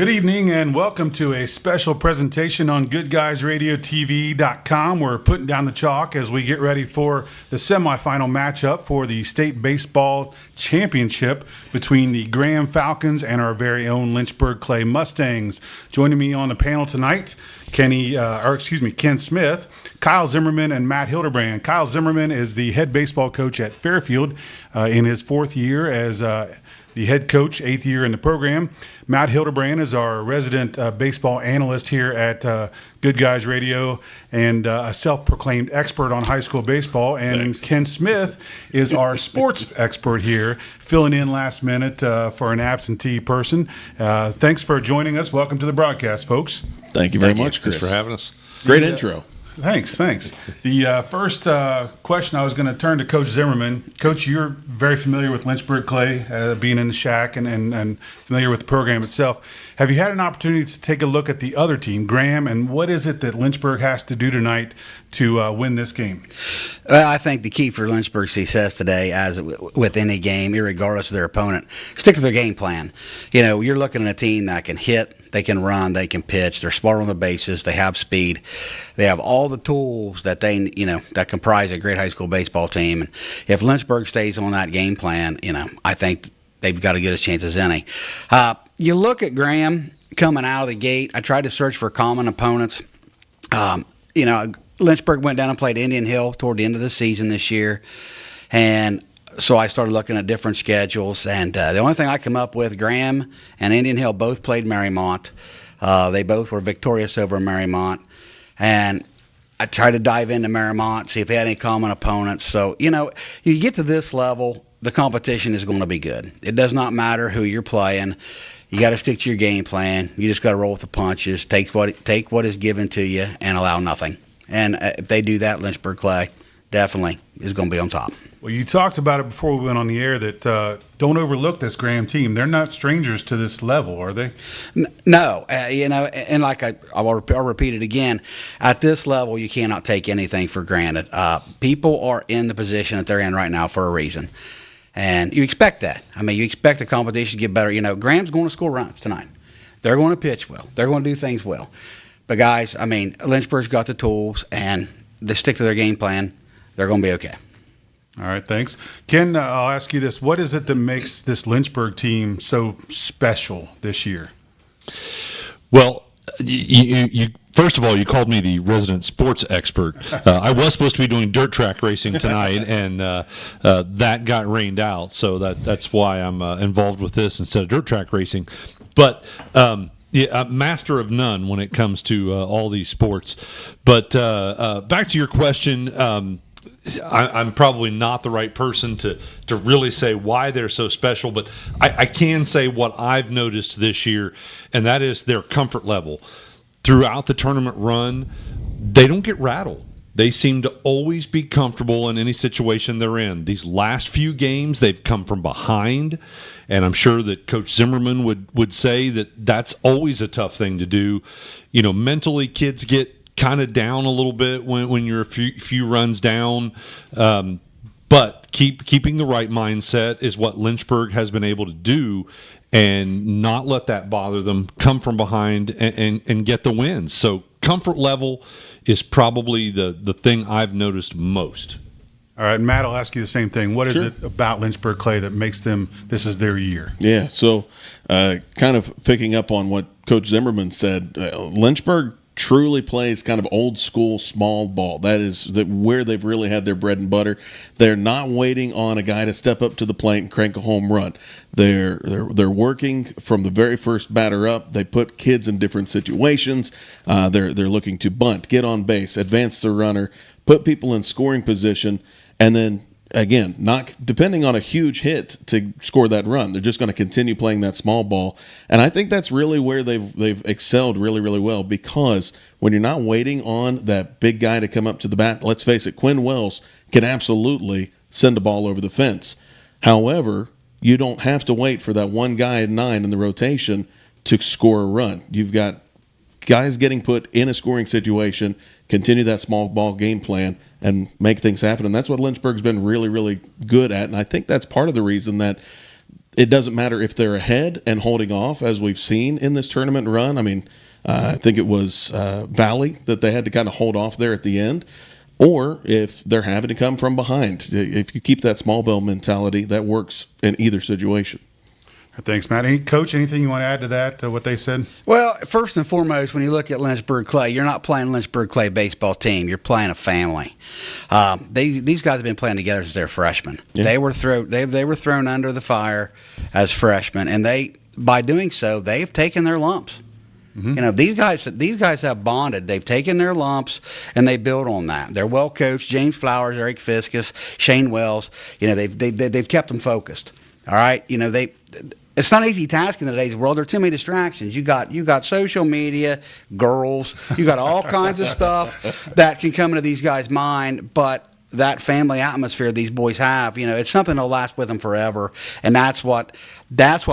Good evening and welcome to a special presentation on GoodGuysRadioTV.com. We're putting down the chalk as we get ready for the semifinal matchup for the state baseball championship between the Graham Falcons and our very own Lynchburg-Clay Mustangs. Joining me on the panel tonight, Ken Smith, Kyle Zimmerman, and Matt Hildebrand. Kyle Zimmerman is the head baseball coach at Fairfield in his fourth year as the head coach, 8th year in the program. Matt Hildebrand is our resident baseball analyst here at Good Guys Radio and a self-proclaimed expert on high school baseball. And Thanks. Ken Smith is our sports expert here, filling in last minute for an absentee person. Thanks for joining us. Welcome to the broadcast, folks. Thank you very much, Chris. Thanks for having us. Great intro. Thanks. The first question I was going to turn to Coach Zimmerman. Coach, you're very familiar with Lynchburg-Clay, being in the shack and familiar with the program itself. Have you had an opportunity to take a look at the other team, Graham, and what is it that Lynchburg has to do tonight to win this game? Well, I think the key for Lynchburg's success today, as with any game, irregardless of their opponent, stick to their game plan. You know, you're looking at a team that can hit, they can run, they can pitch, they're smart on the bases, they have speed, they have all the tools that that comprise a great high school baseball team. And if Lynchburg stays on that game plan, I think they've got as good a chance as any. You look at Graham coming out of the gate. I tried to search for common opponents. Lynchburg went down and played Indian Hill toward the end of the season this year, and so I started looking at different schedules, and the only thing I come up with, Graham and Indian Hill both played Marymount. They both were victorious over Marymount, and I tried to dive into Marymount, see if they had any common opponents. So, you get to this level, the competition is going to be good. It does not matter who you're playing. You got to stick to your game plan. You just got to roll with the punches, take what is given to you, and allow nothing. And if they do that, Lynchburg-Clay definitely is going to be on top. Well, you talked about it before we went on the air that don't overlook this Graham team. They're not strangers to this level, are they? No. And like I'll repeat it again, at this level, you cannot take anything for granted. People are in the position that they're in right now for a reason. And you expect that. You expect the competition to get better. Graham's going to score runs tonight. They're going to pitch well. They're going to do things well. But, guys, Lynchburg's got the tools, and they stick to their game plan. They're going to be okay. All right, thanks. Ken, I'll ask you this. What is it that makes this Lynchburg team so special this year? Well, you first of all, you called me the resident sports expert. I was supposed to be doing dirt track racing tonight, and that got rained out, so that's why I'm involved with this instead of dirt track racing. But master of none when it comes to all these sports. But back to your question. I'm probably not the right person to really say why they're so special, but I can say what I've noticed this year, and that is their comfort level. Throughout the tournament run, they don't get rattled. They seem to always be comfortable in any situation they're in. These last few games, they've come from behind, and I'm sure that Coach Zimmerman would say that that's always a tough thing to do. Mentally, kids get kind of down a little bit when you're a few runs down, but keeping the right mindset is what Lynchburg has been able to do, and not let that bother them. Come from behind and get the wins. So comfort level is probably the thing I've noticed most. All right, Matt, I'll ask you the same thing. What is it about Lynchburg-Clay that makes them this is their year? Yeah, so kind of picking up on what Coach Zimmerman said, Lynchburg truly plays kind of old school small ball. That is where they've really had their bread and butter. They're not waiting on a guy to step up to the plate and crank a home run. They're working from the very first batter up. They put kids in different situations. They're looking to bunt, get on base, advance the runner, put people in scoring position, and then again, not depending on a huge hit to score that run. They're just going to continue playing that small ball. And I think that's really where they've excelled really, really well, because when you're not waiting on that big guy to come up to the bat, let's face it, Quinn Wells can absolutely send a ball over the fence. However, you don't have to wait for that one guy at 9 in the rotation to score a run. You've got guys getting put in a scoring situation, continue that small ball game plan, and make things happen. And that's what Lynchburg's been really, really good at. And I think that's part of the reason that it doesn't matter if they're ahead and holding off, as we've seen in this tournament run. I mean, I think it was Valley that they had to kind of hold off there at the end, or if they're having to come from behind. If you keep that small ball mentality, that works in either situation. Thanks, Matt. Coach, anything you want to add to that, what they said? Well, first and foremost, when you look at Lynchburg-Clay, you're not playing Lynchburg-Clay baseball team. You're playing a family. These guys have been playing together since they're freshmen. Yeah. They were thrown under the fire as freshmen, and by doing so, they've taken their lumps. Mm-hmm. You know, these guys have bonded. They've taken their lumps and they build on that. They're well coached. James Flowers, Eric Fiskus, Shane Wells. You know, they've kept them focused. All right. You know, it's not an easy task in today's world. There are too many distractions. You got social media, girls. You got all kinds of stuff that can come into these guys' mind. But that family atmosphere these boys have, you know, it's something that'll last with them forever. And that's what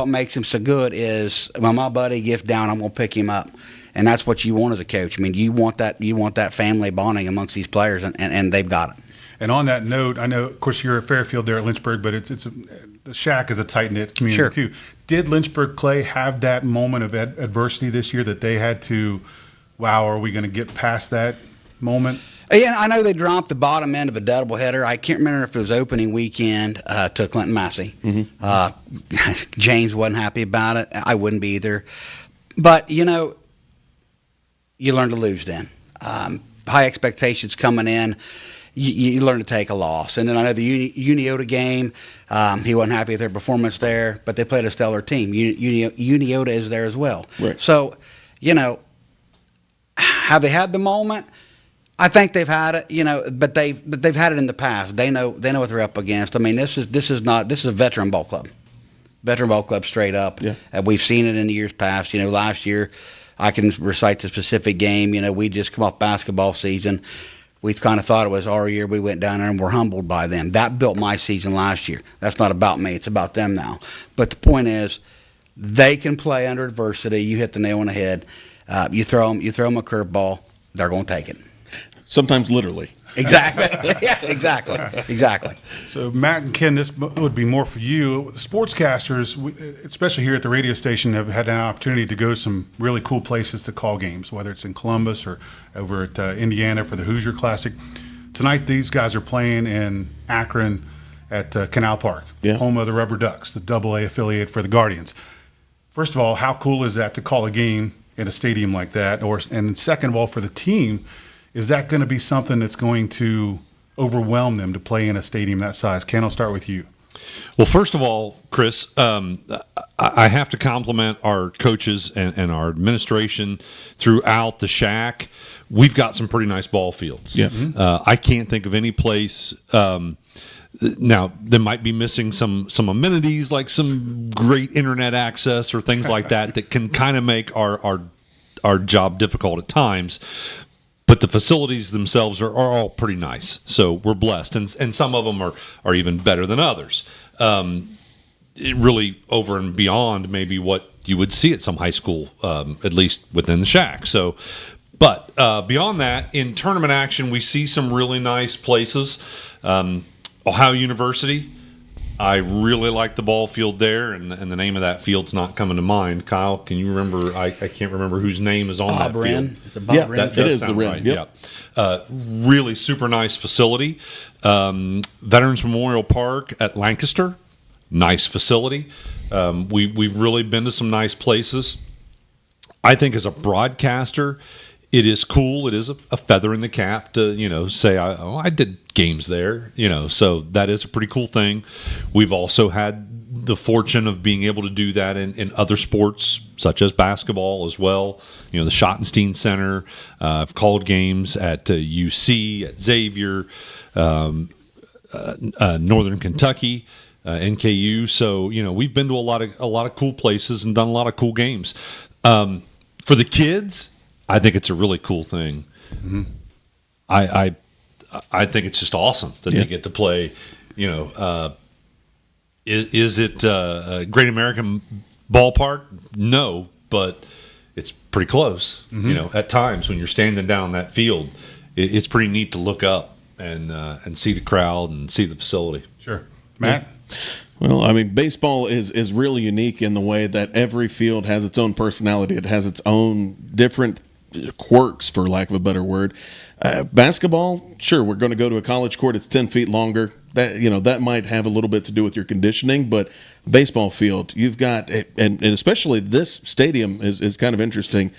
makes them so good. Is when my buddy gets down, I'm gonna pick him up. And that's what you want as a coach. I mean, you want that family bonding amongst these players, and they've got it. And on that note, I know, of course, you're at Fairfield there at Lynchburg, but the Shack is a tight-knit community too. Did Lynchburg-Clay have that moment of adversity this year that they had to, wow, are we going to get past that moment? Yeah, I know they dropped the bottom end of a doubleheader. I can't remember if it was opening weekend to Clinton Massey. Mm-hmm. James wasn't happy about it. I wouldn't be either. But, you know, you learn to lose then. High expectations coming in. You learn to take a loss. And then I know the Uniota game, he wasn't happy with their performance there, but they played a stellar team. Uniota is there as well. Right. So, you know, have they had the moment? I think they've had it, you know, but they've had it in the past. They know what they're up against. I mean, this is a veteran ball club. Veteran ball club straight up. Yeah. We've seen it in the years past. You know, last year, I can recite the specific game. You know, we just come off basketball season. We kind of thought it was our year. We went down there and were humbled by them. That built my season last year. That's not about me. It's about them now. But the point is, they can play under adversity. You hit the nail on the head. You throw them a curveball, they're going to take it. Sometimes literally. Exactly. Yeah, exactly. So, Matt and Ken, this would be more for you. The sportscasters, especially here at the radio station, have had an opportunity to go to some really cool places to call games, whether it's in Columbus or over at Indiana for the Hoosier Classic. Tonight, these guys are playing in Akron at Canal Park, home of the Rubber Ducks, the AA affiliate for the Guardians. First of all, how cool is that to call a game in a stadium like that? And second of all, for the team, is that going to be something that's going to overwhelm them to play in a stadium that size? Ken, I'll start with you. Well, first of all, Chris, I have to compliment our coaches and our administration throughout the Shack. We've got some pretty nice ball fields. Yeah. I can't think of any place. Now, they might be missing some amenities like some great internet access or things like that can kind of make our job difficult at times. But the facilities themselves are all pretty nice, so we're blessed, and some of them are even better than others. It really over and beyond maybe what you would see at some high school, at least within the Shack. So, but beyond that, in tournament action, we see some really nice places. Ohio University, I really like the ball field there, and the name of that field's not coming to mind. Kyle, can you remember? I can't remember whose name is on Bob that Wren. field. It's a Bob Wren. That it is the sound Wren. right. Yep. Yeah. Really super nice facility. Veterans Memorial Park at Lancaster, nice facility. We've really been to some nice places. I think as a broadcaster, it is cool. It is a feather in the cap to, say, I did games there, so that is a pretty cool thing. We've also had the fortune of being able to do that in other sports, such as basketball as well. The Schottenstein Center. I've called games at UC, at Xavier, Northern Kentucky, NKU. So, we've been to a lot of cool places and done a lot of cool games. For the kids, I think it's a really cool thing. Mm-hmm. I think it's just awesome that they get to play. Is it a Great American Ballpark? No, but it's pretty close. Mm-hmm. At times when you're standing down that field, it's pretty neat to look up and see the crowd and see the facility. Sure, Matt. Well, I mean, baseball is really unique in the way that every field has its own personality. It has its own different quirks, for lack of a better word. Basketball, sure, we're going to go to a college court. It's 10 feet longer. That might have a little bit to do with your conditioning, but baseball field, you've got, and especially this stadium is kind of interesting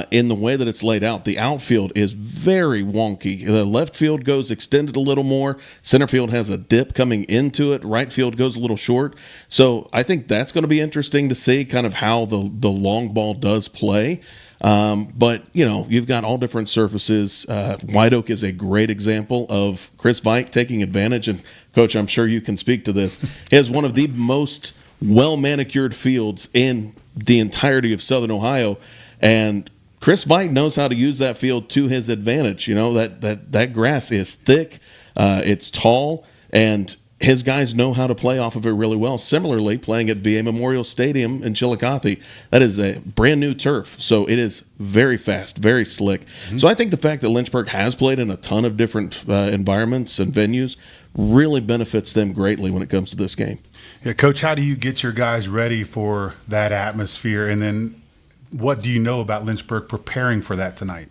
in the way that it's laid out. The outfield is very wonky. The left field goes extended a little more. Center field has a dip coming into it. Right field goes a little short. So I think that's going to be interesting to see kind of how the long ball does play. But you've got all different surfaces. White Oak is a great example of Chris Veit taking advantage. And Coach, I'm sure you can speak to this. He has one of the most well manicured fields in the entirety of Southern Ohio, and Chris Veit knows how to use that field to his advantage. That grass is thick, it's tall, and his guys know how to play off of it really well. Similarly, playing at VA Memorial Stadium in Chillicothe, that is a brand new turf, so it is very fast, very slick. Mm-hmm. So I think the fact that Lynchburg has played in a ton of different environments and venues really benefits them greatly when it comes to this game. Yeah, Coach, how do you get your guys ready for that atmosphere, and then what do you know about Lynchburg preparing for that tonight?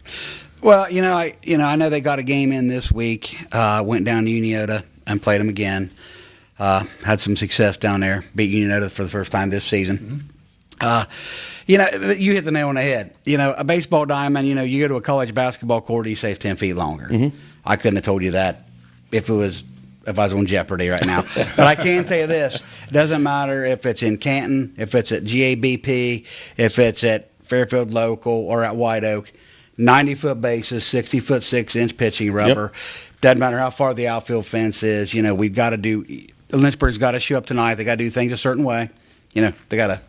Well, I know they got a game in this week. Went down to Uniota and played them again. Had some success down there. Beat Uniota for the first time this season. Mm-hmm. You hit the nail on the head. A baseball diamond. You go to a college basketball court, you say it's 10 feet longer. Mm-hmm. I couldn't have told you that if I was on Jeopardy right now. But I can tell you this: it doesn't matter if it's in Canton, if it's at GABP, if it's at Fairfield Local or at White Oak. 90-foot bases, 60-foot 6-inch pitching rubber. Yep. Doesn't matter how far the outfield fence is. We've got to do. Lynchburg's got to show up tonight. They got to do things a certain way. They got to,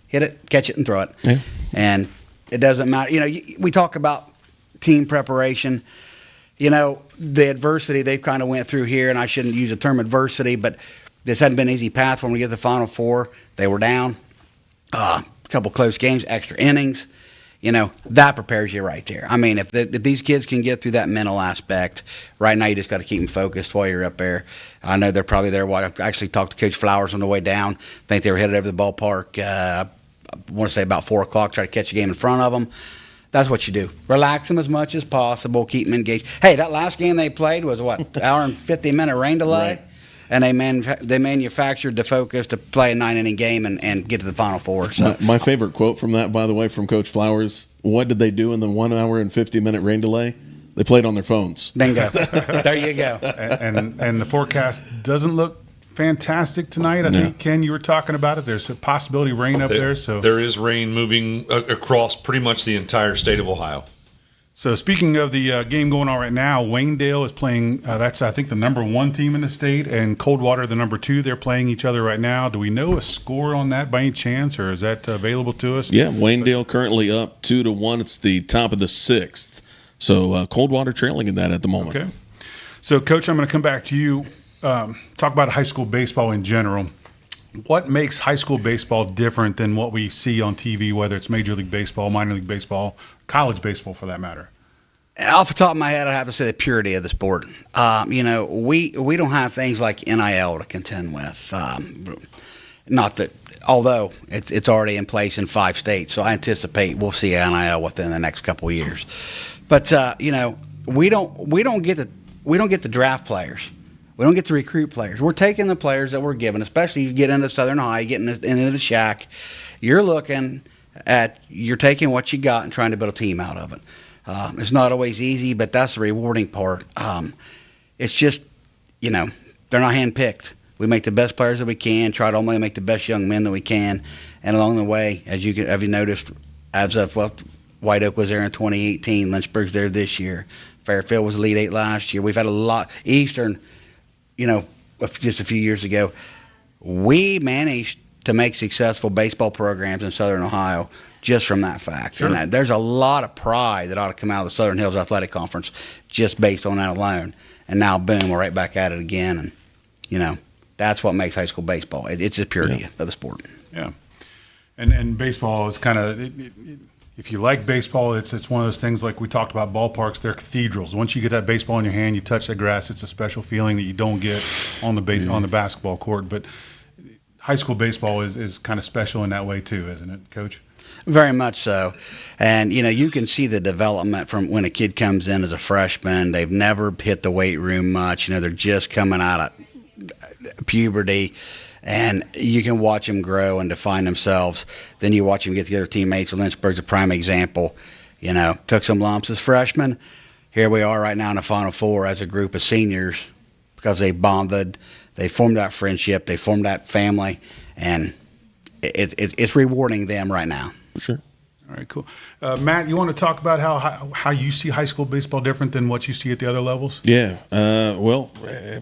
hit it, catch it, and throw it. Yeah. And it doesn't matter. We talk about team preparation. The adversity they've kind of went through here, and I shouldn't use the term adversity, but this hadn't been an easy path for them to get to the Final Four. They were down. A couple close games, extra innings. That prepares you right there. I mean, if these kids can get through that mental aspect, right now you just got to keep them focused while you're up there. I know they're probably there. I actually talked to Coach Flowers on the way down. I think they were headed over the ballpark, I want to say about 4 o'clock, try to catch a game in front of them. That's what you do. Relax them as much as possible. Keep them engaged. Hey, that last game they played was, hour and 50-minute rain delay? Right. And they manufactured the focus to play a 9-inning game and get to the Final Four. So my favorite quote from that, by the way, from Coach Flowers, what did they do in the 1 hour and 50-minute rain delay? They played on their phones. Bingo. There you go. And the forecast doesn't look fantastic tonight. I think, Ken, you were talking about it. There's a possibility of rain up there. So there is rain moving across pretty much the entire state of Ohio. So speaking of the game going on right now, Waynedale is playing, that's I think the number 1 team in the state, and Coldwater the number 2. They're playing each other right now. Do we know a score on that by any chance, or is that available to us? Yeah, Waynedale currently up 2-1. It's the top of the 6th. So Coldwater trailing in that at the moment. Okay. So, Coach, I'm going to come back to you. Talk about high school baseball in general. What makes high school baseball different than what we see on TV, whether it's Major League Baseball, minor league baseball, college baseball for that matter? Off the top of my head, I have to say the purity of the sport. We don't have things like NIL to contend with. Not that, although it's already in place in 5 states, so I anticipate we'll see NIL within the next couple of years. But we don't get the draft players. We don't get to recruit players. We're taking the players that we're given, especially you get into Southern High, you get into the shack. You're taking what you got and trying to build a team out of it. It's not always easy, but that's the rewarding part. It's just, they're not handpicked. We make the best players that we can, try to only make the best young men that we can. And along the way, have you noticed, White Oak was there in 2018, Lynchburg's there this year, Fairfield was Elite 8 last year. We've had a lot, Eastern, just a few years ago, we managed to make successful baseball programs in Southern Ohio just from that fact. Sure. And there's a lot of pride that ought to come out of the Southern Hills Athletic Conference just based on that alone. And now, boom, we're right back at it again. And, that's what makes high school baseball. It's the purity of the sport. Yeah. And baseball is kind of if you like baseball, it's one of those things like we talked about ballparks. They're cathedrals. Once you get that baseball in your hand, you touch the grass. It's a special feeling that you don't get on the on the basketball court. But high school baseball is kind of special in that way too, isn't it, Coach? Very much so. And, you can see the development from when a kid comes in as a freshman. They've never hit the weight room much. They're just coming out of puberty. And you can watch them grow and define themselves. Then you watch them get together teammates. Lynchburg's a prime example. Took some lumps as freshmen. Here we are right now in the Final Four as a group of seniors because they bonded. They formed that friendship. They formed that family. And it's rewarding them right now. For sure. All right, cool. Matt, you want to talk about how you see high school baseball different than what you see at the other levels? Yeah. Well,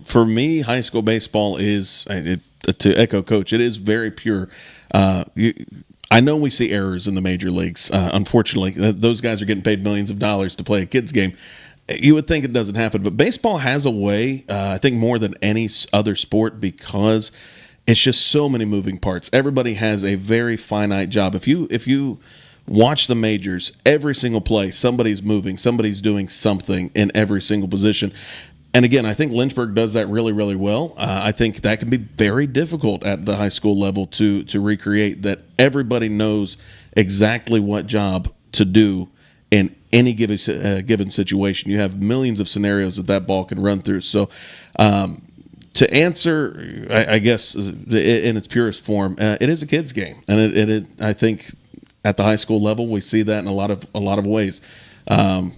for me, high school baseball is, to echo Coach, it is very pure. I know we see errors in the major leagues. Unfortunately, those guys are getting paid millions of dollars to play a kids game. You would think it doesn't happen, but baseball has a way, I think more than any other sport, because it's just so many moving parts. Everybody has a very finite job. If you watch the majors, every single play, somebody's moving, somebody's doing something in every single position. And again, I think Lynchburg does that really, really well. I think that can be very difficult at the high school level to recreate, that everybody knows exactly what job to do in any given situation. You have millions of scenarios that ball can run through. So to answer, I guess, in its purest form, it is a kid's game. And I think at the high school level, we see that in a lot of ways. I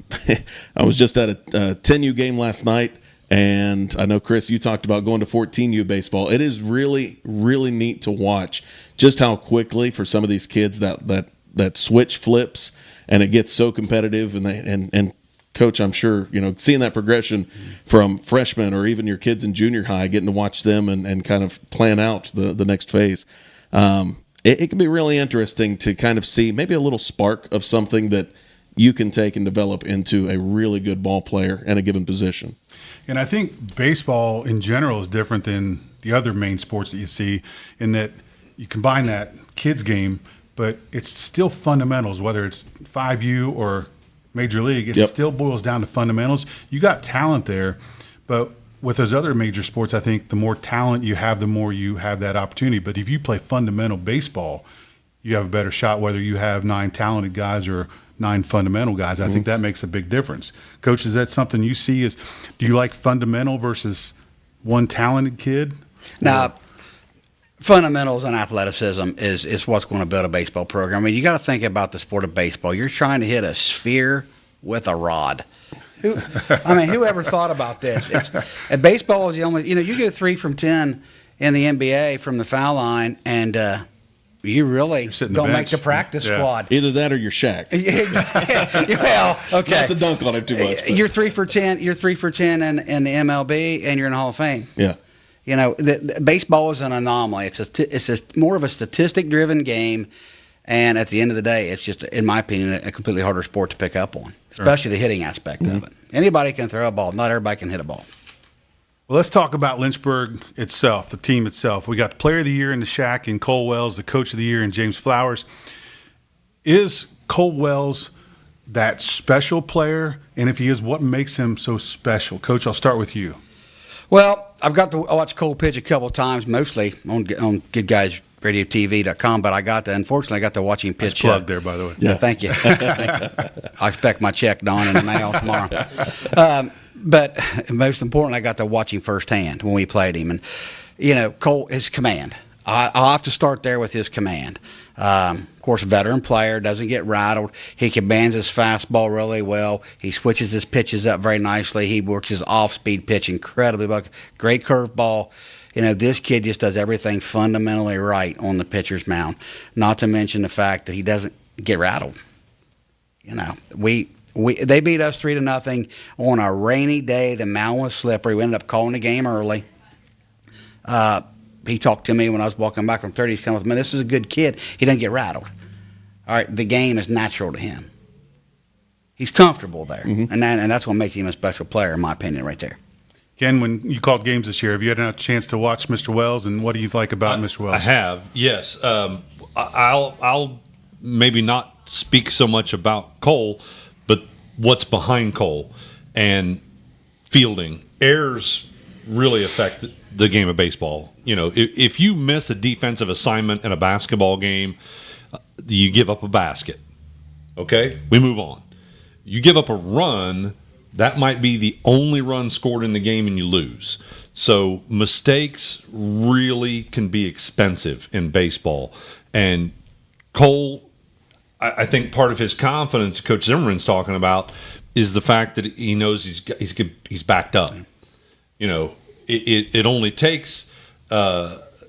was just at a 10U game last night, and I know, Chris, you talked about going to 14U baseball. It is really, really neat to watch just how quickly for some of these kids that switch flips, and it gets so competitive. And Coach, I'm sure, seeing that progression from freshmen or even your kids in junior high, getting to watch them and kind of plan out the next phase. It can be really interesting to kind of see maybe a little spark of something that you can take and develop into a really good ball player in a given position. And I think baseball in general is different than the other main sports that you see, in that you combine that kids game, but it's still fundamentals, whether it's 5U or Major League. It still boils down to fundamentals. You got talent there, but with those other major sports, I think the more talent you have, the more you have that opportunity. But if you play fundamental baseball, you have a better shot, whether you have 9 talented guys or 9 fundamental guys. I think that makes a big difference. Coach, is that something you see? Do you like fundamental versus one talented kid? Now, fundamentals and athleticism is what's going to build a baseball program. I mean, you got to think about the sport of baseball. You're trying to hit a sphere with a rod. Whoever thought about this? Baseball is the only, you go 3 from 10 in the NBA from the foul line, and you really don't make the practice squad. Either that or you're Shaq. Well, okay. Not to dunk on him too much. But. You're 3 for 10. You're 3 for 10 in the MLB, and you're in the Hall of Fame. Yeah. The baseball is an anomaly. It's more of a statistic-driven game, and at the end of the day, it's just, in my opinion, a completely harder sport to pick up on, especially the hitting aspect of it. Anybody can throw a ball. Not everybody can hit a ball. Well, let's talk about Lynchburg itself, the team itself. We got the Player of the Year in the Shack in Cole Wells, the Coach of the Year in James Flowers. Is Cole Wells that special player? And if he is, what makes him so special? Coach, I'll start with you. Well, I've got to watch Cole pitch a couple of times, mostly on GoodGuysRadioTV.com, but unfortunately, I got to watch him pitch. Nice plug there, by the way. Yeah, thank you. I expect my check, Don, in the mail tomorrow. But most importantly, I got to watch him firsthand when we played him. And, Cole, his command. I'll have to start there with his command. Of course, veteran player, doesn't get rattled. He commands his fastball really well. He switches his pitches up very nicely. He works his off-speed pitch incredibly well. Great curveball. This kid just does everything fundamentally right on the pitcher's mound. Not to mention the fact that he doesn't get rattled. They beat us 3-0 on a rainy day. The mound was slippery. We ended up calling the game early. He talked to me when I was walking back from 30. He's coming with me. This is a good kid. He doesn't get rattled. All right, the game is natural to him. He's comfortable there, and that's what makes him a special player, in my opinion, right there. Ken, when you called games this year, have you had a chance to watch Mr. Wells, and what do you like about Mr. Wells? I have, yes. I'll maybe not speak so much about Cole, but what's behind Cole and fielding. Errors really affect the game of baseball. If you miss a defensive assignment in a basketball game, you give up a basket. Okay? We move on. You give up a run, that might be the only run scored in the game and you lose. So mistakes really can be expensive in baseball. And Cole, I think part of his confidence, Coach Zimmerman's talking about, is the fact that he knows he's backed up. It only takes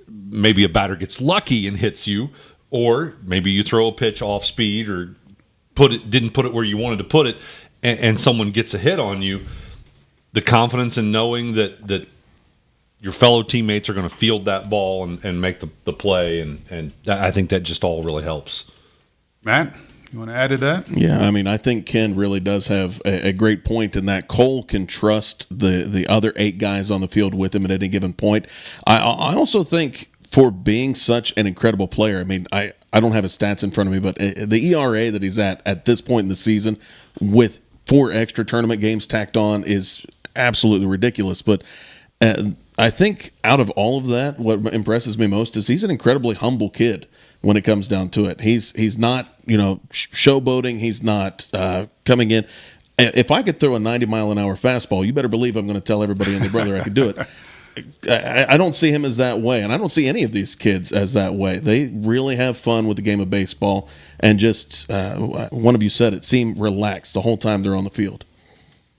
maybe a batter gets lucky and hits you, or maybe you throw a pitch off speed or didn't put it where you wanted to put it, and someone gets a hit on you. The confidence in knowing that your fellow teammates are going to field that ball and make the play, and I think that just all really helps. Matt, you want to add to that? Yeah, I mean, I think Ken really does have a great point in that Cole can trust the other 8 guys on the field with him at any given point. I also think for being such an incredible player, I mean, I don't have his stats in front of me, but the ERA that he's at this point in the season with 4 extra tournament games tacked on is absolutely ridiculous. But I think out of all of that, what impresses me most is he's an incredibly humble kid when it comes down to it. He's not, showboating. He's not coming in. If I could throw a 90-mile-an-hour fastball, you better believe I'm going to tell everybody and their brother I could do it. I don't see him as that way, and I don't see any of these kids as that way. They really have fun with the game of baseball, and just one of you said it, seem relaxed the whole time they're on the field.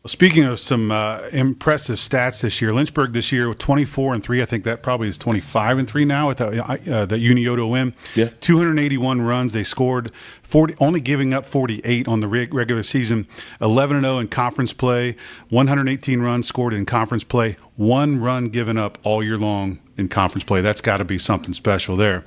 Speaking of some impressive stats this year, Lynchburg this year with 24-3. I think that probably is 25-3 now with the Unioto win. Yeah. 281 runs they scored, 40, only giving up 48 on the regular season. 11-0 in conference play, 118 runs scored in conference play, 1 run given up all year long in conference play. That's got to be something special there.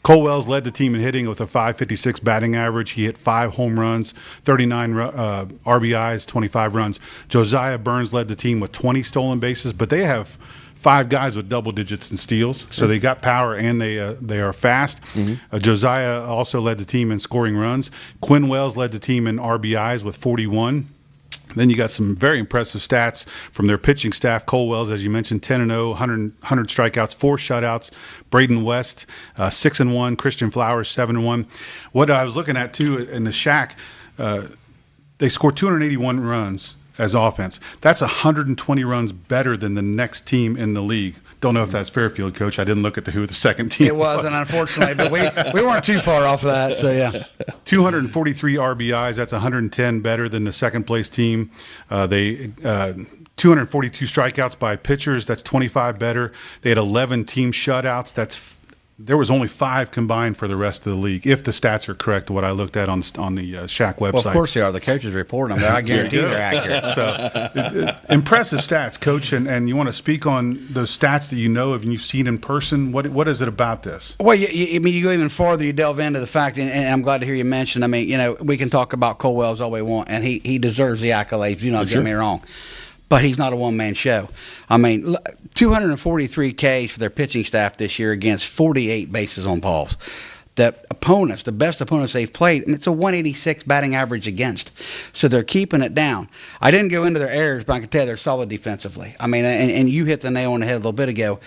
Cole Wells led the team in hitting with a .556 batting average. He hit 5 home runs, 39 RBIs, 25 runs. Josiah Burns led the team with 20 stolen bases, but they have 5 guys with double digits in steals, so they got power and they are fast. Mm-hmm. Josiah also led the team in scoring runs. Quinn Wells led the team in RBIs with 41. Then you got some very impressive stats from their pitching staff. Cole Wells, as you mentioned, 10-0, 100 strikeouts, 4 shutouts. Braden West, 6-1. Christian Flowers, 7-1. What I was looking at, too, in the Shack, they scored 281 runs as offense. That's 120 runs better than the next team in the league. Don't know if that's Fairfield, Coach. I didn't look at who the second team was. It wasn't, unfortunately, but we weren't too far off of that, so yeah. 243 RBIs. That's 110 better than the second-place team. They 242 strikeouts by pitchers. That's 25 better. They had 11 team shutouts. There was only 5 combined for the rest of the league, if the stats are correct, what I looked at on the Shack website. Well, of course they are. The coaches report them. I guarantee they're accurate. So, impressive stats, Coach, and you want to speak on those stats that you know of and you've seen in person. What is it about this? Well, you go even farther. You delve into the fact, and I'm glad to hear you mention. I mean, we can talk about Cole Wells all we want, and he deserves the accolades. Do not get me wrong. But he's not a one-man show. I mean, 243 Ks for their pitching staff this year against 48 bases on balls. The opponents, the best opponents they've played, and it's a 186 batting average against. So they're keeping it down. I didn't go into their errors, but I can tell you they're solid defensively. I mean, and you hit the nail on the head a little bit ago.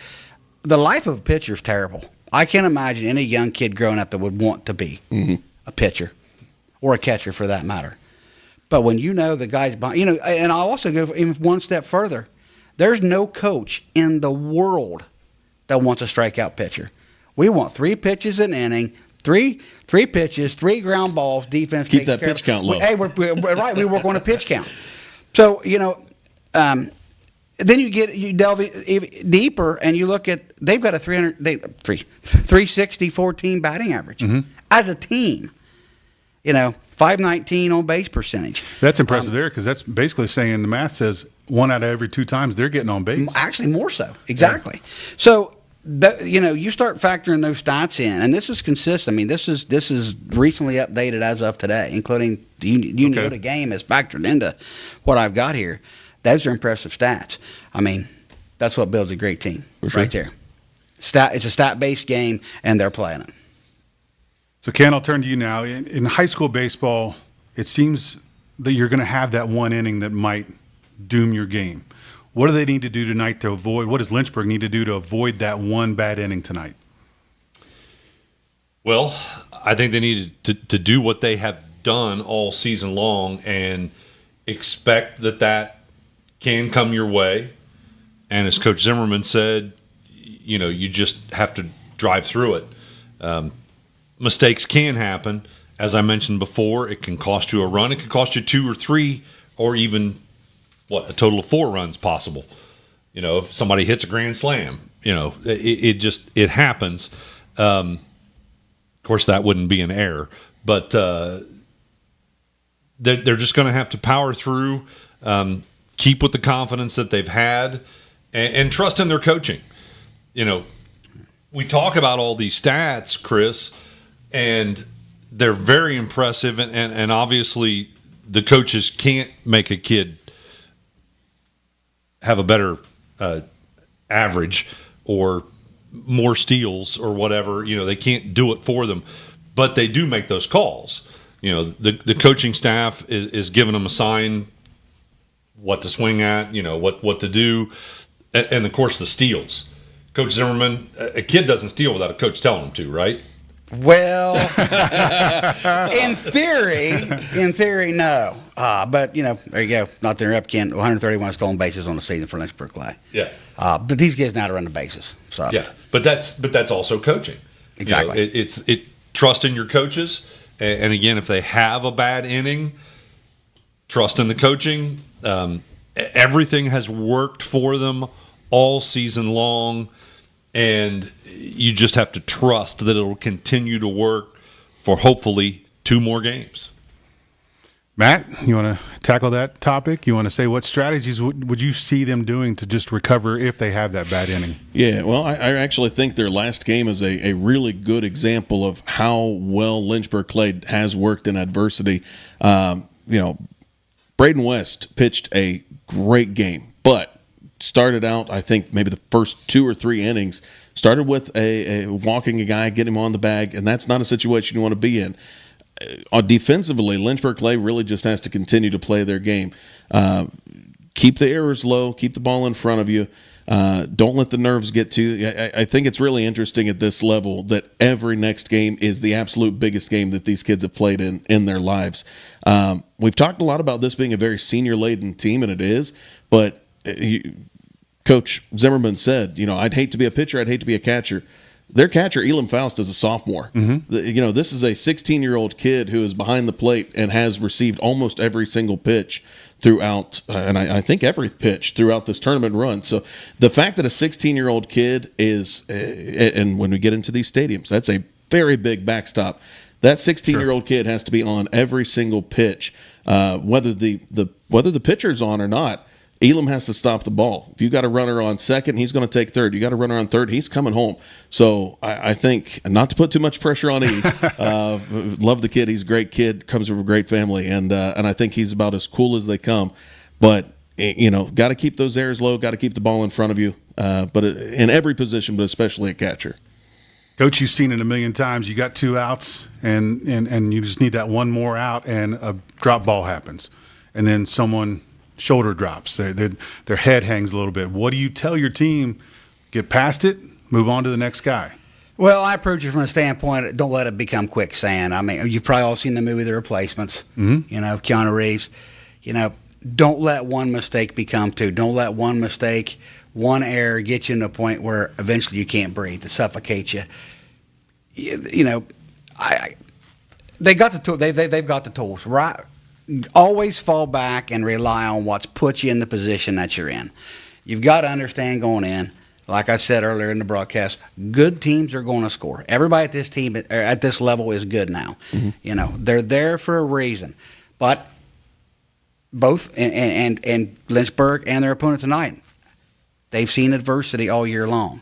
The life of a pitcher is terrible. I can't imagine any young kid growing up that would want to be a pitcher or a catcher for that matter. But when you know the guys behind, and I'll also go even one step further. There's no coach in the world that wants a strikeout pitcher. We want 3 pitches an inning, three pitches, 3 ground balls. Defense keep that pitch count low. Hey, we're right. We work on a pitch count. So then you delve deeper and you look at they've got a 360 14 batting average as a team. 519 on base percentage. That's impressive there because that's basically saying the math says 1 out of every 2 times they're getting on base. Actually, more so. Exactly. Yeah. So, you start factoring those stats in, and this is consistent. I mean, this is recently updated as of today, including the game is factored into what I've got here. Those are impressive stats. I mean, that's what builds a great team right there. It's a stat-based game, and they're playing it. So, Ken, I'll turn to you now. In high school baseball, it seems that you're going to have that one inning that might doom your game. What do they need to do tonight to avoid? What does Lynchburg need to do to avoid that one bad inning tonight? Well, I think they need to do what they have done all season long and expect that can come your way. And as Coach Zimmerman said, you just have to drive through it. Mistakes can happen. As I mentioned before, it can cost you a run. It can cost you 2 or 3 or even, a total of 4 runs possible. If somebody hits a grand slam, it happens. Of course, that wouldn't be an error. But they're just going to have to power through, keep with the confidence that they've had, and trust in their coaching. We talk about all these stats, Chris, and they're very impressive, and obviously the coaches can't make a kid have a better average or more steals or whatever. They can't do it for them, but they do make those calls. The coaching staff is giving them a sign what to swing at, what to do, and of course the steals. Coach Zimmerman, a kid doesn't steal without a coach telling him to, right? Well, in theory, no. But there you go. Not to interrupt, Ken. 131 stolen bases on the season for Lynchburg-Clay. Yeah. But these kids know how to run the bases. So yeah, but that's also coaching. Exactly. It's trust in your coaches, and again, if they have a bad inning, trust in the coaching. Everything has worked for them all season long. And you just have to trust that it'll continue to work for hopefully 2 more games. Matt, you want to tackle that topic? You want to say what strategies would you see them doing to just recover if they have that bad inning? Yeah, well, I actually think their last game is a really good example of how well Lynchburg-Clay has worked in adversity. Braden West pitched a great game, but started out, I think, maybe the first 2 or 3 innings, started with a walking a guy, get him on the bag, and that's not a situation you want to be in. Defensively, Lynchburg-Clay really just has to continue to play their game. Keep the errors low, keep the ball in front of you. Don't let the nerves get to you. I think it's really interesting at this level that every next game is the absolute biggest game that these kids have played in their lives. We've talked a lot about this being a very senior-laden team, and it is, but Coach Zimmerman said, I'd hate to be a pitcher, I'd hate to be a catcher. Their catcher, Elam Faust, is a sophomore. Mm-hmm. This is a 16-year-old kid who is behind the plate and has received almost every single pitch throughout, and I think every pitch throughout this tournament run. So the fact that a 16-year-old kid is, and when we get into these stadiums, that's a very big backstop. That 16-year-old kid has to be on every single pitch, whether the pitcher's on or not. Elam has to stop the ball. If you got a runner on second, he's going to take third. You got a runner on third, he's coming home. So I think, not to put too much pressure on E, love the kid. He's a great kid, comes from a great family, and I think he's about as cool as they come. But got to keep those errors low. Got to keep the ball in front of you. But in every position, but especially a catcher. Coach, you've seen it a million times. You got 2 outs, and you just need that one more out, and a drop ball happens, and then someone shoulder drops, their head hangs a little bit. What do you tell your team? Get past it, move on to the next guy. Well, I approach it from a standpoint, don't let it become quicksand. I mean, you've probably all seen the movie The Replacements, Keanu Reeves. Don't let one mistake become 2. Don't let one mistake, one error get you to a point where eventually you can't breathe, to suffocate you. They got the tool. They've got the tools, right? Always fall back and rely on what's put you in the position that you're in. You've got to understand going in, like I said earlier in the broadcast, good teams are going to score. Everybody at this team at this level is good now. Mm-hmm. They're there for a reason. But both and Lynchburg and their opponent tonight, they've seen adversity all year long.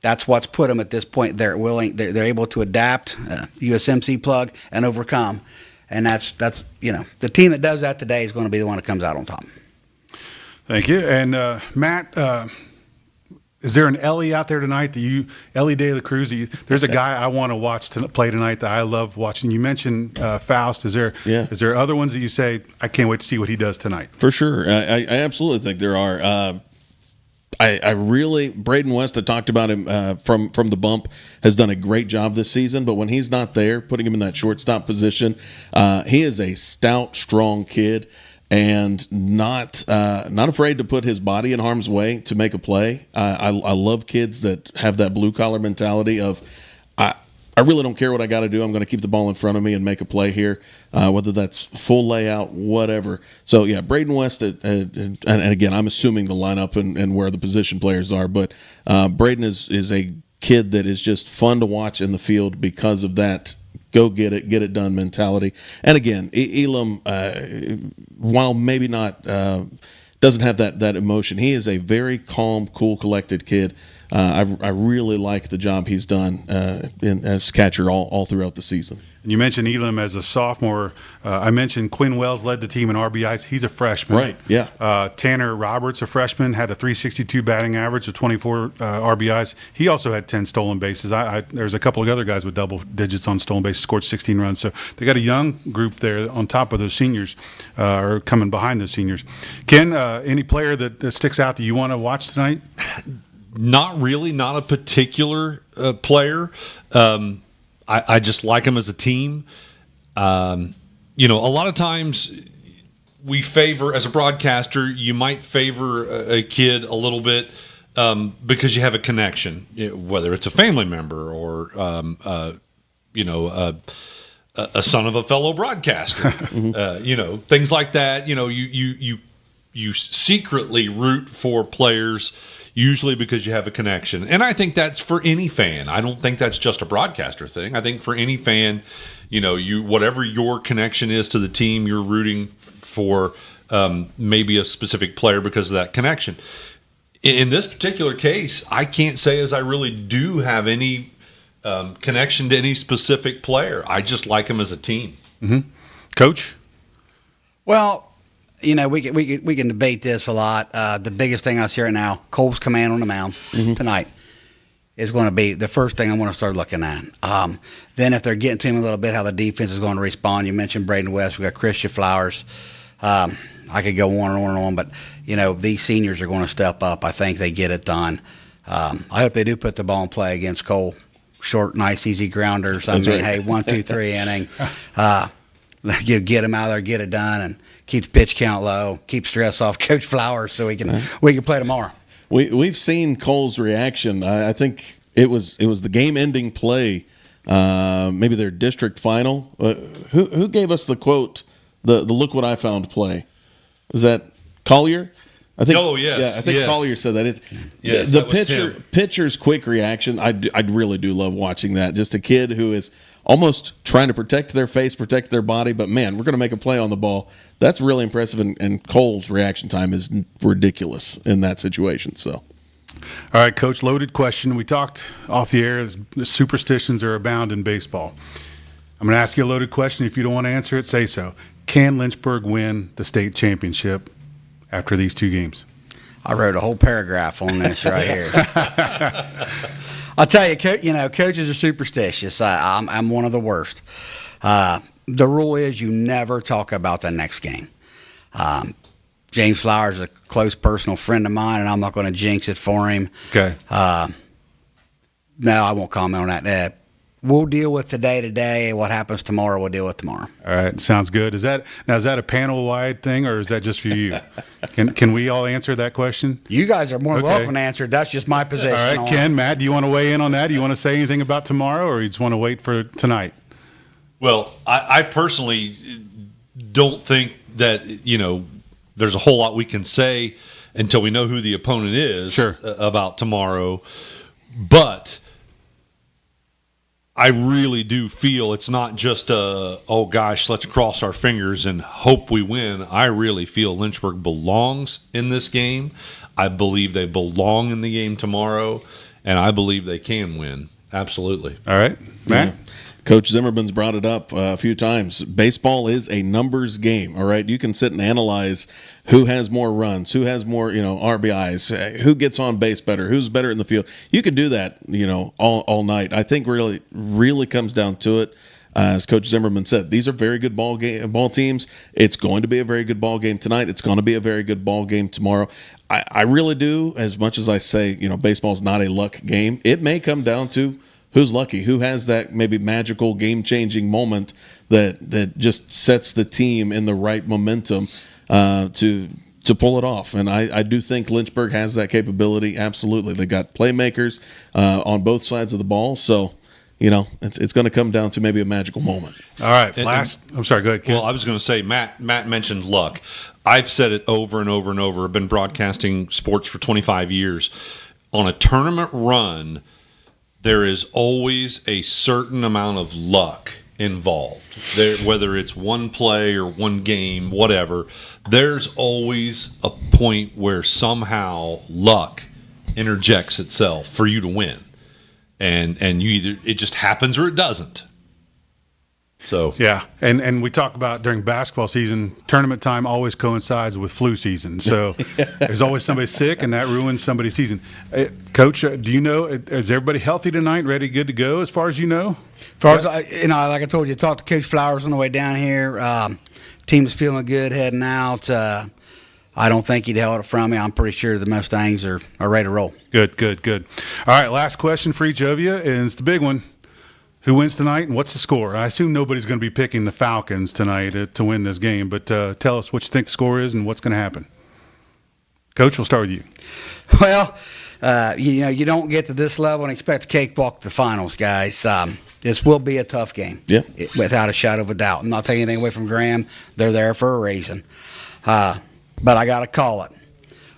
That's what's put them at this point. They're able to adapt, USMC plug, and overcome. And that's the team that does that today is going to be the one that comes out on top. Thank you. And Matt, Is there an Ellie out there tonight Ellie De La Cruz? There's a guy I want to watch play tonight that I love watching. You mentioned Faust. Is there other ones that you say I can't wait to see what he does tonight? For sure, I absolutely think there are. I really Braden West, I talked about him from the bump, has done a great job this season. But when he's not there, putting him in that shortstop position, he is a stout, strong kid. And not afraid to put his body in harm's way to make a play. I love kids that have that blue collar mentality of I really don't care what I got to do. I'm going to keep the ball in front of me and make a play here, whether that's full layout, whatever. So yeah, Braden West, and again, I'm assuming the lineup and where the position players are, but Braden is a kid that is just fun to watch in the field because of that go get it done mentality. And again, Elam, while maybe not doesn't have that emotion, he is a very calm, cool, collected kid. I really like the job he's done as catcher all throughout the season. And you mentioned Elam as a sophomore. I mentioned Quinn Wells led the team in RBIs. He's a freshman. Right, yeah. Tanner Roberts, a freshman, had a .362 batting average of 24 RBIs. He also had 10 stolen bases. There's a couple of other guys with double digits on stolen bases, scored 16 runs. So they got a young group there on top of those seniors, or coming behind those seniors. Ken, any player that sticks out that you want to watch tonight? Not really, not a particular player. I just like them as a team. A lot of times we favor, as a broadcaster, you might favor a kid a little bit because you have a connection, whether it's a family member or, a son of a fellow broadcaster, things like that. You secretly root for players usually because you have a connection. And I think that's for any fan. I don't think that's just a broadcaster thing. I think for any fan, whatever your connection is to the team, you're rooting for maybe a specific player because of that connection. In this particular case, I can't say as I really do have any connection to any specific player. I just like them as a team. Mm-hmm. Coach? Well, we can debate this a lot. The biggest thing I see right now, Cole's command on the mound tonight is going to be the first thing I want to start looking at. Then if they're getting to him a little bit, how the defense is going to respond. You mentioned Braden West. We got Christian Flowers. I could go on and on, but these seniors are going to step up. I think they get it done. I hope they do put the ball in play against Cole. Short, nice, easy grounders. Hey, 1, 2, 3 inning. Get them out there, get it done, and keep the pitch count low, keep stress off Coach Flowers so we can play tomorrow. We've seen Cole's reaction. I think it was the game-ending play, maybe their district final. Who gave us the quote? The look what I found play. Was that Collier? I think. Oh yes. Yeah, I think Collier said that. The pitcher's quick reaction. I really do love watching that. Just a kid who is almost trying to protect their face, protect their body, but man, we're going to make a play on the ball. That's really impressive, and Cole's reaction time is ridiculous in that situation. So, all right, Coach, loaded question. We talked off the air. The superstitions are abound in baseball. I'm going to ask you a loaded question. If you don't want to answer it, say so. Can Lynchburg win the state championship after these 2 games? I wrote a whole paragraph on this right here. I'll tell you, coaches are superstitious. I'm one of the worst. The rule is you never talk about the next game. James Flowers is a close personal friend of mine, and I'm not going to jinx it for him. Okay. No, I won't comment on that. We'll deal with today. What happens tomorrow, we'll deal with tomorrow. All right, sounds good. Is that a panel-wide thing, or is that just for you? Can we all answer that question? You guys are more than welcome to answer. That's just my position. All right, Ken, Matt, do you want to weigh in on that? Do you want to say anything about tomorrow, or you just want to wait for tonight? Well, I personally don't think that, there's a whole lot we can say until we know who the opponent is about tomorrow. But I really do feel it's not just let's cross our fingers and hope we win. I really feel Lynchburg belongs in this game. I believe they belong in the game tomorrow, and I believe they can win. Absolutely. All right, Matt? Coach Zimmerman's brought it up a few times. Baseball is a numbers game, all right? You can sit and analyze who has more runs, who has more, RBIs, who gets on base better, who's better in the field. You can do that, all night. I think really comes down to it. As Coach Zimmerman said, these are very good ball teams. It's going to be a very good ball game tonight. It's going to be a very good ball game tomorrow. I really do, as much as I say, baseball's not a luck game. It may come down to who's lucky, who has that maybe magical game-changing moment that just sets the team in the right momentum to pull it off. And I do think Lynchburg has that capability, absolutely. They got playmakers on both sides of the ball, so it's going to come down to maybe a magical moment. All right, I'm sorry, go ahead, Ken. Well, I was going to say, Matt mentioned luck. I've said it over and over and over. I've been broadcasting sports for 25 years. On a tournament run, there is always a certain amount of luck involved. Whether it's one play or one game, whatever, there's always a point where somehow luck interjects itself for you to win. And you either it just happens or it doesn't. So yeah, and we talk about during basketball season, tournament time always coincides with flu season. So there's always somebody sick, and that ruins somebody's season. Coach, do you know, is everybody healthy tonight, ready, good to go, as far as you know? As far as like I told you, talked to Coach Flowers on the way down here. Team's feeling good heading out. I don't think he'd held it from me. I'm pretty sure the Mustangs are ready to roll. Good. All right, last question for each of you is the big one. Who wins tonight, and what's the score? I assume nobody's going to be picking the Falcons tonight to win this game, but tell us what you think the score is and what's going to happen. Coach, we'll start with you. Well, you don't get to this level and expect a cakewalk to the finals, guys. This will be a tough game, without a shadow of a doubt. I'm not taking anything away from Graham. They're there for a reason. But I got to call it.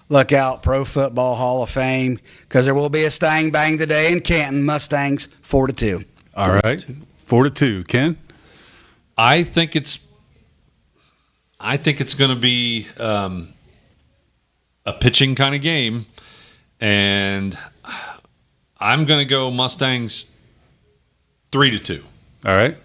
Look out, Pro Football Hall of Fame, because there will be a Stang Bang today in Canton. Mustangs 4-2. All right, 4-2. Ken? I think it's going to be a pitching kind of game, and I'm going to go Mustangs 3-2. All right.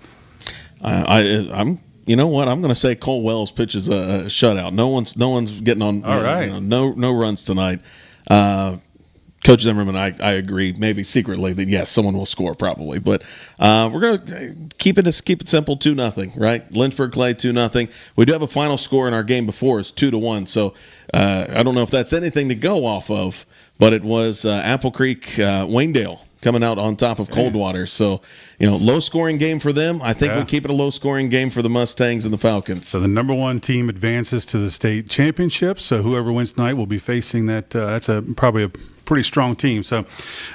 I'm. You know what? I'm going to say Cole Wells pitches a shutout. No one's getting on. All right. No runs tonight. Coach Zimmerman, I agree. Maybe secretly that yes, someone will score probably, but we're going to keep it simple. 2-0, right? Lynchburg-Clay 2-0. We do have a final score in our game before is 2-1. So I don't know if that's anything to go off of, but it was Apple Creek Waynedale coming out on top of Coldwater. So low scoring game for them. I think we'll keep it a low scoring game for the Mustangs and the Falcons. So the number one team advances to the state championship. So whoever wins tonight will be facing that. That's probably a pretty strong team. So,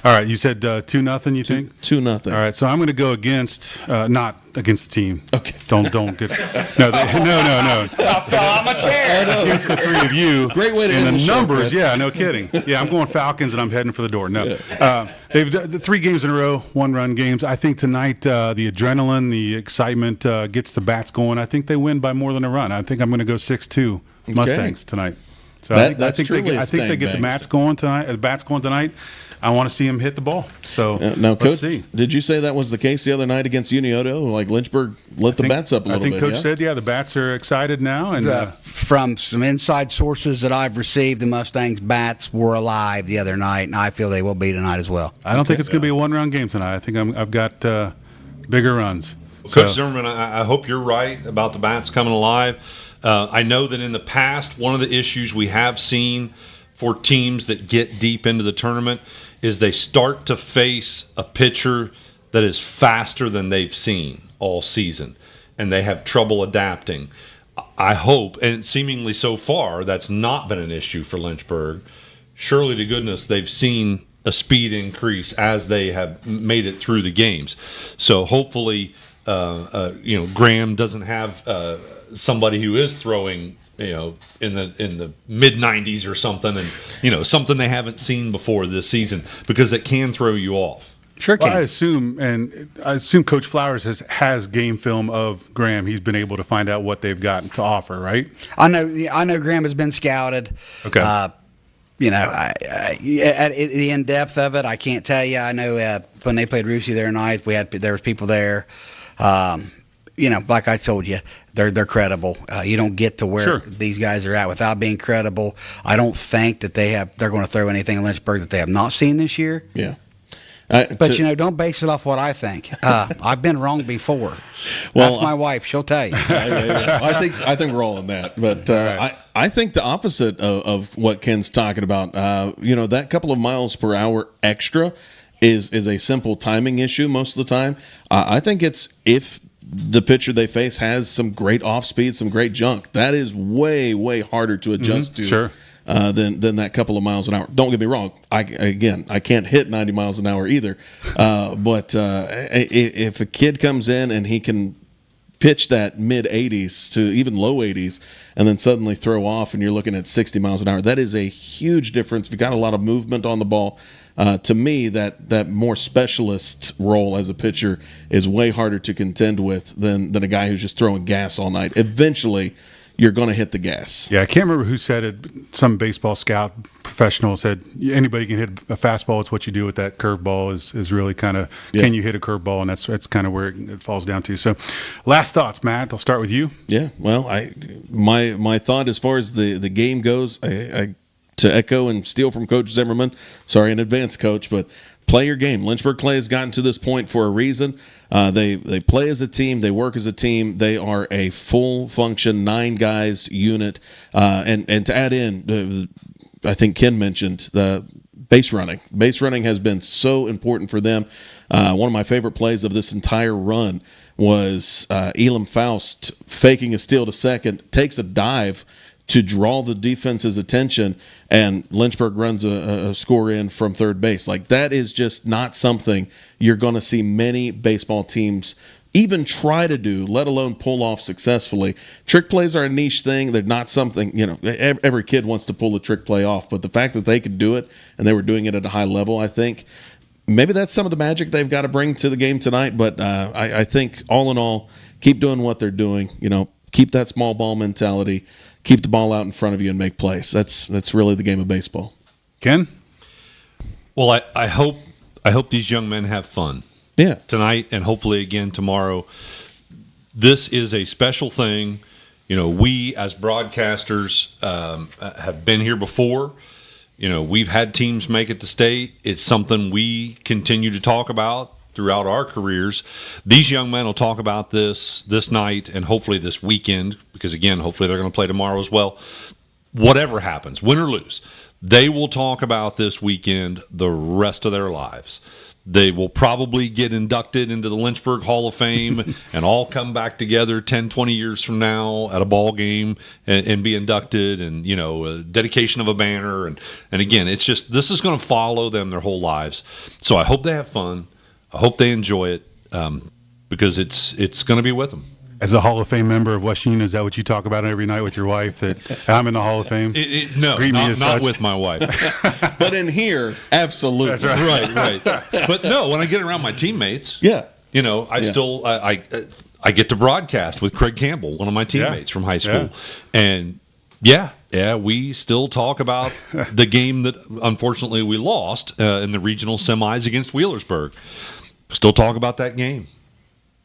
all right, you said 2-0. You think 2-0. All right, so I'm going to go against, not against the team. Okay. Don't get no. I fell out my chair. Against the three of you. Great way to end the the show, numbers. Chris. Yeah, no kidding. Yeah, I'm going Falcons and I'm heading for the door. No, they've done the 3 games in a row, 1-run games. I think tonight the adrenaline, the excitement gets the bats going. I think they win by more than a run. I think I'm going to go 6-2 Mustangs tonight. So I think they get the bats going tonight. I want to see them hit the ball. So now, let's Coach, see. Did you say that was the case the other night against Unioto? Like Lynchburg lit the bats up a little bit. I think Coach said, the bats are excited now. And from some inside sources that I've received, the Mustangs bats were alive the other night, and I feel they will be tonight as well. I don't think it's going to be a 1-run game tonight. I think I've got bigger runs. Well, Coach Zimmerman, I hope you're right about the bats coming alive. I know that in the past, one of the issues we have seen for teams that get deep into the tournament is they start to face a pitcher that is faster than they've seen all season, and they have trouble adapting. I hope, and seemingly so far, that's not been an issue for Lynchburg. Surely to goodness, they've seen a speed increase as they have made it through the games. So hopefully, Graham doesn't have somebody who is throwing, in the mid 90s or something, and something they haven't seen before this season, because it can throw you off. Sure can. Well, I assume Coach Flowers has game film of Graham. He's been able to find out what they've got to offer, right? I know Graham has been scouted. Okay. at the in depth of it, I can't tell you. I know when they played Russia the other night, there was people there. Like I told you, they're credible. You don't get to where these guys are at without being credible. I don't think that they're going to throw anything in Lynchburg that they have not seen this year. Yeah. But don't base it off what I think. I've been wrong before. Well, that's my wife. She'll tell you. I think we're all in that. But I think the opposite of what Ken's talking about. That couple of miles per hour extra is a simple timing issue most of the time. I think it's if the pitcher they face has some great off speed, some great junk, that is way, way harder to adjust to. Sure. Than that couple of miles an hour. Don't get me wrong. I can't hit 90 miles an hour either. But if a kid comes in and he can pitch that mid 80s to even low 80s and then suddenly throw off and you're looking at 60 miles an hour, that is a huge difference. If you've got a lot of movement on the ball, to me, that more specialist role as a pitcher is way harder to contend with than a guy who's just throwing gas all night. Eventually, you're going to hit the gas. Yeah, I can't remember who said it. Some baseball scout professional said anybody can hit a fastball. It's what you do with that curveball is really kind of can you hit a curveball, and that's kind of where it falls down to. So, last thoughts, Matt. I'll start with you. Yeah, well, my thought as far as the game goes, I to echo and steal from Coach Zimmerman. Sorry in advance, Coach, but play your game. Lynchburg-Clay has gotten to this point for a reason. They play as a team. They work as a team. They are a full-function 9-guys unit. And to add in, I think Ken mentioned the base running. Base running has been so important for them. One of my favorite plays of this entire run was Elam Faust faking a steal to second, takes a dive to draw the defense's attention, and Lynchburg runs a score in from third base. Like, that is just not something you're going to see many baseball teams even try to do, let alone pull off successfully. Trick plays are a niche thing. They're not something, every kid wants to pull a trick play off, but the fact that they could do it and they were doing it at a high level, I think maybe that's some of the magic they've got to bring to the game tonight. But I think all in all, keep doing what they're doing. Keep that small ball mentality. Keep the ball out in front of you and make plays. That's really the game of baseball. Ken? Well, I hope these young men have fun. Yeah. Tonight and hopefully again tomorrow. This is a special thing. We as broadcasters have been here before. We've had teams make it to state. It's something we continue to talk about throughout our careers. These young men will talk about this night and hopefully this weekend, because again, hopefully they're going to play tomorrow as well. Whatever happens, win or lose, they will talk about this weekend the rest of their lives. They will probably get inducted into the Lynchburg Hall of Fame and all come back together 10, 20 years from now at a ball game and be inducted, and a dedication of a banner. And again, it's just, this is going to follow them their whole lives. So I hope they have fun. I hope they enjoy it, because it's going to be with them. As a Hall of Fame member of West Union, is that what you talk about every night with your wife, that I'm in the Hall of Fame? No, not with my wife. But in here, absolutely. That's right. Right. But no, when I get around my teammates, still I get to broadcast with Craig Campbell, one of my teammates from high school. And we still talk about the game that unfortunately we lost in the regional semis against Wheelersburg. Still talk about that game,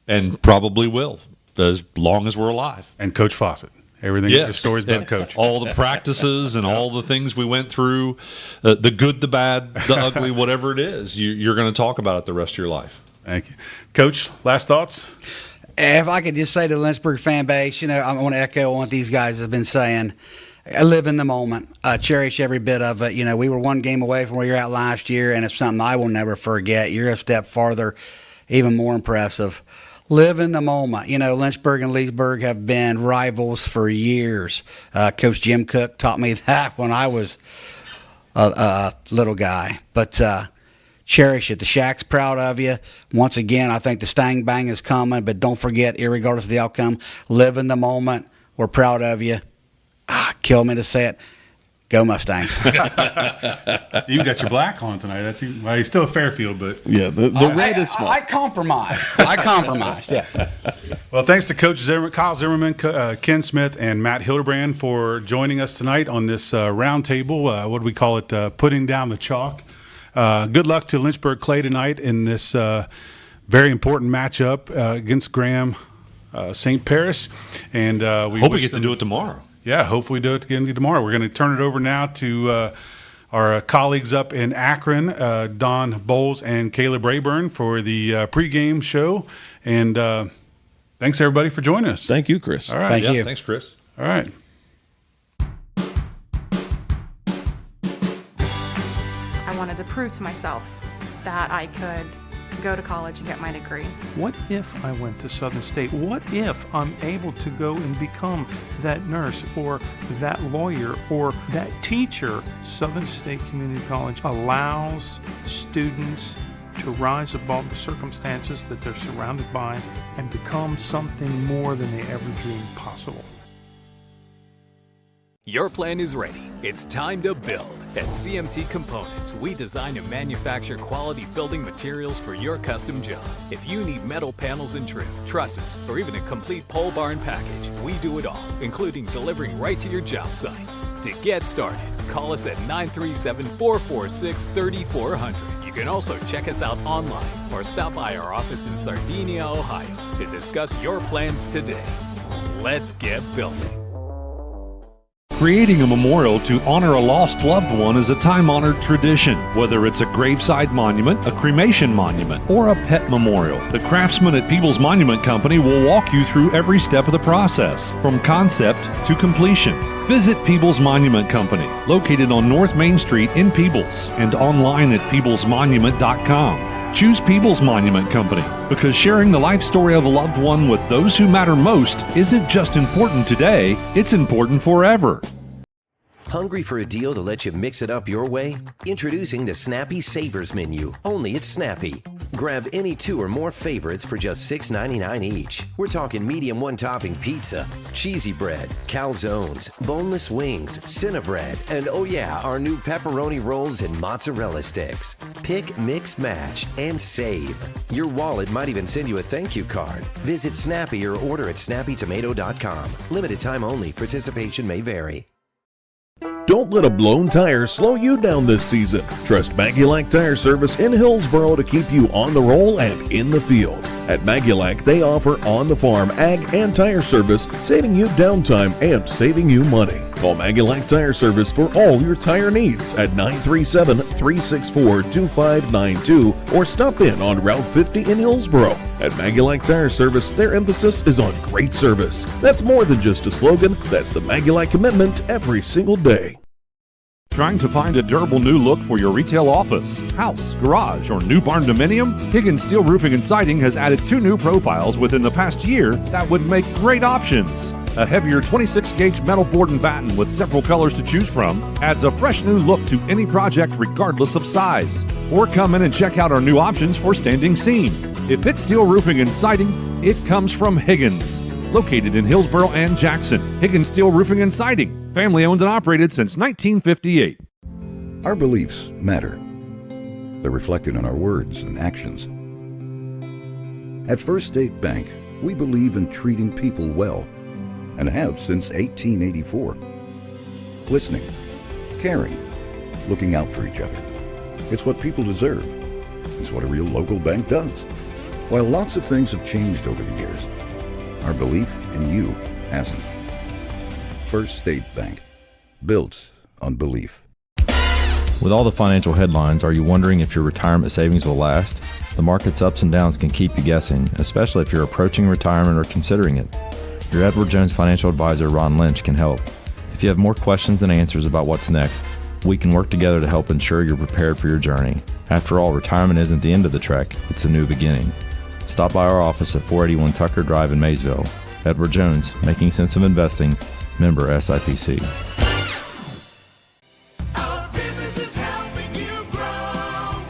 and probably will as long as we're alive. And Coach Fawcett. Everything, the stories about Coach. All the practices and all the things we went through, the good, the bad, the ugly, whatever it is, you're going to talk about it the rest of your life. Thank you. Coach, last thoughts? If I could just say to the Lynchburg fan base, I want to echo what these guys have been saying. Live in the moment. Cherish every bit of it. We were one game away from where you're at last year, and it's something I will never forget. You're a step farther, even more impressive. Live in the moment. Lynchburg and Leesburg have been rivals for years. Coach Jim Cook taught me that when I was a little guy. But cherish it. The Shack's proud of you. Once again, I think the Stang Bang is coming, but don't forget, irregardless of the outcome, live in the moment. We're proud of you. Kill me to say it. Go Mustangs. You got your black on tonight. Well, he's still a Fairfield, but Yeah, the red is small. I compromised. Yeah. well, thanks to Coach Kyle Zimmerman, Ken Smith, and Matt Hildebrand for joining us tonight on this roundtable. What do we call it? Putting down the chalk. Good luck to Lynchburg-Clay tonight in this very important matchup against Graham St. Paris. And we Hope we wish get to them- do it tomorrow. Yeah, hopefully we do it again tomorrow. We're going to turn it over now to our colleagues up in Akron, Don Bowles and Caleb Rayburn, for the pregame show. And thanks, everybody, for joining us. Thank you, Chris. All right. Thank you. Thanks, Chris. All right. I wanted to prove to myself that I could go to college and get my degree. What if I went to Southern State? What if I'm able to go and become that nurse or that lawyer or that teacher? Southern State Community College allows students to rise above the circumstances that they're surrounded by and become something more than they ever dreamed possible. Your plan is ready. It's time to build. At CMT Components, we design and manufacture quality building materials for your custom job. If you need metal panels and trim, trusses, or even a complete pole barn package, we do it all, including delivering right to your job site. To get started, call us at 937-446-3400. You can also check us out online or stop by our office in Sardinia, Ohio to discuss your plans today. Let's get building. Creating a memorial to honor a lost loved one is a time-honored tradition. Whether it's a graveside monument, a cremation monument, or a pet memorial, the craftsmen at Peebles Monument Company will walk you through every step of the process, from concept to completion. Visit Peebles Monument Company, located on North Main Street in Peebles, and online at peeblesmonument.com. Choose Peebles Monument Company because sharing the life story of a loved one with those who matter most isn't just important today, it's important forever. Hungry for a deal to let you mix it up your way? Introducing the Snappy Savers Menu, only at Snappy. Grab any 2 or more favorites for just $6.99 each. We're talking medium one-topping pizza, cheesy bread, calzones, boneless wings, Cinnabread, and oh yeah, our new pepperoni rolls and mozzarella sticks. Pick, mix, match, and save. Your wallet might even send you a thank you card. Visit Snappy or order at snappytomato.com. Limited time only. Participation may vary. Don't let a blown tire slow you down this season. Trust Maggulac Tire Service in Hillsboro to keep you on the roll and in the field. At Maggulac, they offer on-the-farm ag and tire service, saving you downtime and saving you money. Call Maggulac Tire Service for all your tire needs at 937-364-2592 or stop in on Route 50 in Hillsboro. At Maggulac Tire Service, their emphasis is on great service. That's more than just a slogan, that's the Maggulac commitment every single day. Trying to find a durable new look for your retail office, house, garage, or new barn dominium? Higgins Steel Roofing and Siding has added 2 new profiles within the past year that would make great options. A heavier 26-gauge metal board and batten with several colors to choose from adds a fresh new look to any project regardless of size. Or come in and check out our new options for standing seam. If it's steel roofing and siding, it comes from Higgins. Located in Hillsboro and Jackson, Higgins Steel Roofing and Siding, family owned and operated since 1958. Our beliefs matter. They're reflected in our words and actions. At First State Bank, we believe in treating people well, and have since 1884. Listening, caring, looking out for each other. It's what people deserve. It's what a real local bank does. While lots of things have changed over the years, our belief in you hasn't. First State Bank, built on belief. With all the financial headlines, are you wondering if your retirement savings will last? The market's ups and downs can keep you guessing, especially if you're approaching retirement or considering it. Your Edward Jones financial advisor, Ron Lynch, can help. If you have more questions than answers about what's next, we can work together to help ensure you're prepared for your journey. After all, retirement isn't the end of the trek, it's a new beginning. Stop by our office at 481 Tucker Drive in Maysville. Edward Jones, making sense of investing, member SIPC. Our business is helping you grow.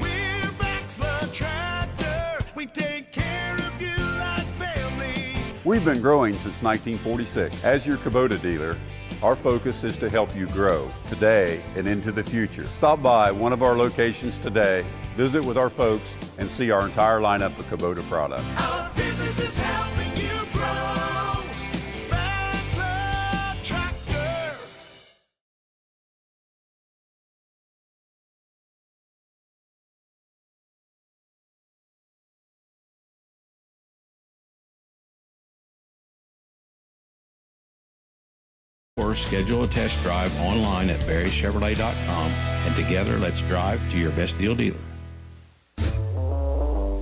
We're Baxter Tractor. We take care of you like family. We've been growing since 1946. As your Kubota dealer, Our focus is to help you grow today and into the future. Stop by one of our locations today, visit with our folks, and see our entire lineup of Kubota products. Our business is helping you grow. Maxler Tractor. Or schedule a test drive online at berrychevrolet.com, and together let's drive to your best deal dealer.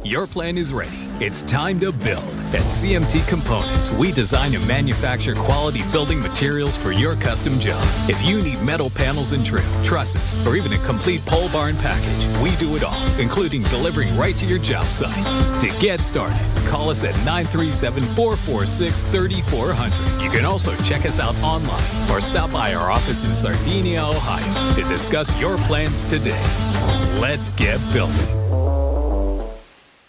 Your plan is ready. It's time to build. At CMT Components, we design and manufacture quality building materials for your custom job. If you need metal panels and trim, trusses, or even a complete pole barn package, we do it all, including delivering right to your job site. To get started, call us at 937-446-3400. You can also check us out online or stop by our office in Sardinia, Ohio to discuss your plans today. Let's get building.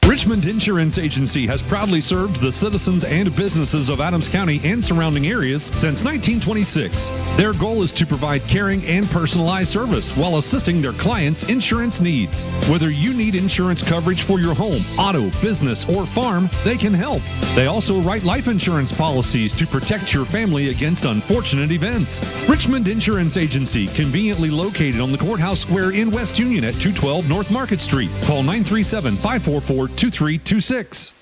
Richmond Insurance Agency has proudly served the citizens and businesses of Adams County and surrounding areas since 1926. Their goal is to provide caring and personalized service while assisting their clients' insurance needs. Whether you need insurance coverage for your home, auto, business, or farm, they can help. They also write life insurance policies to protect your family against unfortunate events. Richmond Insurance Agency, conveniently located on the Courthouse Square in West Union at 212 North Market Street. Call 937-544-2326.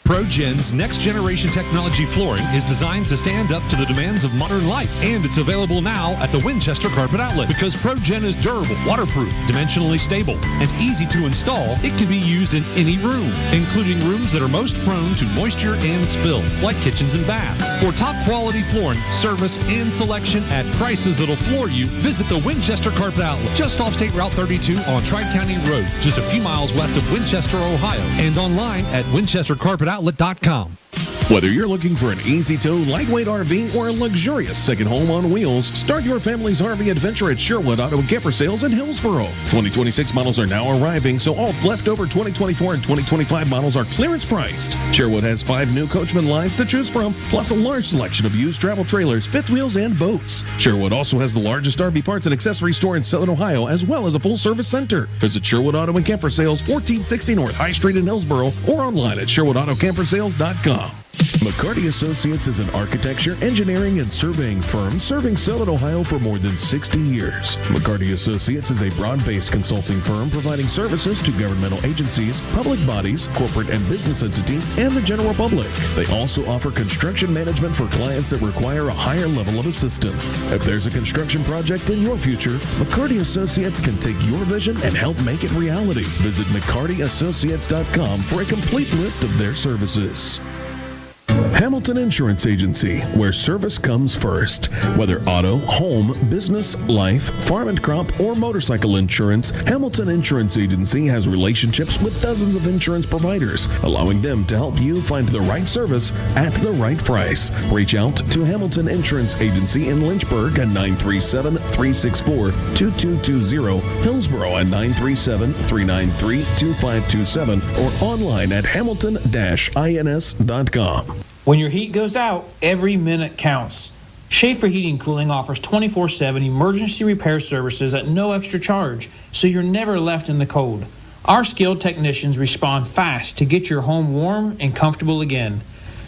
ProGen's next generation technology flooring is designed to stand up to the demands of modern life, and it's available now at the Winchester Carpet Outlet. Because ProGen is durable, waterproof, dimensionally stable, and easy to install, it can be used in any room, including rooms that are most prone to moisture and spills, like kitchens and baths. For top quality flooring, service, and selection at prices that'll floor you, visit the Winchester Carpet Outlet, just off State Route 32 on Tri-County Road, just a few miles west of Winchester, Ohio, and online at winchestercarpetoutlet.com. Whether you're looking for an easy-tow, lightweight RV or a luxurious second home on wheels, start your family's RV adventure at Sherwood Auto and Camper Sales in Hillsboro. 2026 models are now arriving, so all leftover 2024 and 2025 models are clearance priced. Sherwood has 5 new Coachman lines to choose from, plus a large selection of used travel trailers, fifth wheels, and boats. Sherwood also has the largest RV parts and accessory store in Southern Ohio, as well as a full-service center. Visit Sherwood Auto and Camper Sales, 1460 North High Street in Hillsboro, or online at SherwoodAutoCamperSales.com. McCarty Associates is an architecture, engineering, and surveying firm serving Southern Ohio for more than 60 years. McCarty Associates is a broad-based consulting firm providing services to governmental agencies, public bodies, corporate and business entities, and the general public. They also offer construction management for clients that require a higher level of assistance. If there's a construction project in your future, McCarty Associates can take your vision and help make it reality. Visit McCartyAssociates.com for a complete list of their services. Hamilton Insurance Agency, where service comes first. Whether auto, home, business, life, farm and crop, or motorcycle insurance, Hamilton Insurance Agency has relationships with dozens of insurance providers, allowing them to help you find the right service at the right price. Reach out to Hamilton Insurance Agency in Lynchburg at 937-364-2220, Hillsboro at 937-393-2527, or online at hamilton-ins.com. When your heat goes out, every minute counts. Schaefer Heating and Cooling offers 24/7 emergency repair services at no extra charge, so you're never left in the cold. Our skilled technicians respond fast to get your home warm and comfortable again.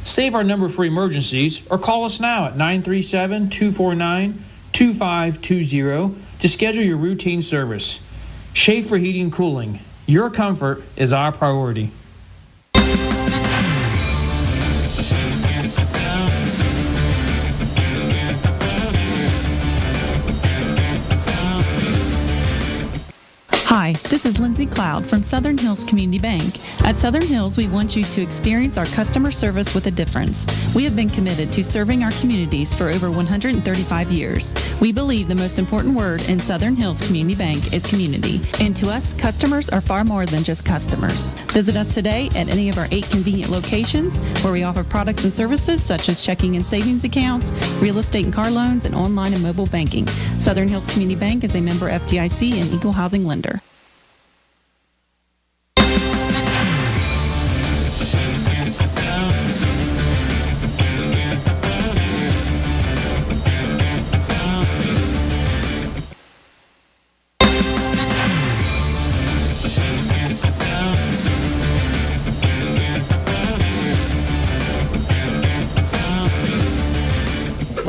Save our number for emergencies or call us now at 937-249-2520 to schedule your routine service. Schaefer Heating and Cooling. Your comfort is our priority. Hi, this is Lindsay Cloud from Southern Hills Community Bank. At Southern Hills, we want you to experience our customer service with a difference. We have been committed to serving our communities for over 135 years. We believe the most important word in Southern Hills Community Bank is community. And to us, customers are far more than just customers. Visit us today at any of our 8 convenient locations where we offer products and services such as checking and savings accounts, real estate and car loans, and online and mobile banking. Southern Hills Community Bank is a member FDIC and equal housing lender.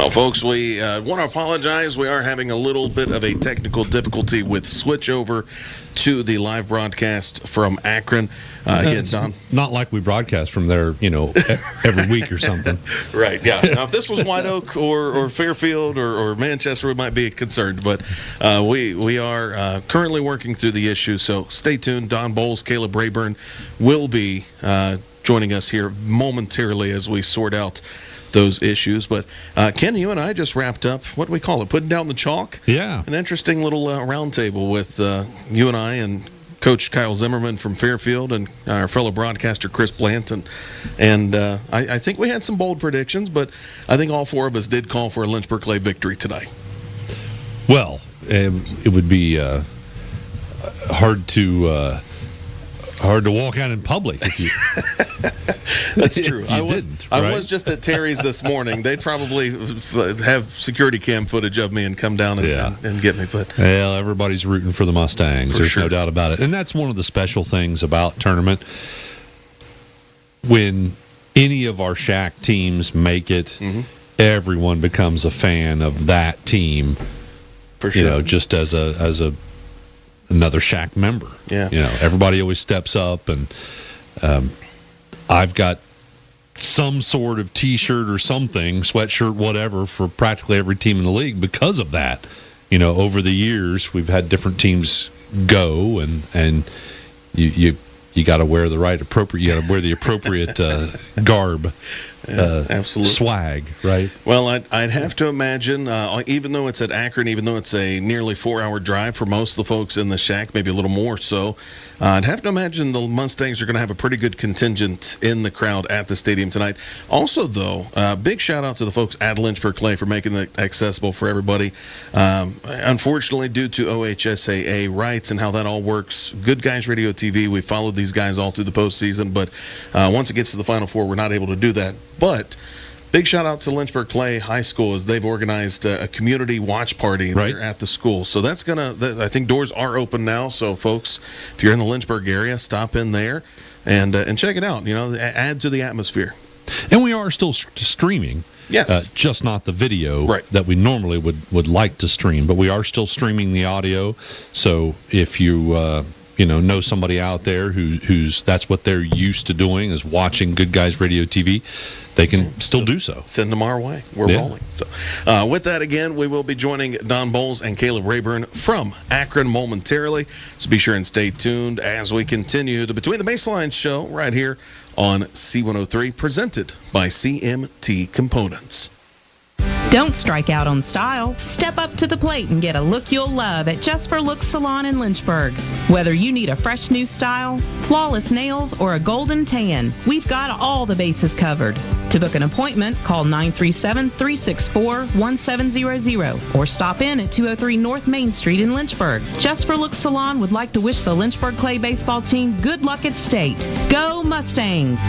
Well, folks, we want to apologize. We are having a little bit of a technical difficulty with switch over to the live broadcast from Akron. Again, Don. Not like we broadcast from there, every week or something. Right, yeah. Now, if this was White Oak or Fairfield or Manchester, we might be concerned. But we are currently working through the issue, so stay tuned. Don Bowles, Caleb Rayburn will be joining us here momentarily as we sort out those issues. But Ken, you and I just wrapped up, what do we call it, putting down the chalk? Yeah. An interesting little roundtable with you and I and Coach Kyle Zimmerman from Fairfield and our fellow broadcaster Chris Blanton. And I think we had some bold predictions, but I think all four of us did call for a Lynchburg-Clay victory tonight. Well, it would be hard to walk out in public if you. That's true. I was just at Terry's this morning. They'd probably have security cam footage of me and come down and get me. But well, everybody's rooting for the Mustangs. There's sure. no doubt about it. And that's one of the special things about tournament. When any of our Shack teams make it, everyone becomes a fan of that team. For sure. Just as another Shack member. Yeah. Everybody always steps up, and I've got some sort of T-shirt or something, sweatshirt, whatever, for practically every team in the league because of that. Over the years, we've had different teams go, and you got to wear the appropriate. You got to wear the appropriate garb. Absolutely. Swag, right? Well, I'd have to imagine, even though it's at Akron, even though it's a nearly 4-hour drive for most of the folks in the Shack, maybe a little more so, I'd have to imagine the Mustangs are going to have a pretty good contingent in the crowd at the stadium tonight. Also, though, big shout out to the folks at Lynchburg-Clay for making it accessible for everybody. Unfortunately, due to OHSAA rights and how that all works, Good Guys Radio TV, we followed these guys all through the postseason, but once it gets to the Final Four, we're not able to do that. But big shout out to Lynchburg-Clay High School as they've organized a community watch party there at the school. So that's I think doors are open now. So folks, if you're in the Lynchburg area, stop in there and check it out. Add to the atmosphere. And we are still streaming. Yes. Just not the video that we normally would like to stream, but we are still streaming the audio. So if you know somebody out there who's that's what they're used to doing is watching Good Guys Radio TV, they can still do so. Send them our way. We're rolling. So, with that, again, we will be joining Don Bowles and Caleb Rayburn from Akron momentarily. So be sure and stay tuned as we continue the Between the Baselines show right here on C103, presented by CMT Components. Don't strike out on style. Step up to the plate and get a look you'll love at Just for Looks Salon in Lynchburg. Whether you need a fresh new style, flawless nails, or a golden tan, we've got all the bases covered. To book an appointment, call 937-364-1700 or stop in at 203 North Main Street in Lynchburg. Just for Looks Salon would like to wish the Lynchburg-Clay baseball team good luck at state. Go Mustangs!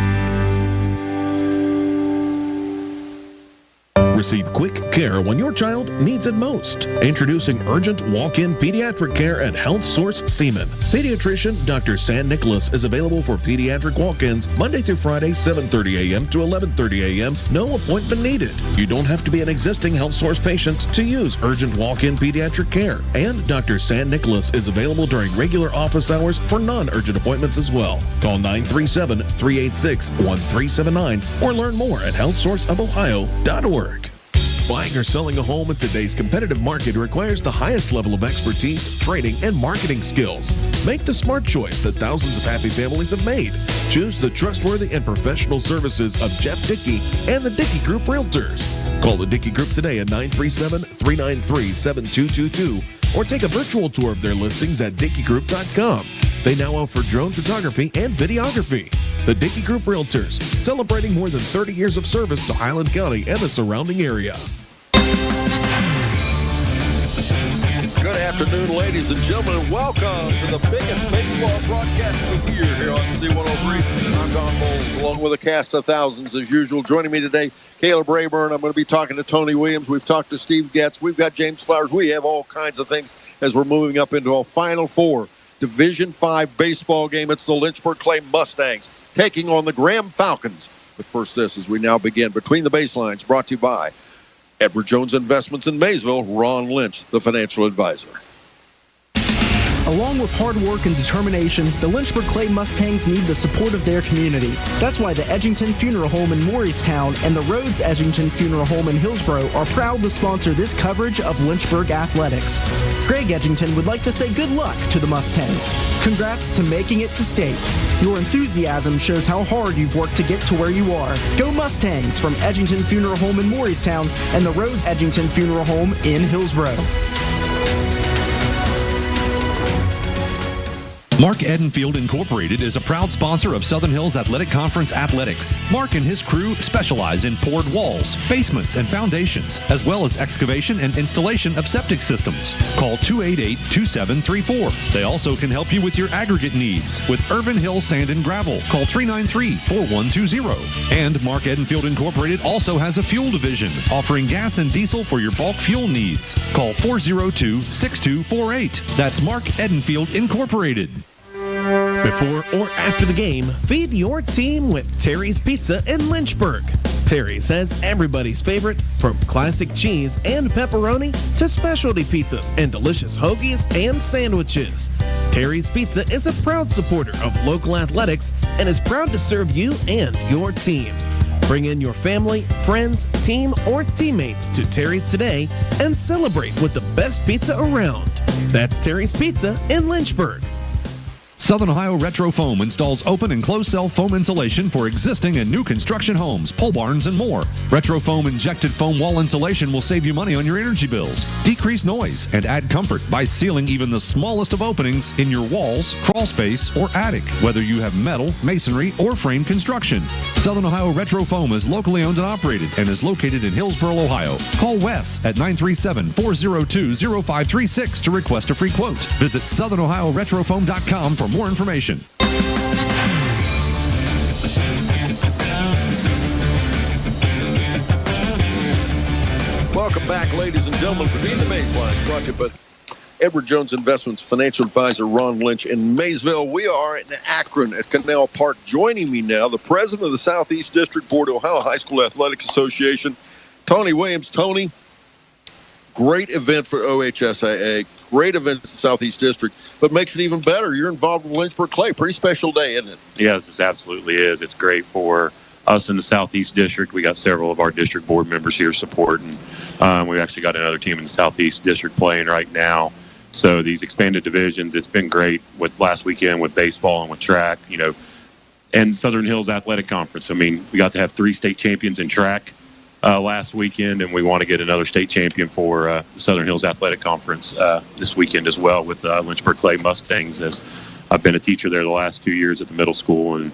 Receive quick care when your child needs it most. Introducing urgent walk-in pediatric care at Health Source Seaman. Pediatrician Dr. San Nicholas is available for pediatric walk-ins Monday through Friday, 7:30 a.m. to 11:30 a.m. No appointment needed. You don't have to be an existing Health Source patient to use urgent walk-in pediatric care. And Dr. San Nicholas is available during regular office hours for non-urgent appointments as well. Call 937-386-1379 or learn more at healthsourceofohio.org. Buying or selling a home in today's competitive market requires the highest level of expertise, training, and marketing skills. Make the smart choice that thousands of happy families have made. Choose the trustworthy and professional services of Jeff Dickey and the Dickey Group Realtors. Call the Dickey Group today at 937-393-7222 or take a virtual tour of their listings at dickeygroup.com. They now offer drone photography and videography. The Dickey Group Realtors, celebrating more than 30 years of service to Highland County and the surrounding area. Good afternoon, ladies and gentlemen, and welcome to the biggest baseball broadcast of the year here on C103. I'm Don Bowles, along with a cast of thousands as usual. Joining me today, Caleb Rayburn. I'm going to be talking to Tony Williams. We've talked to Steve Getz. We've got James Flowers. We have all kinds of things as we're moving up into a Final Four Division V baseball game. It's the Lynchburg-Clay Mustangs taking on the Graham Falcons. But first, this as we now begin Between the Baselines, brought to you by Edward Jones Investments in Maysville, Ron Lynch, the financial advisor. Along with hard work and determination, the Lynchburg-Clay Mustangs need the support of their community. That's why the Edgington Funeral Home in Morristown and the Rhodes Edgington Funeral Home in Hillsborough are proud to sponsor this coverage of Lynchburg athletics. Greg Edgington would like to say good luck to the Mustangs. Congrats to making it to state. Your enthusiasm shows how hard you've worked to get to where you are. Go Mustangs from Edgington Funeral Home in Morristown and the Rhodes Edgington Funeral Home in Hillsborough. Mark Edenfield Incorporated is a proud sponsor of Southern Hills Athletic Conference athletics. Mark and his crew specialize in poured walls, basements, and foundations, as well as excavation and installation of septic systems. Call 288-2734. They also can help you with your aggregate needs with Irvin Hill Sand and Gravel. Call 393-4120. And Mark Edenfield Incorporated also has a fuel division offering gas and diesel for your bulk fuel needs. Call 402-6248. That's Mark Edenfield Incorporated. Before or after the game, feed your team with Terry's Pizza in Lynchburg. Terry's has everybody's favorite, from classic cheese and pepperoni to specialty pizzas and delicious hoagies and sandwiches. Terry's Pizza is a proud supporter of local athletics and is proud to serve you and your team. Bring in your family, friends, team, or teammates to Terry's today and celebrate with the best pizza around. That's Terry's Pizza in Lynchburg. Southern Ohio Retro Foam installs open and closed cell foam insulation for existing and new construction homes, pole barns, and more. Retro Foam injected foam wall insulation will save you money on your energy bills, decrease noise, and add comfort by sealing even the smallest of openings in your walls, crawl space, or attic, whether you have metal, masonry, or frame construction. Southern Ohio Retro Foam is locally owned and operated and is located in Hillsborough, Ohio. Call Wes at 937-402-0536 to request a free quote. Visit southernohioretrofoam.com for more information. Welcome back, ladies and gentlemen, for Being the Baseline, brought to you by Edward Jones Investments financial advisor Ron Lynch in Maysville. We are in Akron at Canal Park. Joining me now, the president of the Southeast District Board, Ohio High School Athletic Association, Tony Williams. Tony, great event for OHSAA, great event in the Southeast District, but makes it even better. You're involved with Lynchburg-Clay. Pretty special day, isn't it? Yes, it absolutely is. It's great for us in the Southeast District. We got several of our district board members here supporting. We've actually got another team in the Southeast District playing right now. So these expanded divisions, it's been great with last weekend with baseball and with track, and Southern Hills Athletic Conference. I mean, we got to have 3 state champions in track last weekend, and we want to get another state champion for the Southern Hills Athletic Conference this weekend as well with Lynchburg-Clay Mustangs, as I've been a teacher there the last 2 years at the middle school and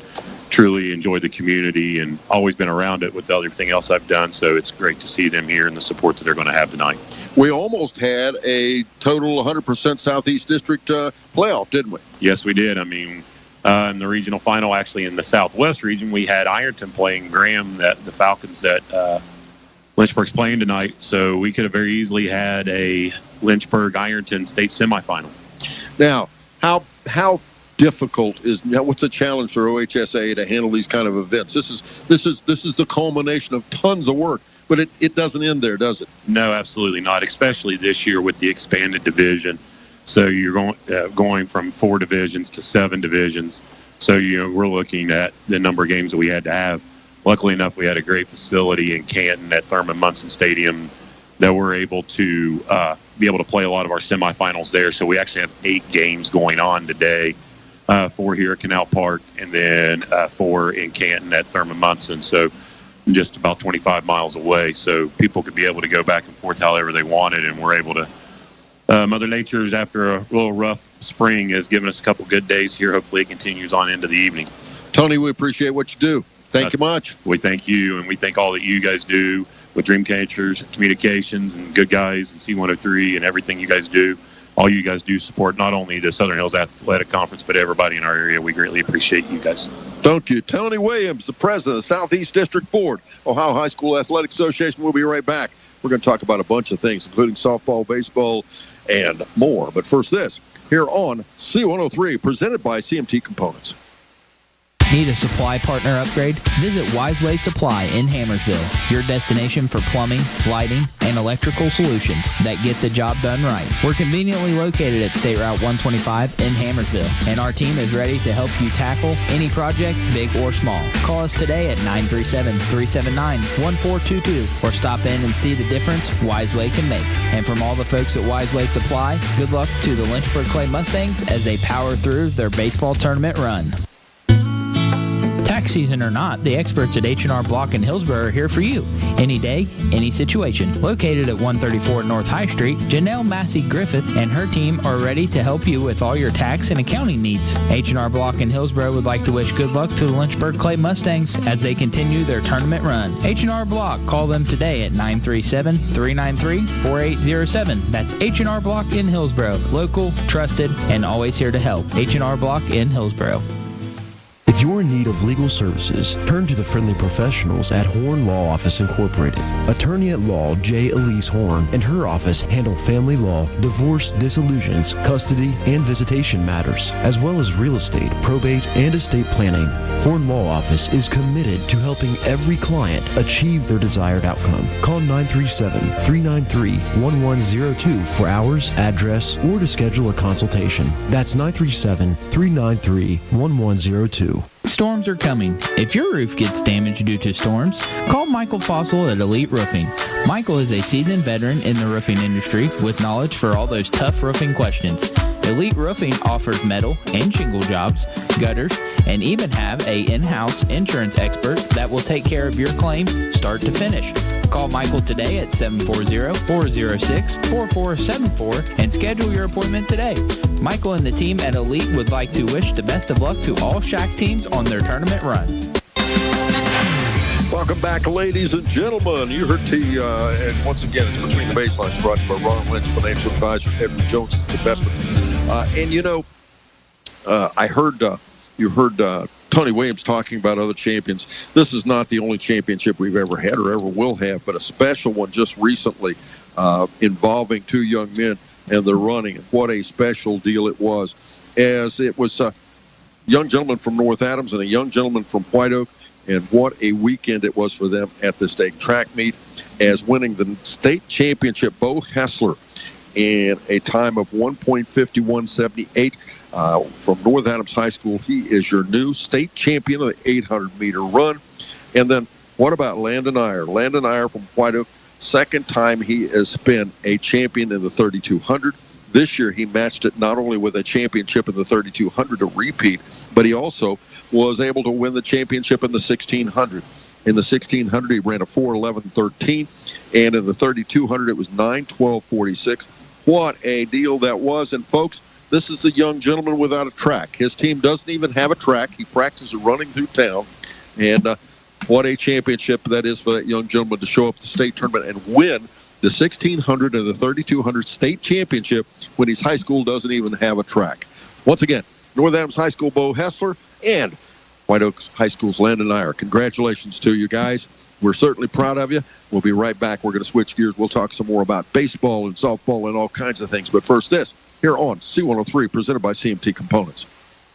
truly enjoyed the community and always been around it with everything else I've done. So it's great to see them here and the support that they're going to have tonight. We almost had a total 100% Southeast District playoff, didn't we? Yes, we did. I mean, in the regional final, actually in the Southwest region, we had Ironton playing Graham, the Falcons that Lynchburg's playing tonight. So we could have very easily had a Lynchburg-Ironton state semifinal. Now, how difficult what's the challenge for OHSAA to handle these kind of events? This is the culmination of tons of work, but it doesn't end there, does it? No, absolutely not, especially this year with the expanded division. So you're going from 4 divisions to 7 divisions. So we're looking at the number of games that we had to have. Luckily enough, we had a great facility in Canton at Thurman Munson Stadium that we're able to be able to play a lot of our semifinals there. So we actually have 8 games going on today. 4 here at Canal Park, and then 4 in Canton at Thurman Munson, so just about 25 miles away. So people could be able to go back and forth however they wanted, and we're able to. Mother Nature's, after a little rough spring, has given us a couple good days here. Hopefully it continues on into the evening. Tony, we appreciate what you do. Thank you much. We thank you, and we thank all that you guys do with Dreamcatchers, Communications, and Good Guys, and C103, and everything you guys do. All you guys do support not only the Southern Hills Athletic Conference, but everybody in our area. We greatly appreciate you guys. Thank you. Tony Williams, the president of the Southeast District Board, Ohio High School Athletic Association. We'll be right back. We're going to talk about a bunch of things, including softball, baseball, and more. But first this, here on C103, presented by CMT Components. Need a supply partner upgrade? Visit Wiseway Supply in Hammersville, your destination for plumbing, lighting, and electrical solutions that get the job done right. We're conveniently located at State Route 125 in Hammersville, and our team is ready to help you tackle any project, big or small. Call us today at 937-379-1422 or stop in and see the difference Wiseway can make. And from all the folks at Wiseway Supply, good luck to the Lynchburg-Clay Mustangs as they power through their baseball tournament run. Tax season or not, the experts at H&R Block in Hillsborough are here for you. Any day, any situation. Located at 134 North High Street, Janelle Massey Griffith and her team are ready to help you with all your tax and accounting needs. H&R Block in Hillsborough would like to wish good luck to the Lynchburg-Clay Mustangs as they continue their tournament run. H&R Block, call them today at 937-393-4807. That's H&R Block in Hillsborough. Local, trusted, and always here to help. H&R Block in Hillsborough. If you're in need of legal services, turn to the friendly professionals at Horn Law Office Incorporated. Attorney at law J. Elise Horn and her office handle family law, divorce, dissolutions, custody, and visitation matters, as well as real estate, probate, and estate planning. Horn Law Office is committed to helping every client achieve their desired outcome. Call 937-393-1102 for hours, address, or to schedule a consultation. That's 937-393-1102. Storms are coming. If your roof gets damaged due to storms, call Michael Fossil at Elite Roofing. Michael is a seasoned veteran in the roofing industry with knowledge for all those tough roofing questions. Elite Roofing offers metal and shingle jobs, gutters, and even have a in-house insurance expert that will take care of your claim start to finish. Call Michael today at 740-406-4474 and schedule your appointment today. Michael and the team at Elite would like to wish the best of luck to all Shack teams on their tournament run. Welcome back, ladies and gentlemen. You heard T, and once again, it's Between the Baselines, brought to you by Ron Lynch, Financial Advisor, Edward Jones Investment. And you know, you heard Tony Williams talking about other champions. This is not the only championship we've ever had or ever will have, but a special one just recently involving two young men and their running. And what a special deal it was, as it was a young gentleman from North Adams and a young gentleman from White Oak. And what a weekend it was for them at the state track meet, as winning the state championship, Bo Hessler, in a time of 1.5178 from North Adams High School. He is your new state champion of the 800-meter run. And then what about Landon Iyer? Landon Iyer from White Oak, second time he has been a champion in the 3200. This year he matched it not only with a championship in the 3200, a repeat, but he also was able to win the championship in the 1600. In the 1600, he ran a 4:11:13, and in the 3200, it was 9:12:46. What a deal that was. And folks, this is the young gentleman without a track. His team doesn't even have a track. He practices running through town. And what a championship that is for that young gentleman to show up at the state tournament and win the 1600 and the 3200 state championship when his high school doesn't even have a track. Once again, North Adams High School Bo Hessler and White Oaks High School's Landon Iyer. Congratulations to you guys. We're certainly proud of you. We'll be right back. We're going to switch gears. We'll talk some more about baseball and softball and all kinds of things. But first, this here on C103, presented by CMT Components.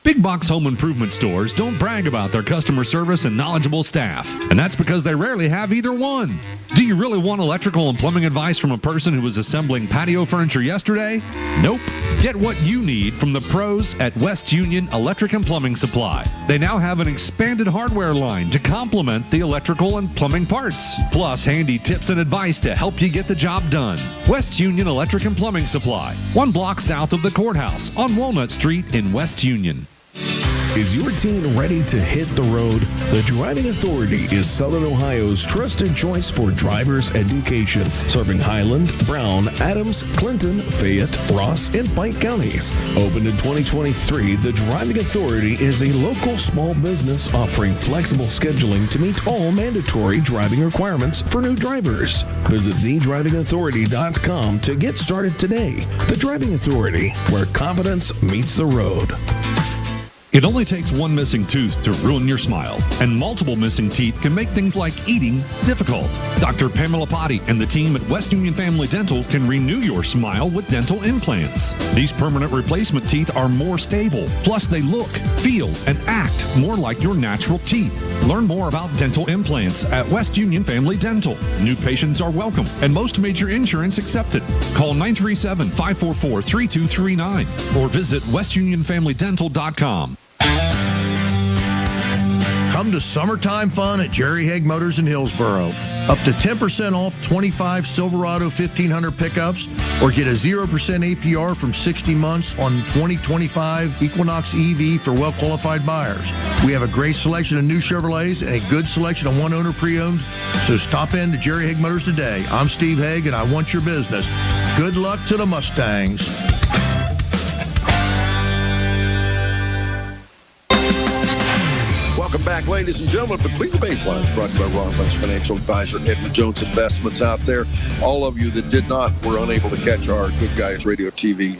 Big box home improvement stores don't brag about their customer service and knowledgeable staff, and that's because they rarely have either one. Do you really want electrical and plumbing advice from a person who was assembling patio furniture yesterday? Nope. Get what you need from the pros at West Union Electric and Plumbing Supply. They now have an expanded hardware line to complement the electrical and plumbing parts, plus handy tips and advice to help you get the job done. West Union Electric and Plumbing Supply, 1 block south of the courthouse on Walnut Street in West Union. Is your team ready to hit the road? The Driving Authority is Southern Ohio's trusted choice for driver's education, serving Highland, Brown, Adams, Clinton, Fayette, Ross, and Pike counties. Opened in 2023, the Driving Authority is a local small business offering flexible scheduling to meet all mandatory driving requirements for new drivers. Visit thedrivingauthority.com to get started today. The Driving Authority, where confidence meets the road. It only takes one missing tooth to ruin your smile, and multiple missing teeth can make things like eating difficult. Dr. Pamela Potty and the team at West Union Family Dental can renew your smile with dental implants. These permanent replacement teeth are more stable, plus they look, feel, and act more like your natural teeth. Learn more about dental implants at West Union Family Dental. New patients are welcome, and most major insurance accepted. Call 937-544-3239 or visit westunionfamilydental.com. Come to summertime fun at Jerry Hague Motors in Hillsboro. Up to 10% off 25 Silverado 1500 pickups, or get a 0% APR from 60 months on 2025 Equinox EV for well-qualified buyers. We have a great selection of new Chevrolets and a good selection of one-owner pre-owned, so stop in to Jerry Hague Motors today. I'm Steve Hague, and I want your business. Good luck to the Mustangs. Welcome back, ladies and gentlemen. Between the Baselines, brought to you by Ron Lynch Financial Advisor, Edmund Jones Investments out there. All of you that were unable to catch our Good Guys Radio TV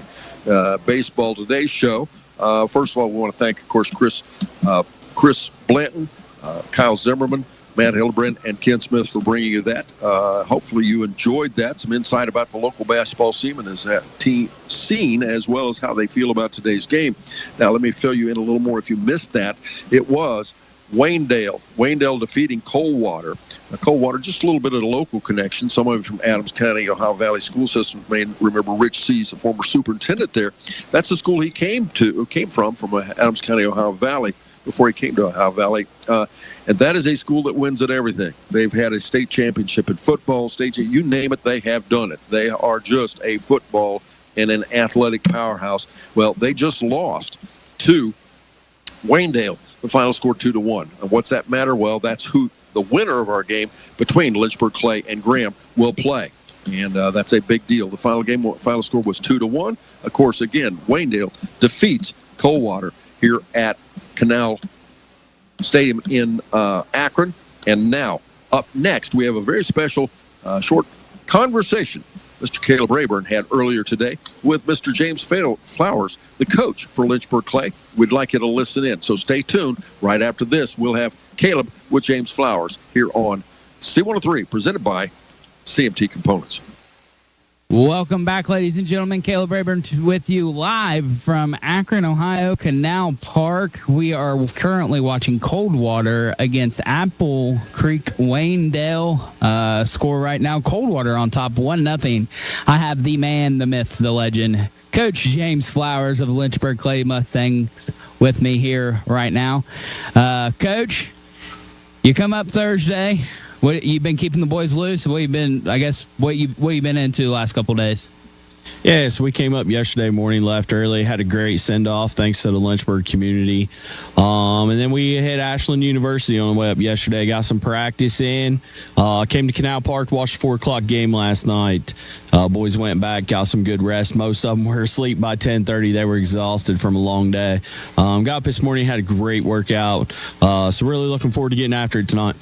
Baseball Today show. First of all, we want to thank, of course, Chris Blanton, Kyle Zimmerman, Matt Hildebrand, and Ken Smith for bringing you that. Hopefully you enjoyed that. Some insight about the local basketball scene as well as how they feel about today's game. Now, let me fill you in a little more if you missed that. It was Waynedale defeating Coldwater. Now, Coldwater, just a little bit of the local connection. Some of you from Adams County, Ohio Valley School System may remember Rich Seas, the former superintendent there. That's the school he came from Adams County, Ohio Valley, before he came to Ohio Valley. And that is a school that wins at everything. They've had a state championship in football, you name it, they have done it. They are just a football and an athletic powerhouse. Well, they just lost to Waynedale. The final score 2-1. And what's that matter? Well, that's who the winner of our game between Lynchburg-Clay and Graham will play. And that's a big deal. The final score was 2-1. Of course, again, Waynedale defeats Coldwater here at Canal Stadium in Akron. And now, up next, we have a very special short conversation Mr. Caleb Rayburn had earlier today with Mr. James Flowers, the coach for Lynchburg-Clay. We'd like you to listen in, so stay tuned. Right after this, we'll have Caleb with James Flowers here on C103, presented by CMT Components. Welcome back, ladies and gentlemen. Caleb Rayburn with you live from Akron, Ohio, Canal Park. We are currently watching Coldwater against Apple Creek Waynedale. Score right now, Coldwater on top 1-0. I have the man, the myth, the legend, Coach James Flowers of the Lynchburg-Clay Mustangs with me here right now. Coach, you come up Thursday. What you've been keeping the boys loose? What you been into the last couple of days? Yeah, so we came up yesterday morning, left early, had a great send-off thanks to the Lynchburg community. And then we hit Ashland University on the way up yesterday, got some practice in. Came to Canal Park, watched the 4 o'clock game last night. Boys went back, got some good rest. Most of them were asleep by 10:30. They were exhausted from a long day. Got up this morning, had a great workout. So really looking forward to getting after it tonight.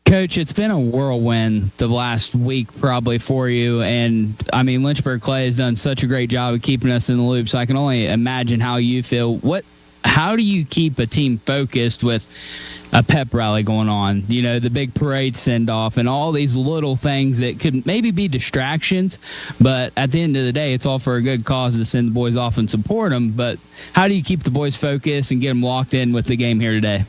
Coach, it's been a whirlwind the last week probably for you, and I mean Lynchburg-Clay has done such a great job of keeping us in the loop, so I can only imagine how you feel. How do you keep a team focused with a pep rally going on, the big parade send-off and all these little things that could maybe be distractions, but at the end of the day, it's all for a good cause to send the boys off and support them, but how do you keep the boys focused and get them locked in with the game here today?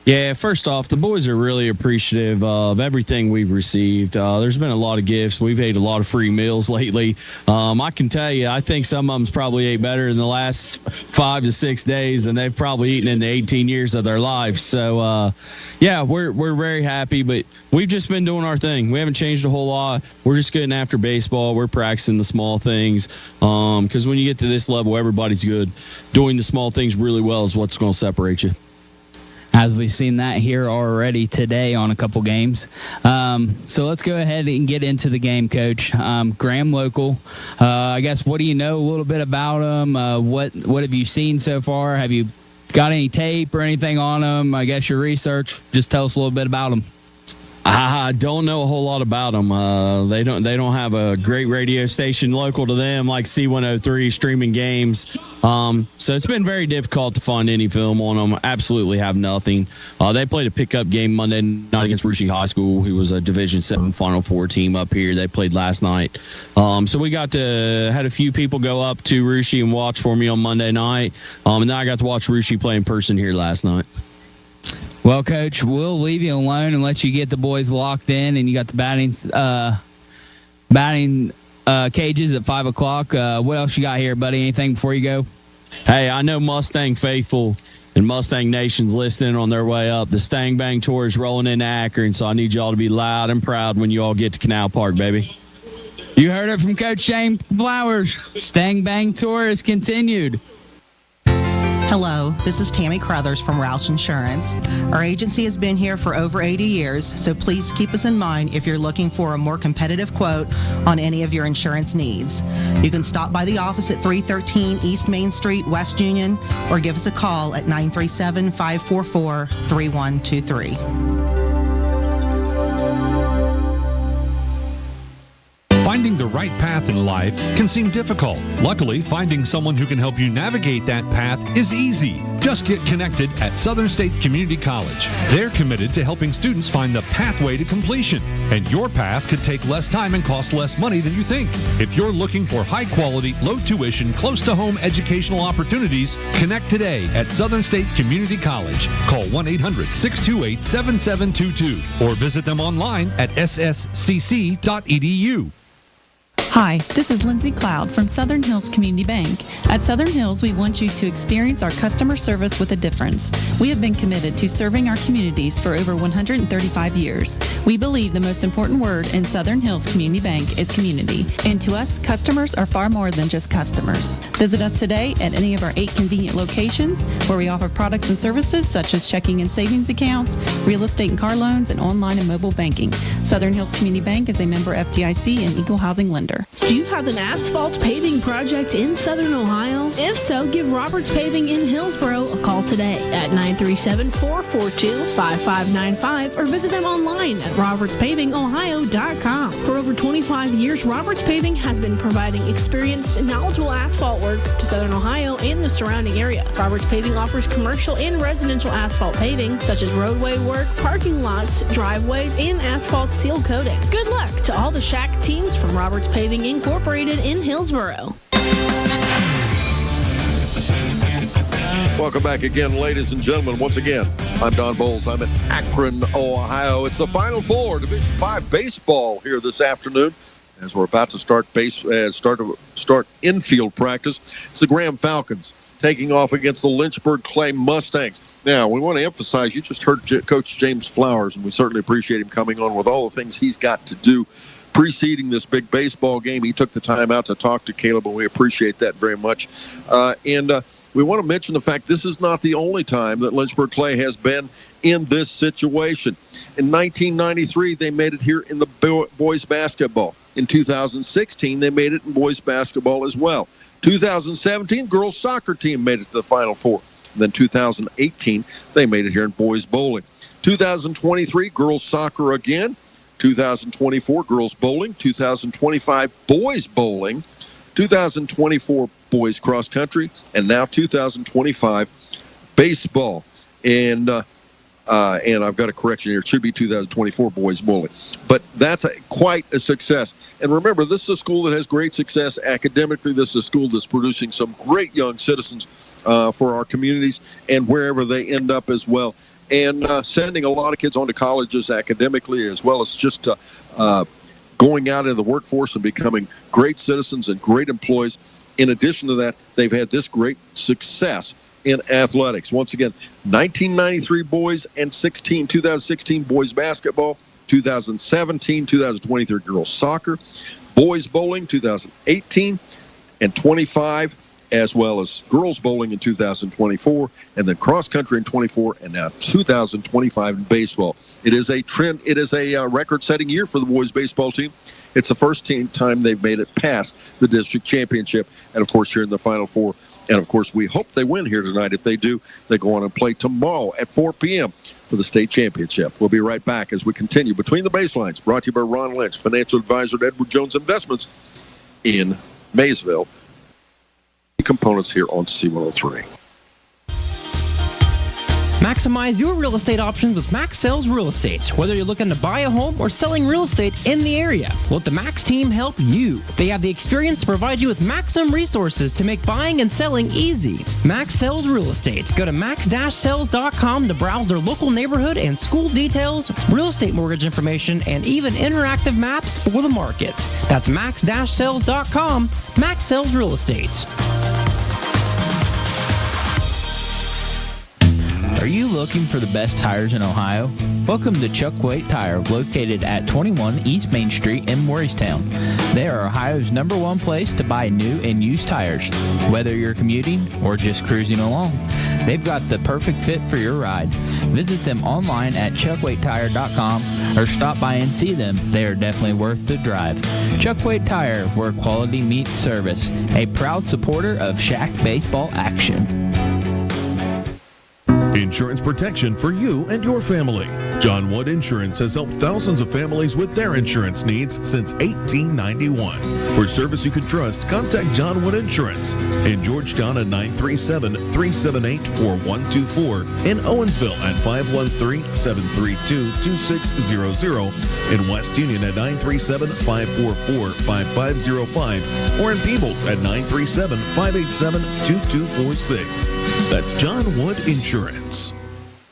Yeah, first off, the boys are really appreciative of everything we've received. There's been a lot of gifts. We've ate a lot of free meals lately. I can tell you, I think some of them's probably ate better in the last 5 to 6 days than they've probably eaten in the 18 years of their lives. So, yeah, we're very happy, but we've just been doing our thing. We haven't changed a whole lot. We're just getting after baseball. We're practicing the small things because when you get to this level, everybody's good. Doing the small things really well is what's going to separate you. As we've seen that here already today on a couple games. So let's go ahead and get into the game, Coach. Graham local. I guess, what do you know a little bit about them? What have you seen so far? Have you got any tape or anything on them? I guess your research. Just tell us a little bit about them. I don't know a whole lot about them. They don't have a great radio station local to them like C103 streaming games. So it's been very difficult to find any film on them. Absolutely have nothing. They played a pickup game Monday night against Russia High School, who was a Division VII Final Four team up here. They played last night. So we had a few people go up to Russia and watch for me on Monday night. And then I got to watch Russia play in person here last night. Well, Coach, we'll leave you alone and let you get the boys locked in, and you got the batting cages at 5 o'clock. What else you got here, buddy? Anything before you go? Hey, I know Mustang Faithful and Mustang Nation's listening on their way up. The Stang Bang Tour is rolling into Akron, so I need y'all to be loud and proud when you all get to Canal Park, baby. You heard it from Coach James Flowers. Stang Bang Tour is continued. Hello, this is Tammy Crothers from Roush Insurance. Our agency has been here for over 80 years, so please keep us in mind if you're looking for a more competitive quote on any of your insurance needs. You can stop by the office at 313 East Main Street, West Union, or give us a call at 937-544-3123. Finding the right path in life can seem difficult. Luckily, finding someone who can help you navigate that path is easy. Just get connected at Southern State Community College. They're committed to helping students find the pathway to completion. And your path could take less time and cost less money than you think. If you're looking for high quality, low tuition, close to home educational opportunities, connect today at Southern State Community College. Call 1-800-628-7722 or visit them online at sscc.edu. Hi, this is Lindsay Cloud from Southern Hills Community Bank. At Southern Hills, we want you to experience our customer service with a difference. We have been committed to serving our communities for over 135 years. We believe the most important word in Southern Hills Community Bank is community. And to us, customers are far more than just customers. Visit us today at any of our 8 convenient locations where we offer products and services such as checking and savings accounts, real estate and car loans, and online and mobile banking. Southern Hills Community Bank is a member FDIC and equal housing lender. Do you have an asphalt paving project in Southern Ohio? If so, give Roberts Paving in Hillsboro a call today at 937-442-5595 or visit them online at robertspavingohio.com. For over 25 years, Roberts Paving has been providing experienced and knowledgeable asphalt work to Southern Ohio and the surrounding area. Roberts Paving offers commercial and residential asphalt paving, such as roadway work, parking lots, driveways, and asphalt seal coating. Good luck to all the Shack teams from Roberts Paving Incorporated in Hillsboro. Welcome back again, ladies and gentlemen. Once again, I'm Don Bowles. I'm in Akron, Ohio. It's the Final Four, Division 5 baseball here this afternoon. As we're about to start infield practice, it's the Graham Falcons taking off against the Lynchburg-Clay Mustangs. Now, we want to emphasize, you just heard Coach James Flowers, and we certainly appreciate him coming on with all the things he's got to do preceding this big baseball game. He took the time out to talk to Caleb, and we appreciate that very much. We want to mention the fact this is not the only time that Lynchburg-Clay has been in this situation. In 1993, they made it here in the boys basketball. In 2016, they made it in boys basketball as well. 2017, girls soccer team made it to the Final Four. And then 2018, they made it here in boys bowling. 2023, girls soccer again. 2024, girls bowling. 2025, boys bowling. 2024, boys cross country. And now 2025, baseball. And I've got a correction here. It should be 2024 boys bowling. But that's quite a success. And remember, this is a school that has great success academically. This is a school that's producing some great young citizens for our communities and wherever they end up as well. And sending a lot of kids on to colleges academically, as well as just going out into the workforce and becoming great citizens and great employees. In addition to that, they've had this great success in athletics. Once again, 1993 boys and 2016 boys basketball, 2017, 2023 girls soccer, boys bowling 2018 and 25, as well as girls bowling in 2024, and then cross country in 24, and now 2025 in baseball. It is a trend. It is a record-setting year for the boys baseball team. It's the first time they've made it past the district championship, and of course here in the Final Four And, of course, we hope they win here tonight. If they do, they go on and play tomorrow at 4 p.m. for the state championship. We'll be right back as we continue Between the Baselines, brought to you by Ron Lynch, financial advisor at Edward Jones Investments in Maysville. Components here on C103. Maximize your real estate options with Max Sells Real Estate. Whether you're looking to buy a home or selling real estate in the area, let the Max team help you. They have the experience to provide you with maximum resources to make buying and selling easy. Max Sells Real Estate. Go to max-sells.com to browse their local neighborhood and school details, real estate mortgage information, and even interactive maps for the market. That's max-sells.com. Max Sells Real Estate. Are you looking for the best tires in Ohio? Welcome to Chuck Waite Tire, located at 21 East Main Street in Morristown. They are Ohio's #1 place to buy new and used tires. Whether you're commuting or just cruising along, they've got the perfect fit for your ride. Visit them online at chuckwaitetire.com or stop by and see them. They are definitely worth the drive. Chuck Waite Tire, where quality meets service. A proud supporter of Shack baseball action. Insurance protection for you and your family. John Wood Insurance has helped thousands of families with their insurance needs since 1891. For service you can trust, contact John Wood Insurance in Georgetown at 937-378-4124, in Owensville at 513-732-2600, in West Union at 937-544-5505, or in Peebles at 937-587-2246. That's John Wood Insurance.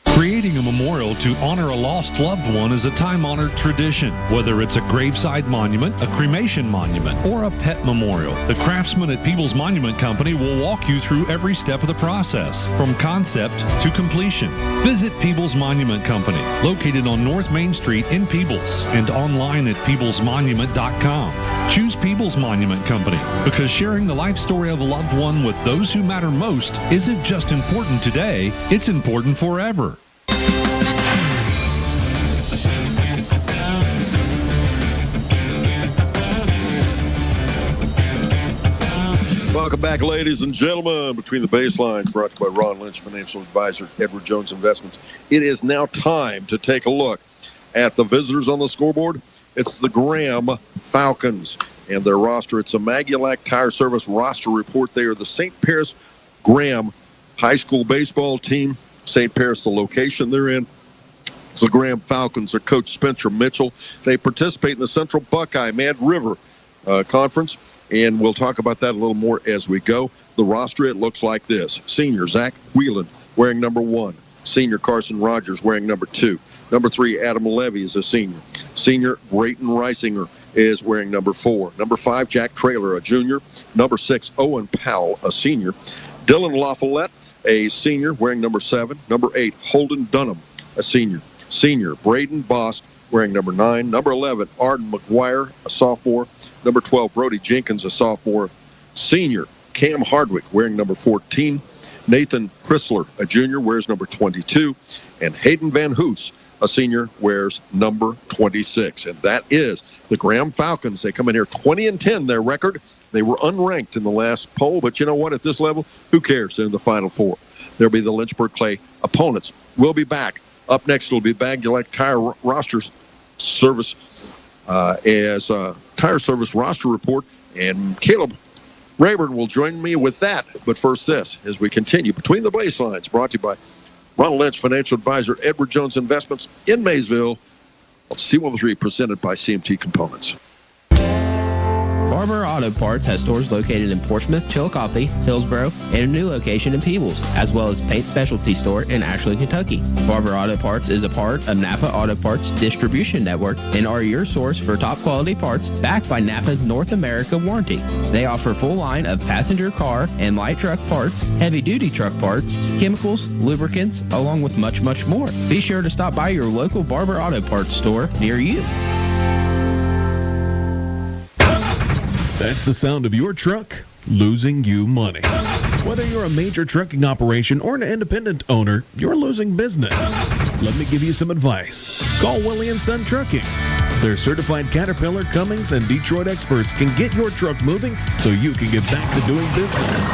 Creating a memorial to honor a lost loved one is a time-honored tradition. Whether it's a graveside monument, a cremation monument, or a pet memorial, the craftsmen at Peebles Monument Company will walk you through every step of the process, from concept to completion. Visit Peebles Monument Company, located on North Main Street in Peebles, and online at peeblesmonument.com. Choose Peebles Monument Company because sharing the life story of a loved one with those who matter most isn't just important today, it's important forever. Welcome back, ladies and gentlemen. Between the Baselines, brought to you by Ron Lynch, financial advisor, Edward Jones Investments. It is now time to take a look at the visitors on the scoreboard. It's the Graham Falcons and their roster. It's a Magulac Tire Service roster report. They are the St. Paris Graham High School baseball team. St. Paris, the location they're in. It's the Graham Falcons. Their coach, Spencer Mitchell. They participate in the Central Buckeye Mad River Conference. And we'll talk about that a little more as we go. The roster, it looks like this. Senior Zach Whelan wearing number 1. Senior Carson Rogers wearing number 2. Number 3, Adam Levy is a senior. Senior Brayton Reisinger is wearing number 4. Number 5, Jack Traylor, a junior. Number 6, Owen Powell, a senior. Dylan LaFollette, a senior, wearing number 7. Number 8, Holden Dunham, a senior. Senior Braden Bost, wearing number 9. Number 11, Arden McGuire, a sophomore. Number 12, Brody Jenkins, a sophomore. Senior Cam Hardwick, wearing number 14. Nathan Chrysler, a junior, wears number 22. And Hayden Van Hoos, a senior, wears number 26. And that is the Graham Falcons. They come in here 20-10, their record. They were unranked in the last poll, but you know what? At this level, who cares? They're in the Final Four. There'll be the Lynchburg-Clay opponents. We'll be back. Up next, it'll be Magulac Tire Roster Service as Tire Service Roster Report. And Caleb Rayburn will join me with that. But first, this, as we continue Between the Baselines, brought to you by Ronald Lynch, financial advisor, Edward Jones Investments in Maysville. C103, presented by CMT Components. Barber Auto Parts has stores located in Portsmouth, Chillicothe, Hillsboro, and a new location in Peebles, as well as paint specialty store in Ashland, Kentucky. Barber Auto Parts is a part of Napa Auto Parts Distribution Network and are your source for top quality parts backed by Napa's North America warranty. They offer full line of passenger car and light truck parts, heavy duty truck parts, chemicals, lubricants, along with much, much more. Be sure to stop by your local Barber Auto Parts store near you. That's the sound of your truck losing you money. Whether you're a major trucking operation or an independent owner, you're losing business. Let me give you some advice. Call Willie & Son Trucking. Their certified Caterpillar, Cummins, and Detroit experts can get your truck moving so you can get back to doing business.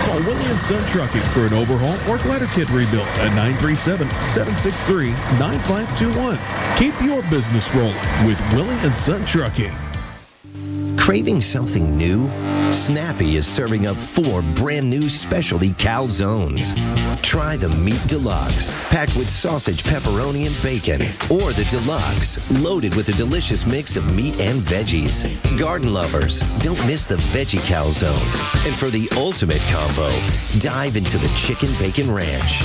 Call Willie and Son Trucking for an overhaul or glider kit rebuild at 937-763-9521. Keep your business rolling with Willie and Son Trucking. Craving something new? Snappy is serving up 4 brand new specialty calzones. Try the Meat Deluxe, packed with sausage, pepperoni, and bacon. Or the Deluxe, loaded with a delicious mix of meat and veggies. Garden lovers, don't miss the Veggie Calzone. And for the ultimate combo, dive into the Chicken Bacon Ranch.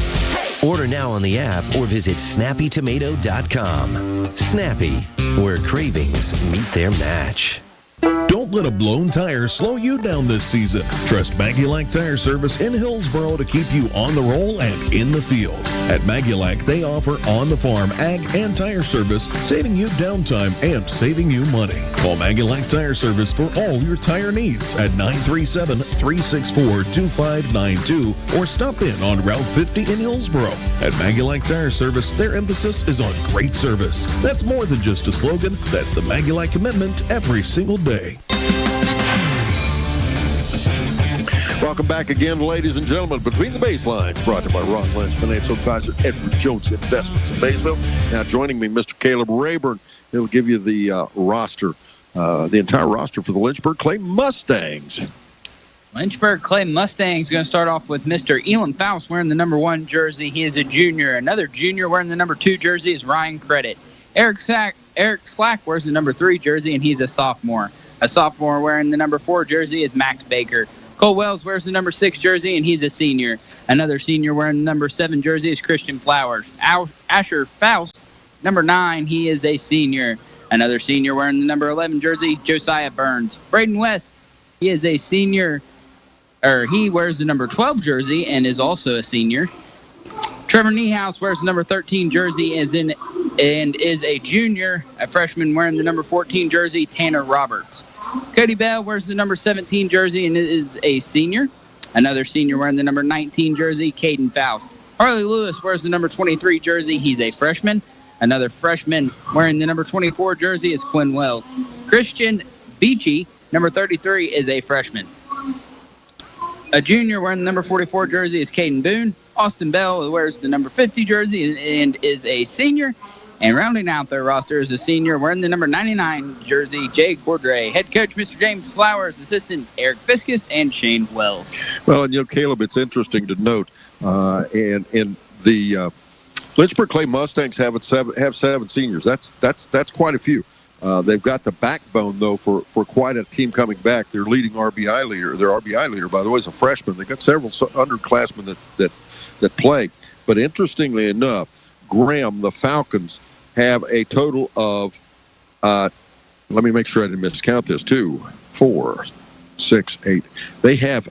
Order now on the app or visit snappytomato.com. Snappy, where cravings meet their match. Don't let a blown tire slow you down this season. Trust Maggulac Tire Service in Hillsboro to keep you on the roll and in the field. At Maggulac, they offer on-the-farm ag and tire service, saving you downtime and saving you money. Call Maggulac Tire Service for all your tire needs at 937-364-2592 or stop in on Route 50 in Hillsboro. At Maggulac Tire Service, their emphasis is on great service. That's more than just a slogan. That's the Maggulac commitment every single day. Welcome back again, ladies and gentlemen. Between the Baselines, brought to you by Ron Lynch, Financial Advisor, Edward Jones Investments in Maysville. Now joining me, Mr. Caleb Rayburn. He'll give you the roster, the entire roster for the Lynchburg-Clay Mustangs. Lynchburg-Clay Mustangs going to start off with Mr. Elam Faust wearing the number 1 jersey. He is a junior. Another junior wearing the number 2 jersey is Ryan Credit. Eric Slack wears the number 3 jersey, and he's a sophomore. A sophomore wearing the number 4 jersey is Max Baker. Cole Wells wears the number 6 jersey, and he's a senior. Another senior wearing the number 7 jersey is Christian Flowers. Asher Faust, number 9, he is a senior. Another senior wearing the number 11 jersey, Josiah Burns. Braden West, he is a senior, he wears the number 12 jersey and is also a senior. Trevor Niehaus wears the number 13 jersey and is a junior. A freshman wearing the number 14 jersey, Tanner Roberts. Cody Bell wears the number 17 jersey and is a senior. Another senior wearing the number 19 jersey, Caden Faust. Harley Lewis wears the number 23 jersey. He's a freshman. Another freshman wearing the number 24 jersey is Quinn Wells. Christian Beachy, number 33, is a freshman. A junior wearing the number 44 jersey is Caden Boone. Austin Bell wears the number 50 jersey and is a senior. And rounding out their roster is a senior wearing the number 99 jersey, Jake Bordray. Head coach, Mr. James Flowers. Assistant, Eric Fiskus and Shane Wells. Well, and Caleb, it's interesting to note, and the Lynchburg-Clay Mustangs have 7 seniors. That's quite a few. They've got the backbone, though, for quite a team coming back. Their leading RBI leader, by the way, is a freshman. They've got several underclassmen that play. But interestingly enough, Graham, the Falcons, have a total of, let me make sure I didn't miscount this, 2, 4, 6, 8. They have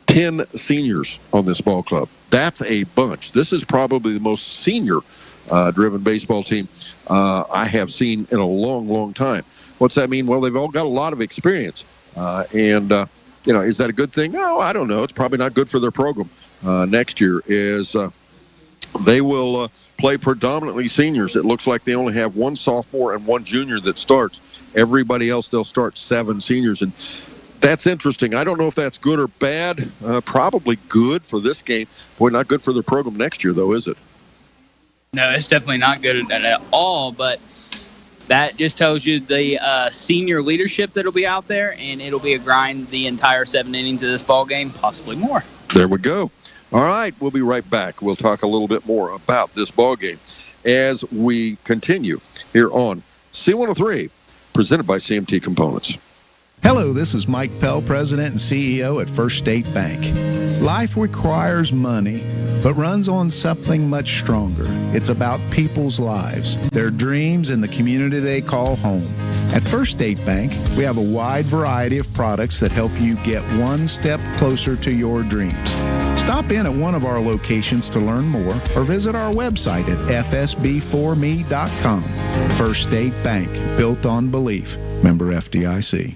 10 seniors on this ball club. That's a bunch. This is probably the most senior-driven baseball team I have seen in a long, long time. What's that mean? Well, they've all got a lot of experience. Is that a good thing? No, I don't know. It's probably not good for their program next year. They will play predominantly seniors. It looks like they only have 1 sophomore and 1 junior that starts. Everybody else, they'll start 7 seniors. And that's interesting. I don't know if that's good or bad. Probably good for this game. Boy, not good for their program next year, though, is it? No, it's definitely not good at all, but that just tells you the senior leadership that'll be out there, and it'll be a grind the entire 7 innings of this ball game, possibly more. There we go. All right, we'll be right back. We'll talk a little bit more about this ball game as we continue here on C103, presented by CMT Components. Hello, this is Mike Pell, President and CEO at First State Bank. Life requires money, but runs on something much stronger. It's about people's lives, their dreams, and the community they call home. At First State Bank, we have a wide variety of products that help you get one step closer to your dreams. Stop in at one of our locations to learn more or visit our website at fsb4me.com. First State Bank, built on belief. Member FDIC.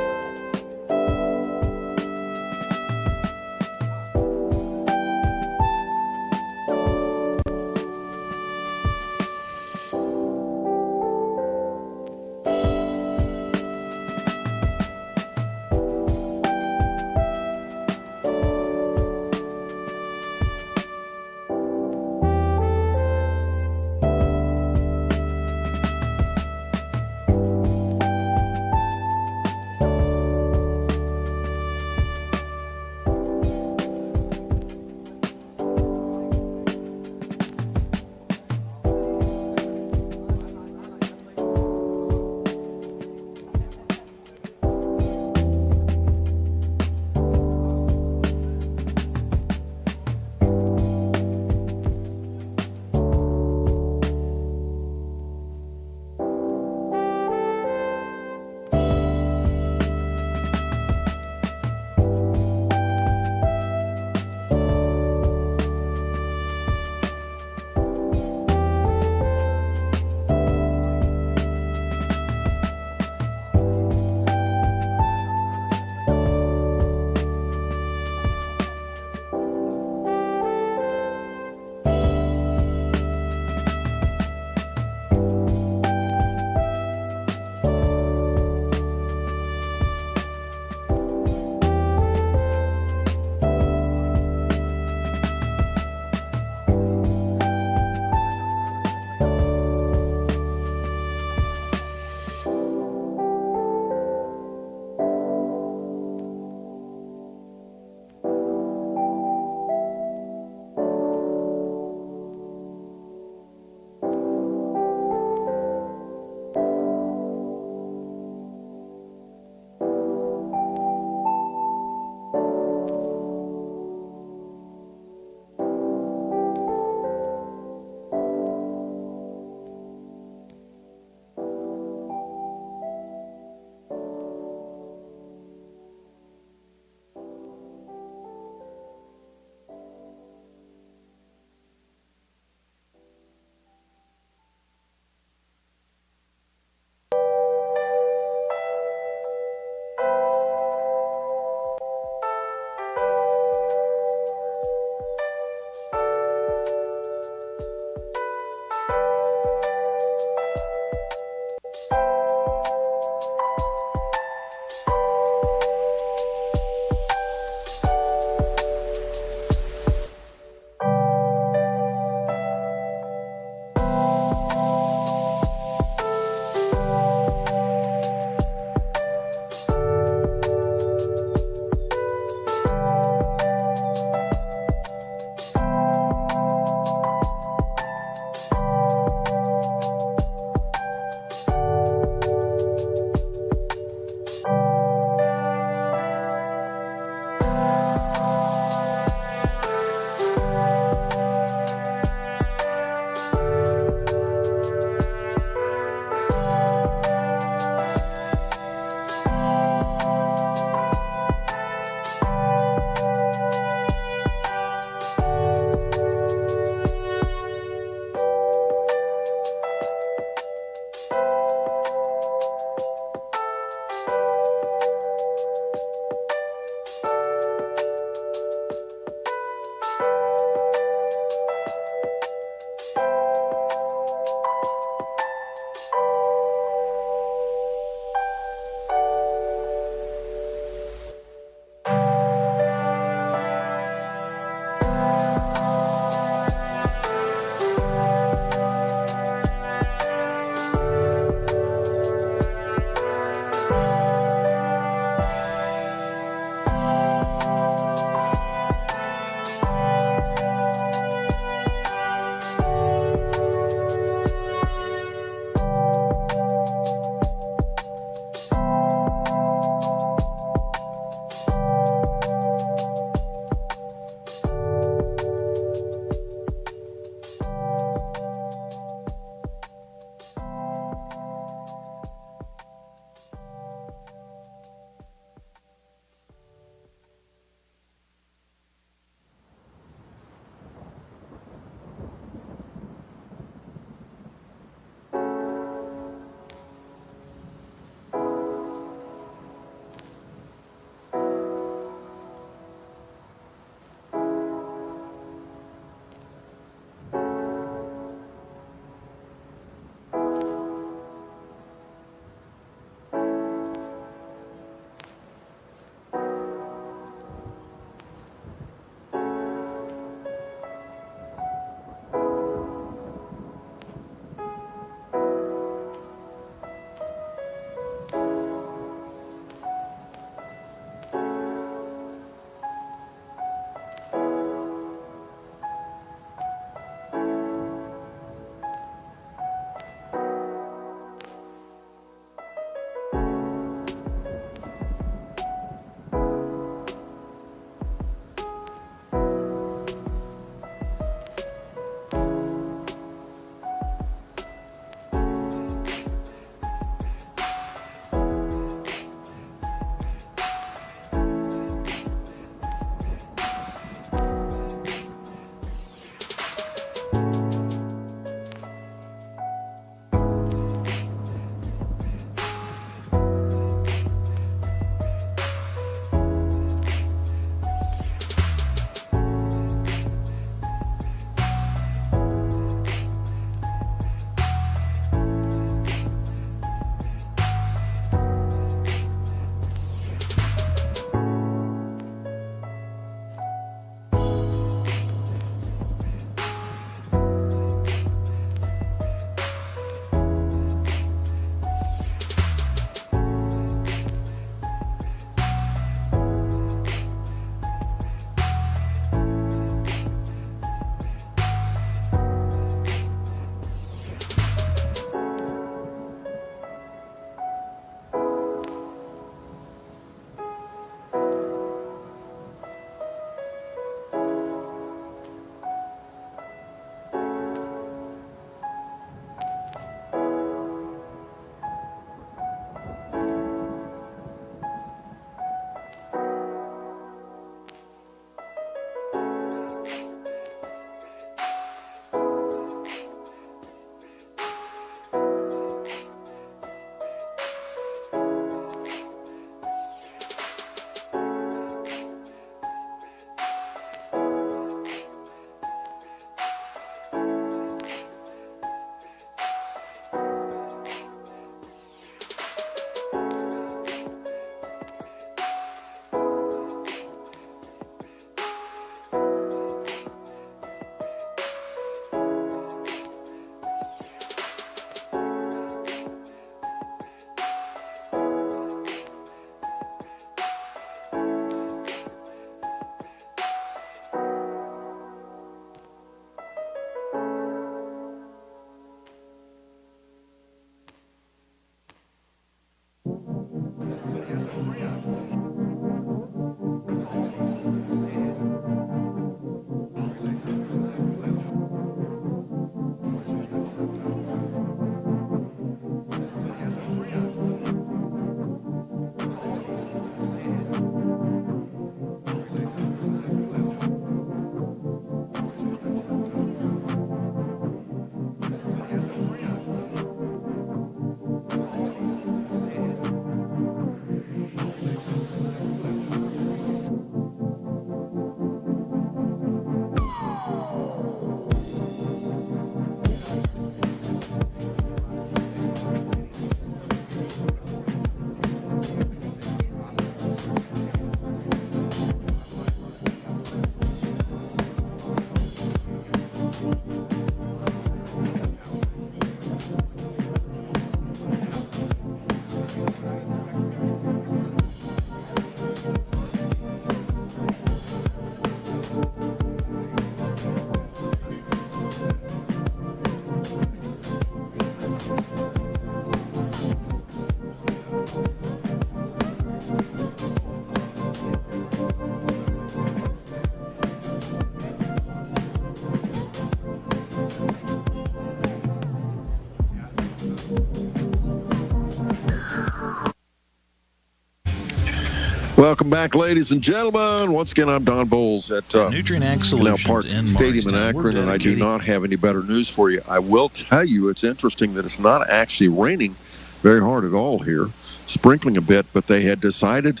Welcome back, ladies and gentlemen. Once again, I'm Don Bowles at Nutrient Ag Canal Solutions Park in Stadium in Morristown. We're Akron, and I do dedicated- not have any better news for you. I will tell you it's interesting that it's not actually raining very hard at all here, sprinkling a bit, but they had decided,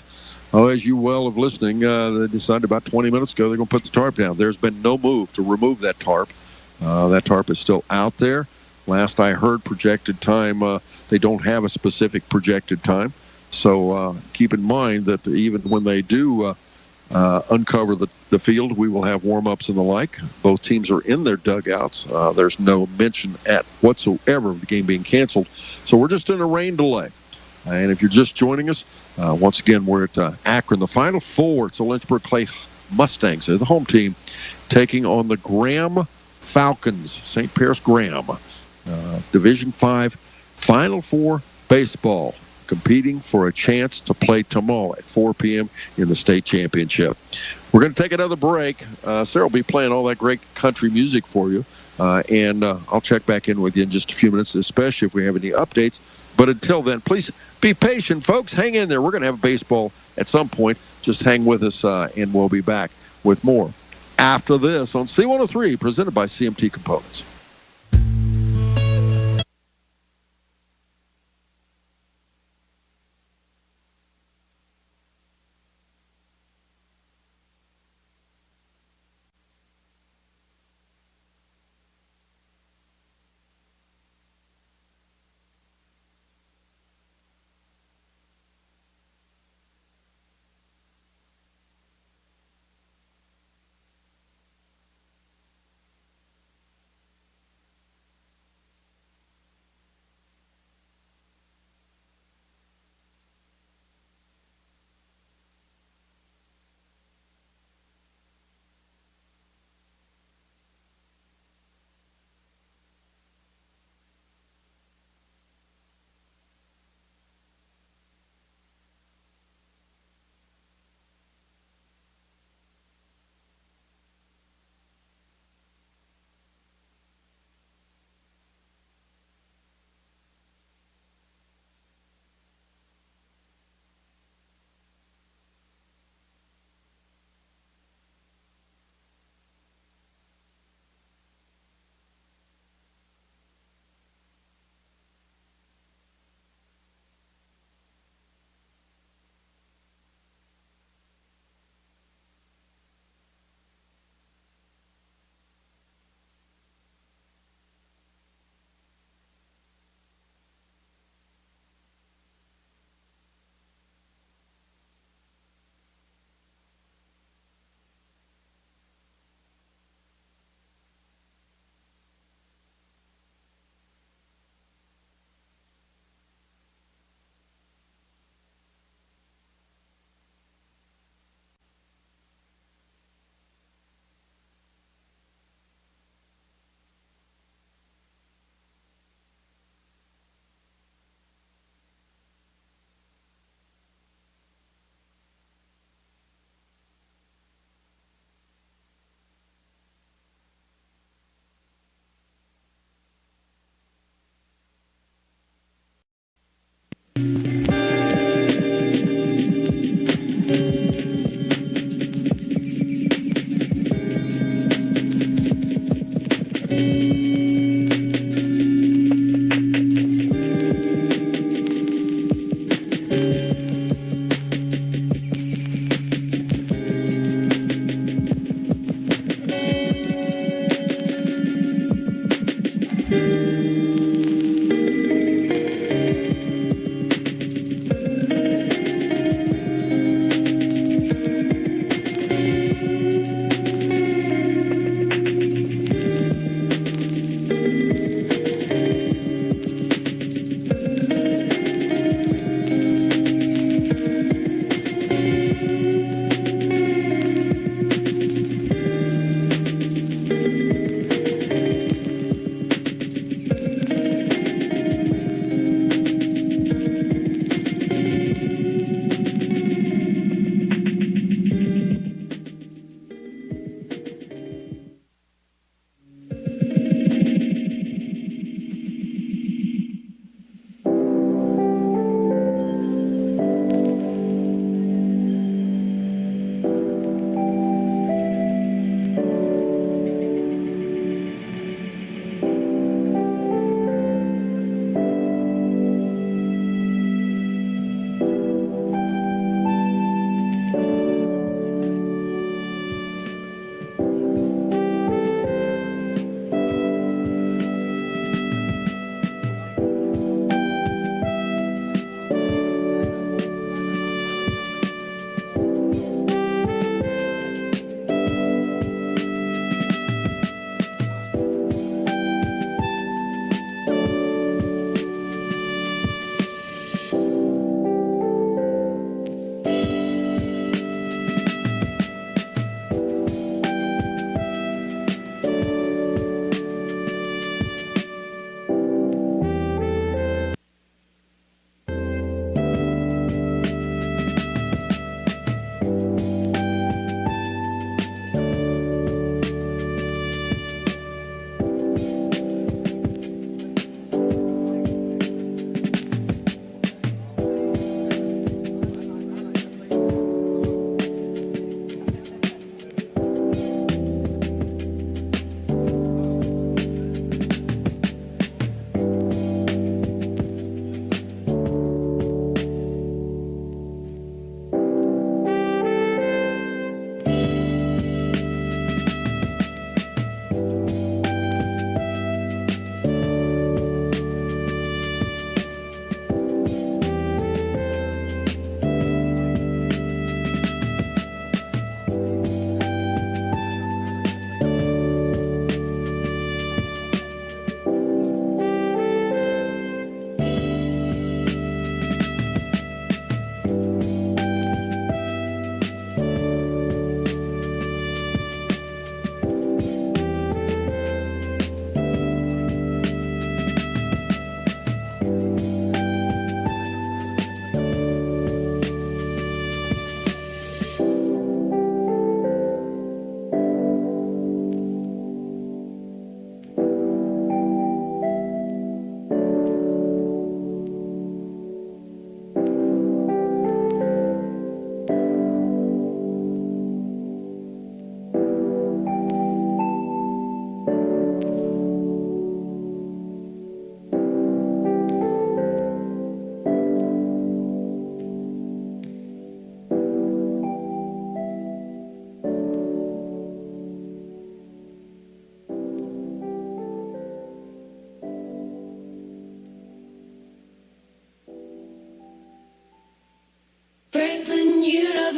as you well of listening, they decided about 20 minutes ago they're going to put the tarp down. There's been no move to remove that tarp. That tarp is still out there. Last I heard, projected time, they don't have a specific projected time. So keep in mind that even when they do uncover the field, we will have warm-ups and the like. Both teams are in their dugouts. There's no mention at whatsoever of the game being canceled. So we're just in a rain delay. And if you're just joining us, once again, we're at Akron. The Final Four, it's the Lynchburg-Clay Mustangs. They're the home team taking on the Graham Falcons, St. Pierce Graham. Division 5 Final Four baseball, competing for a chance to play tomorrow at 4 p.m. in the state championship. We're going to take another break. Sarah will be playing all that great country music for you, and I'll check back in with you in just a few minutes, especially if we have any updates. But until then, please be patient, folks. Hang in there. We're going to have baseball at some point. Just hang with us, and we'll be back with more after this on C103, presented by CMT Components.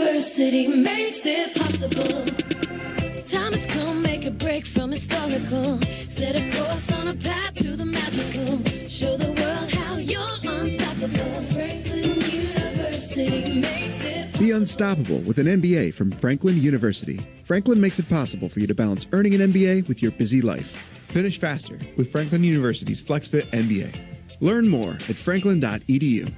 University makes it possible. Time has come, make a break from historical. Set a course on a path to the magical. Show the world how you're unstoppable. Franklin University makes it possible. Be unstoppable with an MBA from Franklin University. Franklin makes it possible for you to balance earning an MBA with your busy life. Finish faster with Franklin University's FlexFit MBA. Learn more at franklin.edu.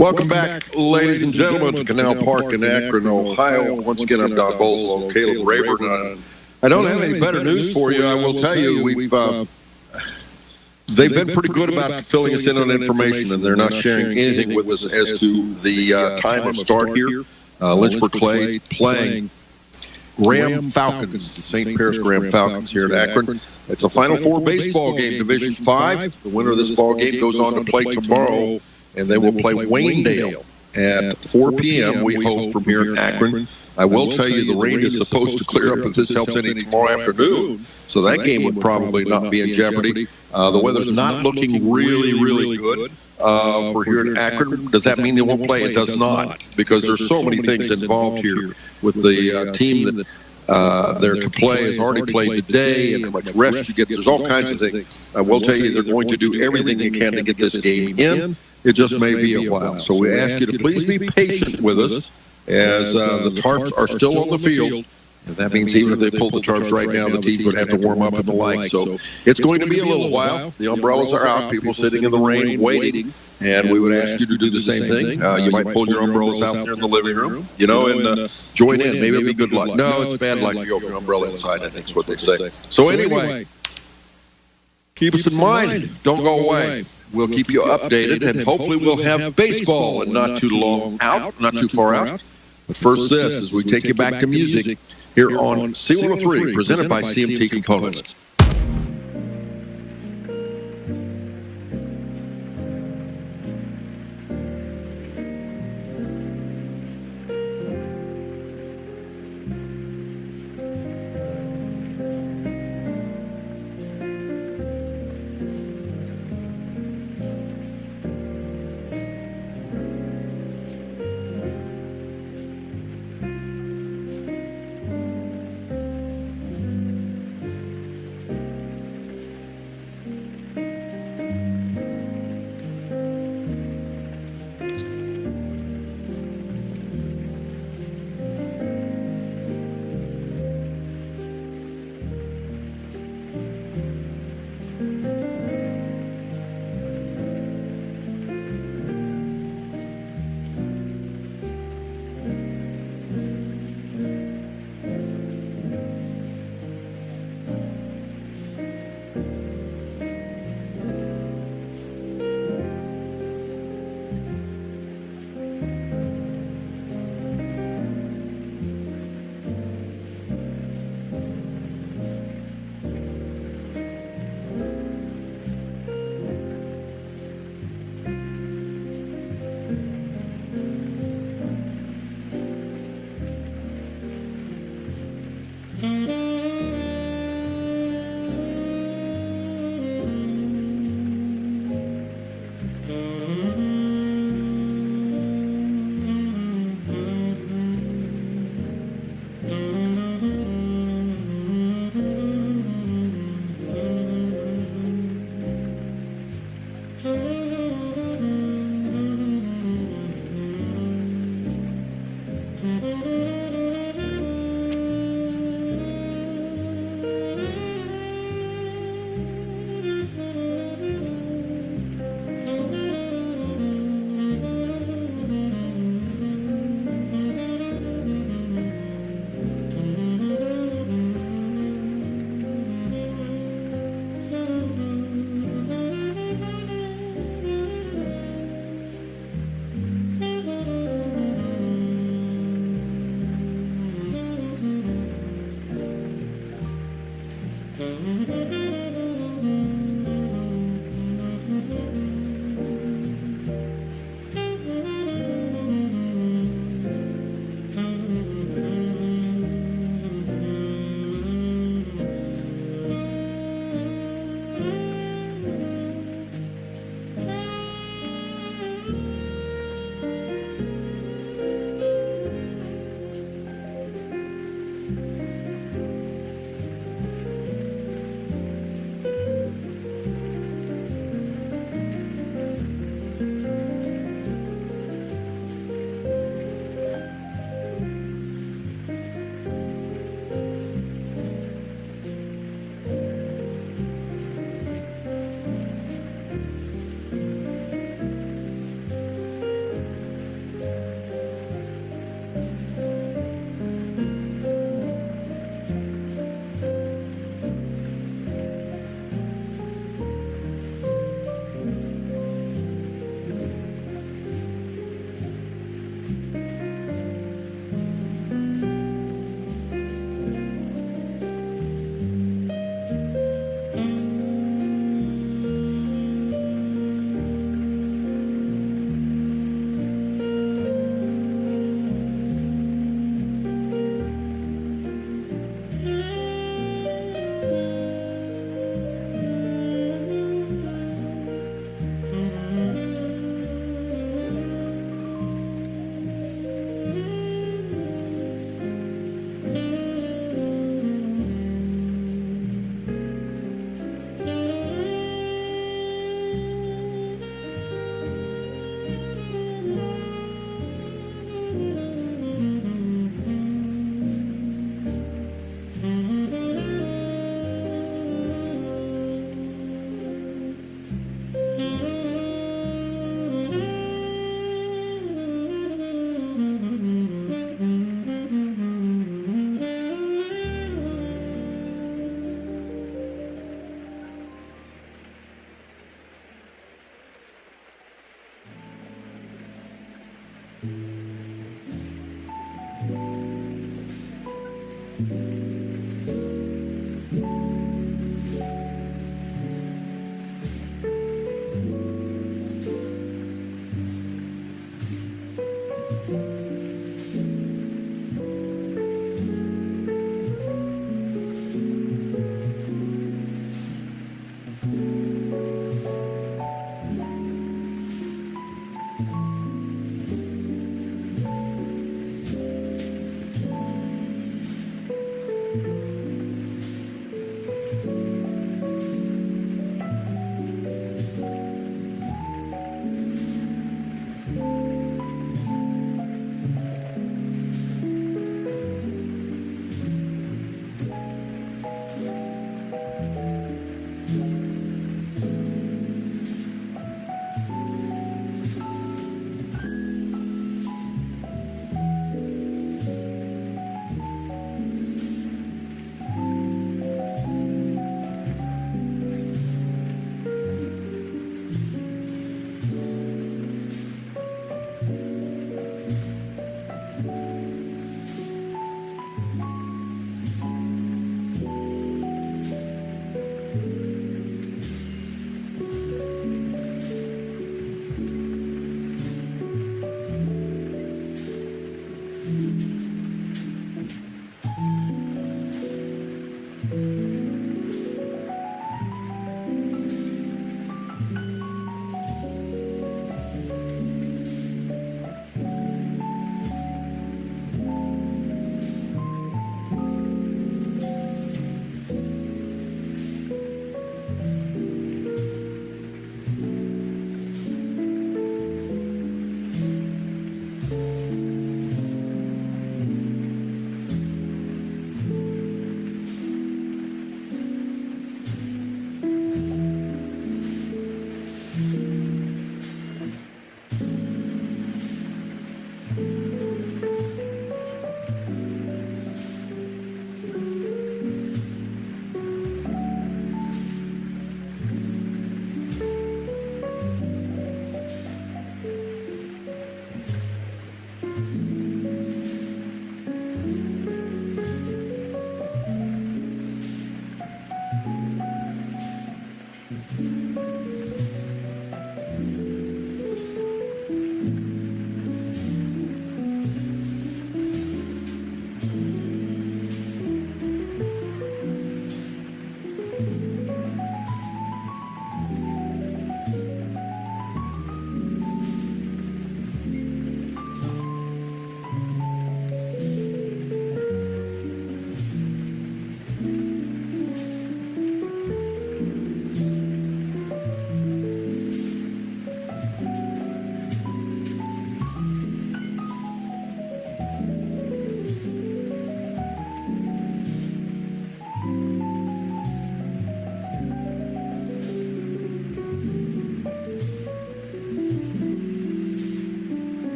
Welcome back, ladies and gentlemen, to Canal Park in Akron, Ohio. Once again, I'm Don Bowles, along with Caleb Rayburn. I don't have any better news for you. I will tell you, they've been pretty good about filling us in on information, and they're not sharing anything with us as to the time of start here. Lynchburg-Clay playing Graham Falcons, the St. Paris Graham Falcons here at Akron. It's a Final Four baseball game, Division 5. The winner of this ball game goes on to play tomorrow, and they will play Waynedale at 4 p.m., we hope, from here in Akron. I will tell you the rain is supposed to clear up if this helps any tomorrow afternoon, so that game would probably not be in jeopardy. The weather's not looking really good for here in Akron. Does that mean they won't play? It does not, because there's so many things involved here with the team that they're to play has already played today, and how much rest you get. There's all kinds of things. I will tell you they're going to do everything they can to get this game in. It just may be a while. So we ask you to please be patient with us as the tarps are still on the field. And that means even if they pull the tarps right now, the teams would have to warm up and the like. So it's going to be a little while. The umbrellas are out, people sitting in the rain waiting. And we would ask you to do the same thing. You might pull your umbrellas out there in the living room, and join in. Maybe it'll be good luck. No, it's bad luck if you open your umbrella inside, I think is what they say. So anyway, keep us in mind. Don't go away. We'll keep you updated, and hopefully we'll have baseball and not too far out. But first this, as we take you back to music here on C103, presented by CMT Components.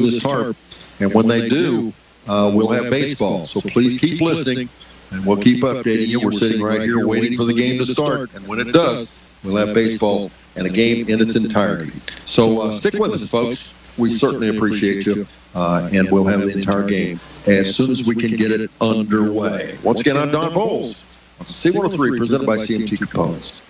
this tarp. And when they do, we'll have baseball. So please keep listening, and we'll keep updating you. We're sitting right here waiting for the game to start. And when it does, we'll have baseball and a game in its entirety. So stick with us, folks. We certainly appreciate you, and we'll have the entire game as soon as we can get it underway. Once again, I'm Don Bowles on C103, presented by CMT Components.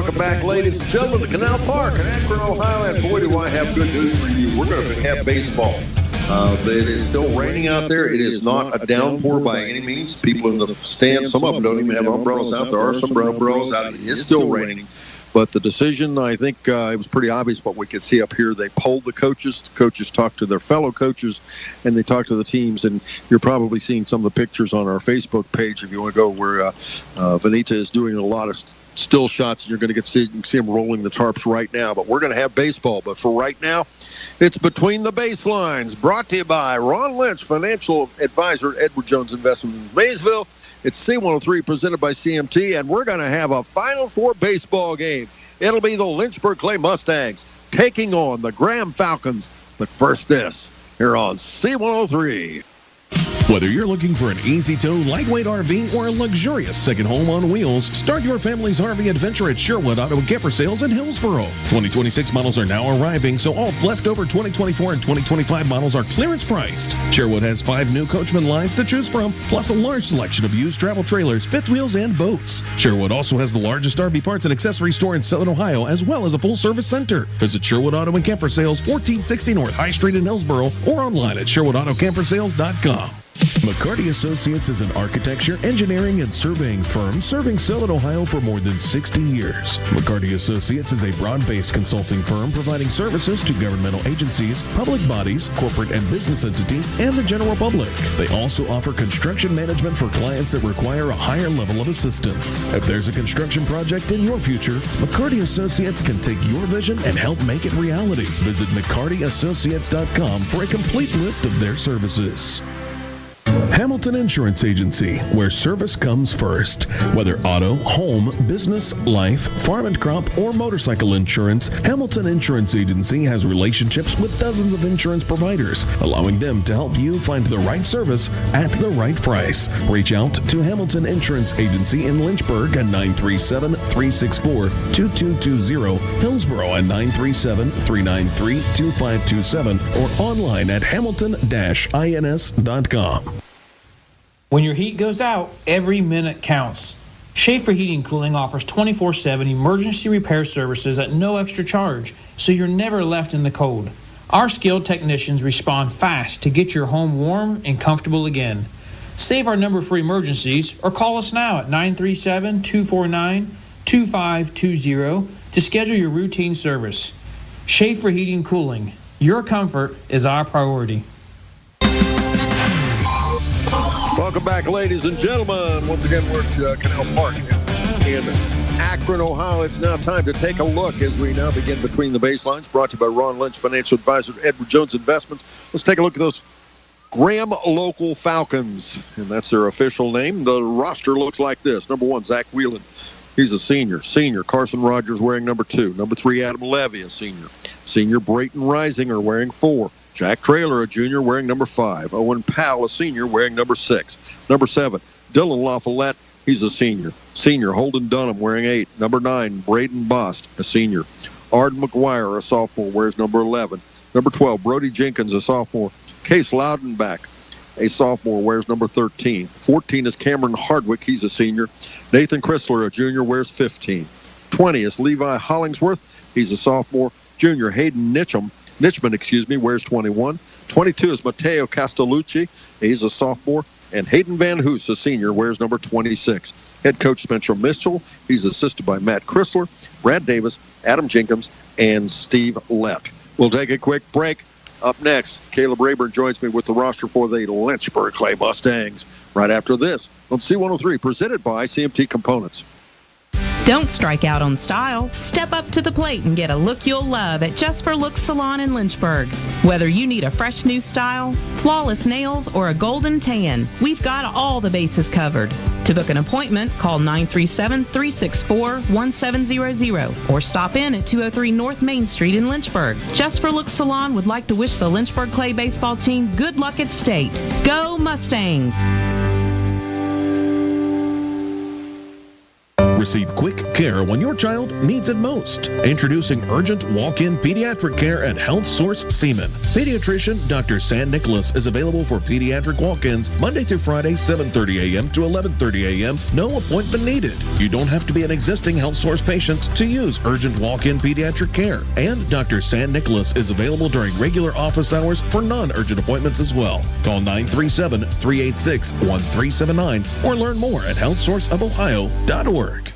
Welcome back, ladies and gentlemen, to Canal Park in Akron, Ohio. And boy, do I have good news for you. We're going to have baseball. It is still raining out there. It is not a downpour by any means. People in the stands, some of them don't even have umbrellas out. There are some umbrellas out. It is still raining. But the decision, I think it was pretty obvious what we could see up here. They polled the coaches. The coaches talked to their fellow coaches, and they talked to the teams. And you're probably seeing some of the pictures on our Facebook page if you want to go where Vanita is doing a lot of still shots. And you're going to you can see them rolling the tarps right now. But we're going to have baseball. But for right now, it's Between the Baselines, brought to you by Ron Lynch, financial advisor at Edward Jones Investment in Maysville. It's C103 presented by CMT, and we're going to have a Final Four baseball game. It'll be the Lynchburg-Clay Mustangs taking on the Graham Falcons. But first this, here on C103. Whether you're looking for an easy-tow, lightweight RV or a luxurious second home on wheels, start your family's RV adventure at Sherwood Auto and Camper Sales in Hillsboro. 2026 models are now arriving, so all leftover 2024 and 2025 models are clearance priced. Sherwood has 5 new Coachman lines to choose from, plus a large selection of used travel trailers, fifth wheels, and boats. Sherwood also has the largest RV parts and accessory store in Southern Ohio, as well as a full-service center. Visit Sherwood Auto and Camper Sales, 1460 North High Street in Hillsboro, or online at SherwoodAutoCamperSales.com. McCarty Associates is an architecture, engineering, and surveying firm serving Southern Ohio for more than 60 years. McCarty Associates is a broad-based consulting firm providing services to governmental agencies, public bodies, corporate and business entities, and the general public. They also offer construction management for clients that require a higher level of assistance. If there's a construction project in your future, McCarty Associates can take your vision and help make it reality. Visit McCartyAssociates.com for a complete list of their services. Hamilton Insurance Agency, where service comes first. Whether auto, home, business, life, farm and crop, or motorcycle insurance, Hamilton Insurance Agency has relationships with dozens of insurance providers, allowing them to help you find the right service at the right price. Reach out to Hamilton Insurance Agency in Lynchburg at 937-364-2220, Hillsboro at 937-393-2527, or online at hamilton-ins.com. When your heat goes out, every minute counts. Schaefer Heating and Cooling offers 24/7 emergency repair services at no extra charge, so you're never left in the cold. Our skilled technicians respond fast to get your home warm and comfortable again. Save our number for emergencies or call us now at 937-249-2520 to schedule your routine service. Schaefer Heating and Cooling. Your comfort is our priority. Welcome back, ladies and gentlemen. Once again, we're at Canal Park in Akron, Ohio. It's now time to take a look as we now begin Between the Baselines, brought to you by Ron Lynch, financial advisor at Edward Jones Investments. Let's take a look at those Graham Local Falcons, and that's their official name. The roster looks like this. Number 1, Zach Whelan. He's a senior. Senior Carson Rogers wearing number 2. Number 3, Adam Levy, a senior. Senior Brayton Risinger wearing 4. Jack Traylor, a junior, wearing number 5. Owen Powell, a senior, wearing number 6. Number 7, Dylan LaFollette, he's a senior. Senior Holden Dunham, wearing 8. Number 9, Braden Bost, a senior. Arden McGuire, a sophomore, wears number 11. Number 12, Brody Jenkins, a sophomore. Case Loudenbach, a sophomore, wears number 13. 14 is Cameron Hardwick, he's a senior. Nathan Chrysler, a junior, wears 15. 20 is Levi Hollingsworth, he's a sophomore. Junior Hayden Nitchman, wears 21. 22 is Matteo Castellucci. He's a sophomore. And Hayden Van Hoos, a senior, wears number 26. Head coach Spencer Mitchell. He's assisted by Matt Chrysler, Brad Davis, Adam Jenkins, and Steve Lett. We'll take a quick break. Up next, Caleb Rayburn joins me with the roster for the Lynchburg-Clay Mustangs. Right after this on C103, presented by CMT Components. Don't strike out on style. Step up to the plate and get a look you'll love at Just for Looks Salon in Lynchburg. Whether you need a fresh new style, flawless nails, or a golden tan, we've got all the bases covered. To book an appointment, call 937-364-1700 or stop in at 203 North Main Street in Lynchburg. Just for Looks Salon would like to wish the Lynchburg-Clay baseball team good luck at state. Go Mustangs! Receive quick care when your child needs it most. Introducing urgent walk-in pediatric care at Health Source Seaman. Pediatrician Dr. San Nicholas is available for pediatric walk-ins Monday through Friday, 7:30 a.m. to 11:30 a.m. No appointment needed. You don't have to be an existing Health Source patient to use urgent walk-in pediatric care. And Dr. San Nicholas is available during regular office hours for non-urgent appointments as well. Call 937-386-1379 or learn more at healthsourceofohio.org.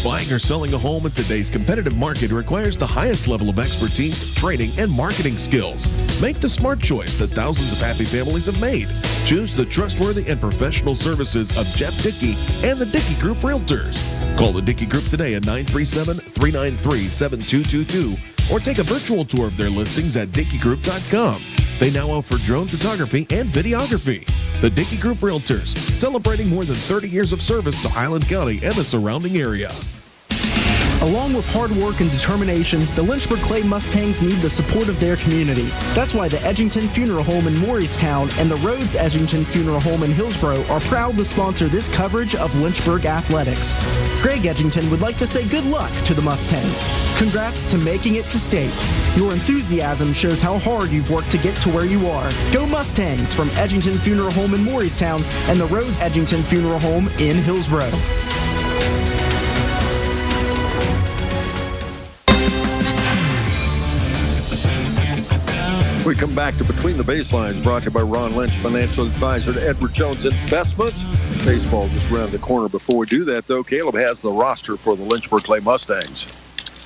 Buying or selling a home in today's competitive market requires the highest level of expertise, training, and marketing skills. Make the smart choice that thousands of happy families have made. Choose the trustworthy and professional services of Jeff Dickey and the Dickey Group Realtors. Call the Dickey Group today at 937-393-7222 or take a virtual tour of their listings at dickeygroup.com. They now offer drone photography and videography. The Dickey Group Realtors, celebrating more than 30 years of service to Highland County and the surrounding area. Along with hard work and determination, the Lynchburg-Clay Mustangs need the support of their community. That's why the Edgington Funeral Home in Morristown and the Rhodes Edgington Funeral Home in Hillsborough are proud to sponsor this coverage of Lynchburg athletics. Greg Edgington would like to say good luck to the Mustangs. Congrats to making it to state. Your enthusiasm shows how hard you've worked to get to where you are. Go Mustangs from Edgington Funeral Home in Morristown and the Rhodes Edgington Funeral Home in Hillsborough. We come back to Between the Baselines, brought to you by Ron Lynch, financial advisor to Edward Jones Investments. Baseball just around the corner. Before we do that, though, Caleb has the roster for the Lynchburg-Clay Mustangs.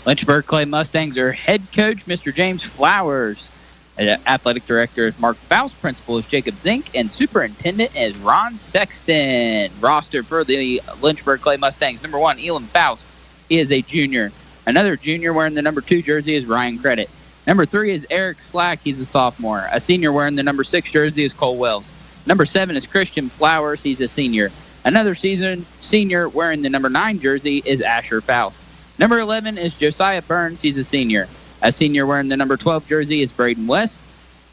Lynchburg-Clay Mustangs are head coach Mr. James Flowers. Athletic director is Mark Faust. Principal is Jacob Zink. And superintendent is Ron Sexton. Roster for the Lynchburg-Clay Mustangs. Number 1, Elam Faust. He is a junior. Another junior wearing the number 2 jersey is Ryan Credit. Number 3 is Eric Slack. He's a sophomore. A senior wearing the number 6 jersey is Cole Wells. Number 7 is Christian Flowers. He's a senior. Another senior wearing the number 9 jersey is Asher Faust. Number 11 is Josiah Burns. He's a senior. A senior wearing the number 12 jersey is Braden West.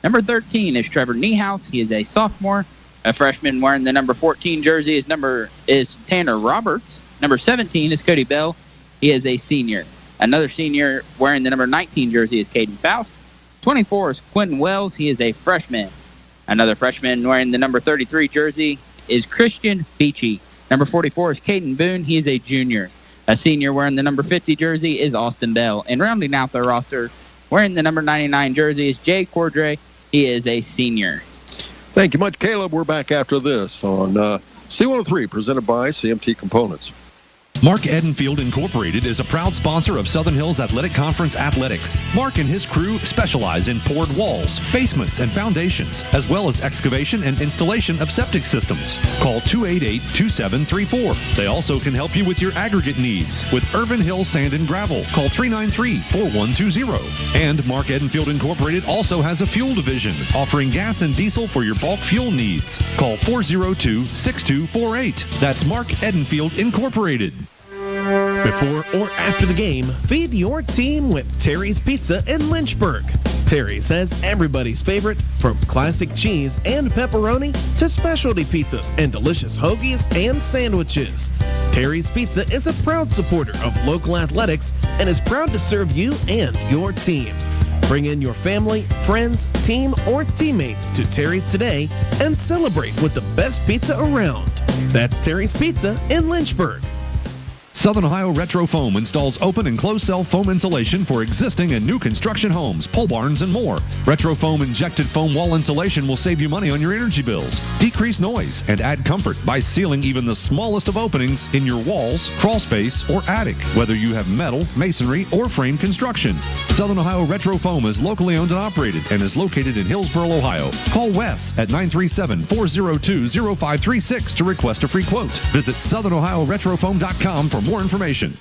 Number 13 is Trevor Niehaus. He is a sophomore. A freshman wearing the number 14 jersey is Tanner Roberts. Number 17 is Cody Bell. He is a senior. Another senior wearing the number 19 jersey is Caden Faust. 24 is Quentin Wells. He is a freshman. Another freshman wearing the number 33 jersey is Christian Beachy. Number 44 is Caden Boone. He is a junior. A senior wearing the number 50 jersey is Austin Bell. And rounding out the roster, wearing the number 99 jersey is Jay Cordray. He is a senior. Thank you much, Caleb. We're back after this on C103, presented by CMT Components. Mark Edenfield Incorporated is a proud sponsor of Southern Hills Athletic Conference athletics. Mark and his crew specialize in poured walls, basements, and foundations, as well as excavation and installation of septic systems. Call 288-2734. They also can help you with your aggregate needs with Irvin Hill Sand and Gravel. Call 393-4120. And Mark Edenfield Incorporated also has a fuel division offering gas and diesel for your bulk fuel needs. Call 402-6248. That's Mark Edenfield Incorporated. Before or after the game, feed your team with Terry's Pizza in Lynchburg. Terry's has everybody's favorite, from classic cheese and pepperoni to specialty pizzas and delicious hoagies and sandwiches. Terry's Pizza is a proud supporter of local athletics and is proud to serve you and your team. Bring in your family, friends, team, or teammates to Terry's today and celebrate with the best pizza around. That's Terry's Pizza in Lynchburg. Southern Ohio Retro Foam installs open and closed cell foam insulation for existing and new construction homes, pole barns, and more. Retro Foam injected foam wall insulation will save you money on your energy bills, decrease noise, and add comfort by sealing even the smallest of openings in your walls, crawl space, or attic, whether you have metal, masonry, or frame construction. Southern Ohio Retro Foam is locally owned and operated and is located in Hillsborough, Ohio. Call Wes at 937-402-0536 to request a free quote. Visit SouthernOhioRetroFoam.com for more information.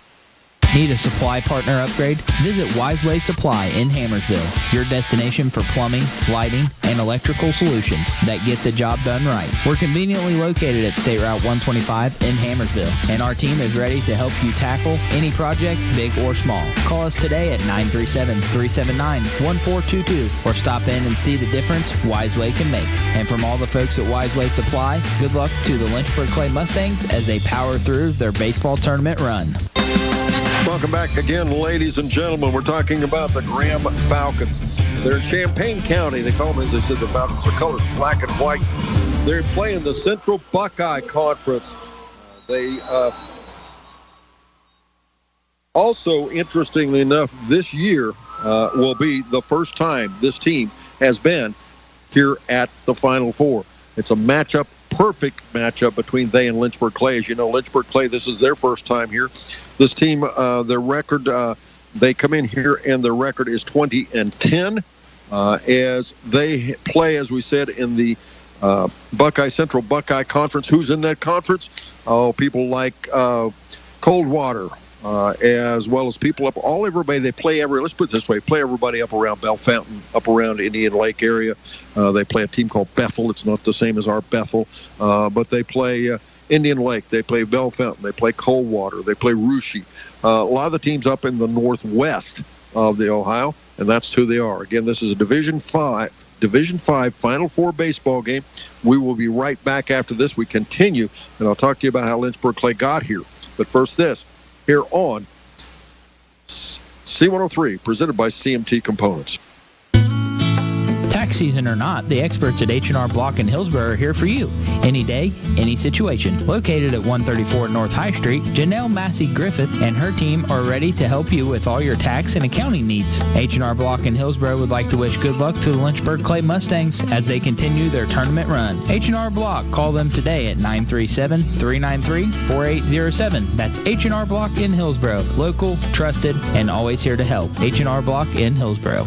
Need a supply partner upgrade? Visit Wiseway Supply in Hammersville, your destination for plumbing, lighting, and electrical solutions that get the job done right. We're conveniently located at State Route 125 in Hammersville, and our team is ready to help you tackle any project, big or small. Call us today at 937-379-1422 or stop in and see the difference Wiseway can make. And from all the folks at Wiseway Supply, good luck to the Lynchburg-Clay Mustangs as they power through their baseball tournament run. Welcome back again, ladies and gentlemen. We're talking about the Graham Falcons. They're in Champaign County. They call them, as they said, the Falcons. Their colors black and white. They're playing the Central Buckeye Conference. They also, interestingly enough, this year will be the first time this team has been here at the Final Four. It's a perfect matchup between they and Lynchburg-Clay. As you know, Lynchburg-Clay, this is their first time here. This team, their record, they come in here and their record is 20-10 as they play, as we said, in the Central Buckeye Conference. Who's in that conference? Oh, people like Coldwater, as well as people up everybody. They play let's put it this way, play everybody up around Bell Fountain, up around Indian Lake area. They play a team called Bethel. It's not the same as our Bethel, but they play Indian Lake. They play Bell Fountain. They play Coldwater. They play Russia. A lot of the teams up in the northwest of the Ohio, and that's who they are. Again, this is a Division 5 Final Four baseball game. We will be right back after this. We continue, and I'll talk to you about how Lynchburg-Clay got here. But first this, here on C103, presented by CMT Components. Tax season or not, the experts at H&R Block in Hillsborough are here for you. Any day, any situation. Located at 134 North High Street, Janelle Massey Griffith and her team are ready to help you with all your tax and accounting needs. H&R Block in Hillsborough would like to wish good luck to the Lynchburg-Clay Mustangs as they continue their tournament run. H&R Block, call them today at 937-393-4807. That's H&R Block in Hillsborough. Local, trusted, and always here to help. H&R Block in Hillsborough.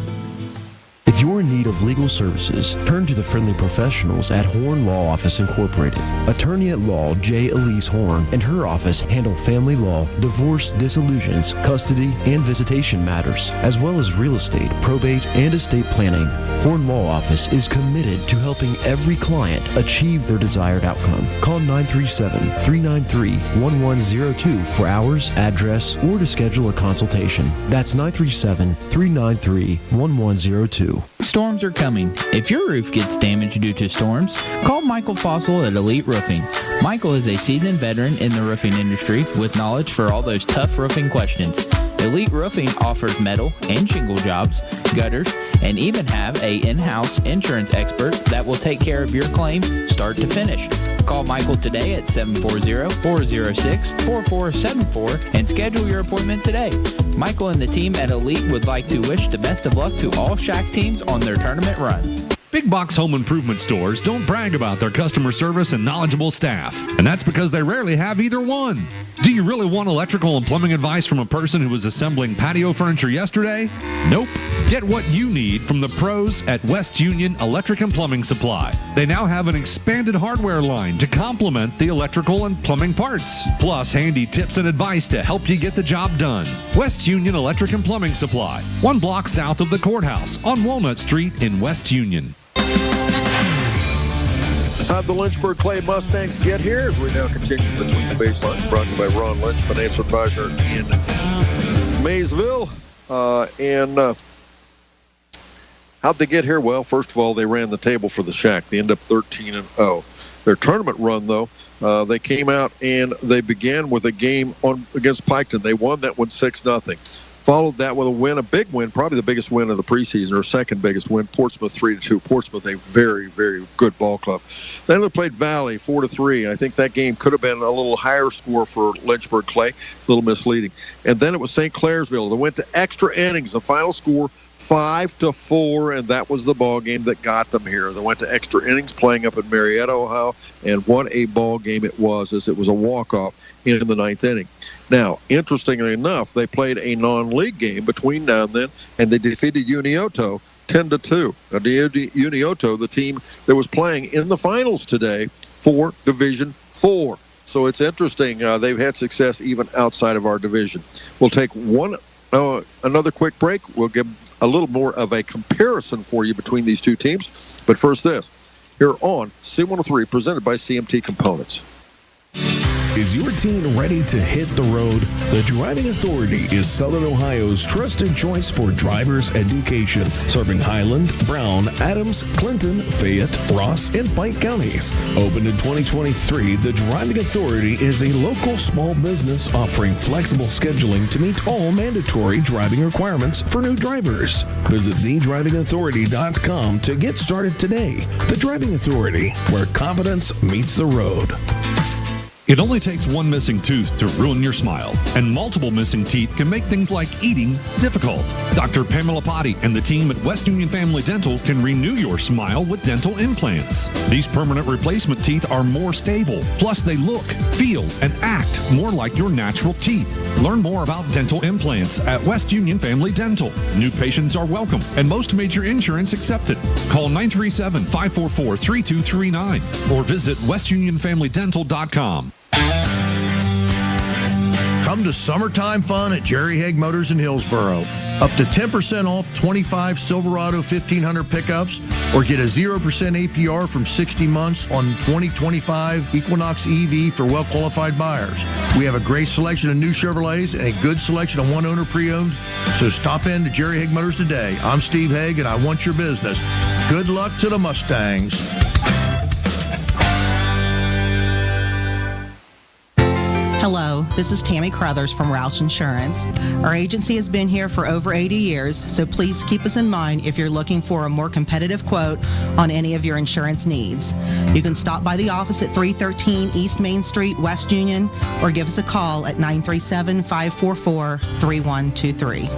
If you're in need of legal services, turn to the friendly professionals at Horn Law Office Incorporated. Attorney at law J. Elise Horn and her office handle family law, divorce, dissolutions, custody, and visitation matters, as well as real estate, probate, and estate planning. Horn Law Office is committed to helping every client achieve their desired outcome. Call 937-393-1102 for hours, address, or to schedule a consultation. That's 937-393-1102. Storms are coming. If your roof gets damaged due to storms, call Michael Fossil at Elite Roofing. Michael is a seasoned veteran in the roofing industry with knowledge for all those tough roofing questions. Elite Roofing offers metal and shingle jobs, gutters, and even have a in-house insurance expert that will take care of your claim start to finish. Call Michael today at 740-406-4474 and schedule your appointment today. Michael and the team at Elite would like to wish the best of luck to all Shack teams on their tournament run. Big box home improvement stores don't brag about their customer service and knowledgeable staff, and that's because they rarely have either one. Do you really want electrical and plumbing advice from a person who was assembling patio furniture yesterday? Nope. Get what you need from the pros at West Union Electric and Plumbing Supply. They now have an expanded hardware line to complement the electrical and plumbing parts, plus handy tips and advice to help you get the job done. West Union Electric and Plumbing Supply, 1 block south of the courthouse on Walnut Street in West Union. How'd the Lynchburg-Clay Mustangs get here as we now continue between the baselines, brought to you by Ron Lynch, financial advisor in Maysville. How'd they get here? Well, first of all, they ran the table for the Shack. They ended up 13-0. Their tournament run, though, they came out and they began with a game against Piketon. They won that one 6-0. Followed that with a win, a big win, probably the biggest win of the preseason, or second biggest win, Portsmouth 3-2. Portsmouth, a very, very good ball club. Then they played Valley 4-3. I think that game could have been a little higher score for Lynchburg-Clay, a little misleading. And then it was St. Clairsville. They went to extra innings. The final score 5-4, and that was the ball game that got them here. They went to extra innings, playing up in Marietta, Ohio, and what a ball game it was, as it was a walk-off in the 9th inning. Now, interestingly enough, they played a non-league game between now and then, and they defeated Unioto 10-2. Now, Unioto, the team that was playing in the finals today for Division 4. So it's interesting. They've had success even outside of our division. We'll take another quick break. We'll give a little more of a comparison for you between these two teams. But first this, here on C103, presented by CMT Components. Is your team ready to hit the road? The Driving Authority is Southern Ohio's trusted choice for driver's education, serving Highland, Brown, Adams, Clinton, Fayette, Ross, and Pike counties. Opened in 2023, the Driving Authority is a local small business offering flexible scheduling to meet all mandatory driving requirements for new drivers. Visit thedrivingauthority.com to get started today. The Driving Authority, where confidence meets the road. It only takes one missing tooth to ruin your smile, and multiple missing teeth can make things like eating difficult. Dr. Pamela Potty and the team at West Union Family Dental can renew your smile with dental implants. These permanent replacement teeth are more stable, plus they look, feel, and act more like your natural teeth. Learn more about dental implants at West Union Family Dental. New patients are welcome, and most major insurance accepted. Call 937-544-3239 or visit westunionfamilydental.com. Come to summertime fun at Jerry Haig Motors in Hillsboro. Up to 10% off 25 Silverado 1500 pickups, or get a 0% APR from 60 months on 2025 Equinox EV for well-qualified buyers. We have a great selection of new Chevrolets and a good selection of one-owner pre-owned. So stop in to Jerry Haig Motors today. I'm Steve Haig, and I want your business. Good luck to the Mustangs. Hello, this is Tammy Crothers from Roush Insurance. Our agency has been here for over 80 years, so please keep us in mind if you're looking for a more competitive quote on any of your insurance needs. You can stop by the office at 313 East Main Street, West Union, or give us a call at 937-544-3123.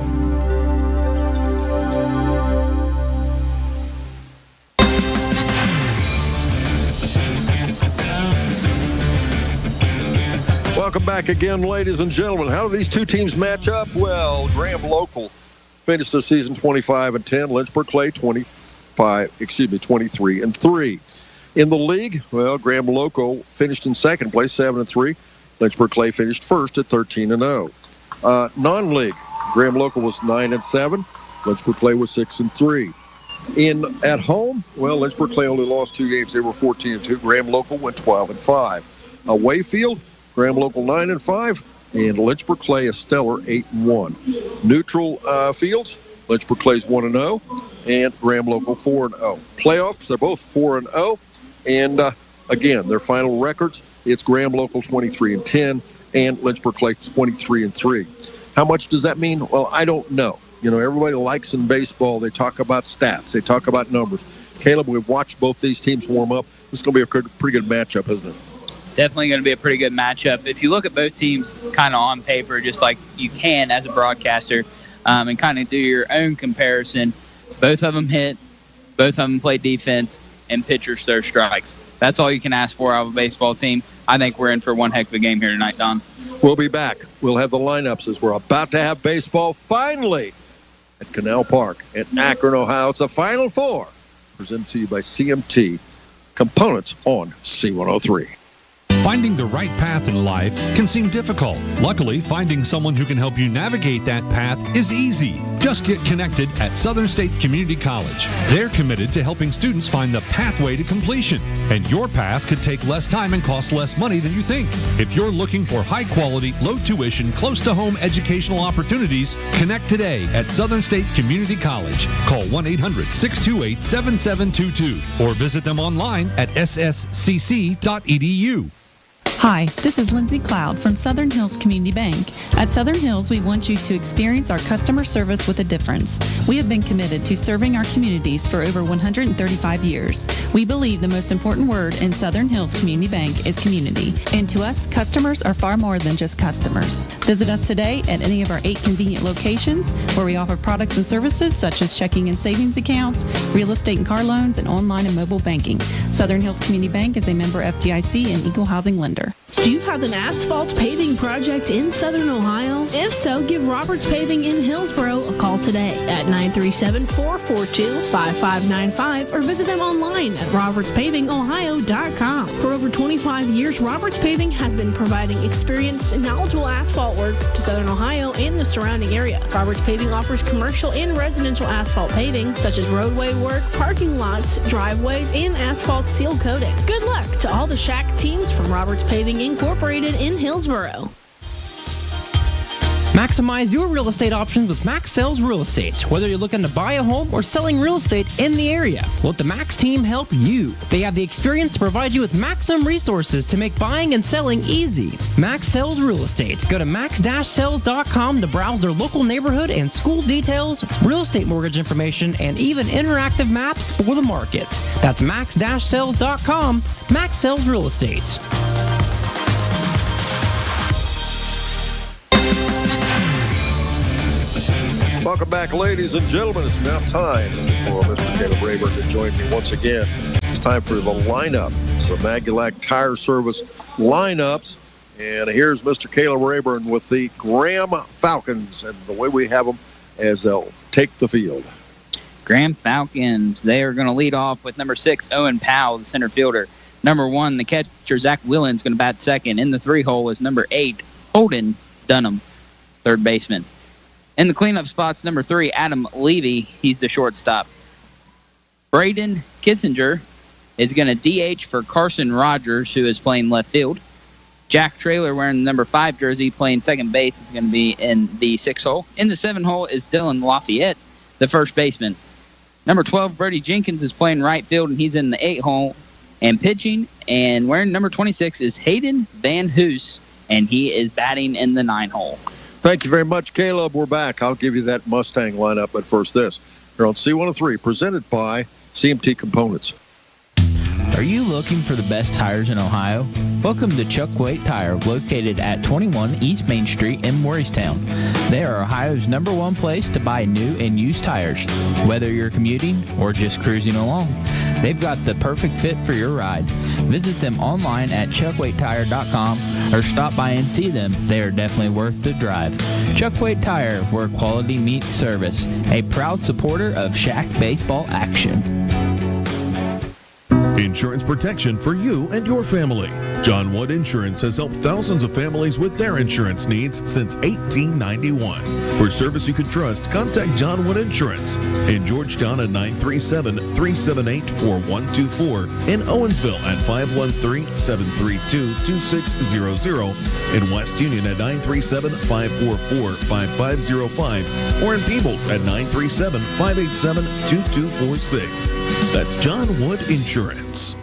Welcome back again, ladies and gentlemen. How do these two teams match up? Well, Graham Local finished their season 25-10. Lynchburg-Clay 23-3. In the league, well, Graham Local finished in second place, 7-3. Lynchburg-Clay finished first at 13-0. Non-league, Graham Local was 9-7. Lynchburg-Clay was 6-3. At home, well, Lynchburg-Clay only lost 2 games. They were 14-2. Graham Local went 12-5. Away field, Graham Local 9-5, and Lynchburg-Clay a stellar 8-1. Neutral fields, Lynchburg-Clay's 1-0, and Graham Local 4-0. Playoffs, they're both 4-0, and again, their final records, it's Graham Local 23-10 and Lynchburg-Clay 23-3. How much does that mean? Well, I don't know. You know, everybody likes in baseball, they talk about stats, they talk about numbers. Caleb, we've watched both these teams warm up. This is going to be a pretty good matchup, isn't it? Definitely going to be a pretty good matchup. If you look at both teams kind of on paper, just like you can as a broadcaster, and kind of do your own comparison, both of them hit, both of them play defense, and pitchers throw strikes. That's all you can ask for out of a baseball team. I think we're in for one heck of a game here tonight, Don. We'll be back. We'll have the lineups as we're about to have baseball finally at Canal Park in Akron, Ohio. It's the Final Four, presented to you by CMT Components on C103. Finding the right path in life can seem difficult. Luckily, finding someone who can help you navigate that path is easy. Just get connected at Southern State Community College. They're committed to helping students find the pathway to completion, and your path could take less time and cost less money than you think. If you're looking for high-quality, low-tuition, close-to-home educational opportunities, connect today at Southern State Community College. Call 1-800-628-7722 or visit them online at sscc.edu. Hi, this is Lindsay Cloud from Southern Hills Community Bank. At Southern Hills, we want you to experience our customer service with a difference. We have been committed to serving our communities for over 135 years. We believe the most important word in Southern Hills Community Bank is community. And to us, customers are far more than just customers. Visit us today at any of our 8 convenient locations where we offer products and services such as checking and savings accounts, real estate and car loans, and online and mobile banking. Southern Hills Community Bank is a member FDIC and equal housing lender. store. Do you have an asphalt paving project in Southern Ohio? If so, give Roberts Paving in Hillsboro a call today at 937-442-5595 or visit them online at robertspavingohio.com. For over 25 years, Roberts Paving has been providing experienced and knowledgeable asphalt work to Southern Ohio and the surrounding area. Roberts Paving offers commercial and residential asphalt paving, such as roadway work, parking lots, driveways, and asphalt seal coating. Good luck to all the Shack teams from Roberts Paving Incorporated in Hillsboro. Maximize your real estate options with Max Sales Real Estate. Whether you're looking to buy a home or selling real estate in the area, let the Max team help you. They have the experience to provide you with maximum resources to make buying and selling easy. Max Sales Real Estate. Go to max-sales.com to browse their local neighborhood and school details, real estate mortgage information, and even interactive maps for the market. That's max-sales.com. Max Sales Real Estate. Welcome back, ladies and gentlemen. It's now time for Mr. Caleb Rayburn to join me once again. It's time for the lineup. It's the Magulac Tire Service lineups. And here's Mr. Caleb Rayburn with the Graham Falcons. And the way we have them as they'll take the field. Graham Falcons, they are going to lead off with number 6, Owen Powell, the center fielder. Number 1, the catcher, Zach Willens, going to bat second. In the 3-hole is number 8, Holden Dunham, third baseman. In the cleanup spots, number 3, Adam Levy, he's the shortstop. Braden Kissinger is going to DH for Carson Rogers, who is playing left field. Jack Traylor, wearing the number 5 jersey, playing second base, is going to be in the 6-hole. In the 7-hole is Dylan Lafayette, the first baseman. Number 12, Brady Jenkins, is playing right field, and he's in the 8-hole and pitching. And wearing number 26 is Hayden Van Hoos, and he is batting in the 9-hole. Thank you very much, Caleb. We're back. I'll give you that Mustang lineup, but first this. Here on C103, presented by CMT Components. Are you looking for the best tires in Ohio? Welcome to Chuck Waite Tire, located at 21 East Main Street in Morristown. They are Ohio's #1 place to buy new and used tires, whether you're commuting or just cruising along. They've got the perfect fit for your ride. Visit them online at chuckwaitetire.com or stop by and see them. They are definitely worth the drive. Chuck Waite Tire, where quality meets service. A proud supporter of Shack baseball action. Insurance protection for you and your family. John Wood Insurance has helped thousands of families with their insurance needs since 1891. For service you can trust, contact John Wood Insurance in Georgetown at 937-378-4124, in Owensville at 513-732-2600, in West Union at 937-544-5505, or in Peebles at 937-587-2246. That's John Wood Insurance.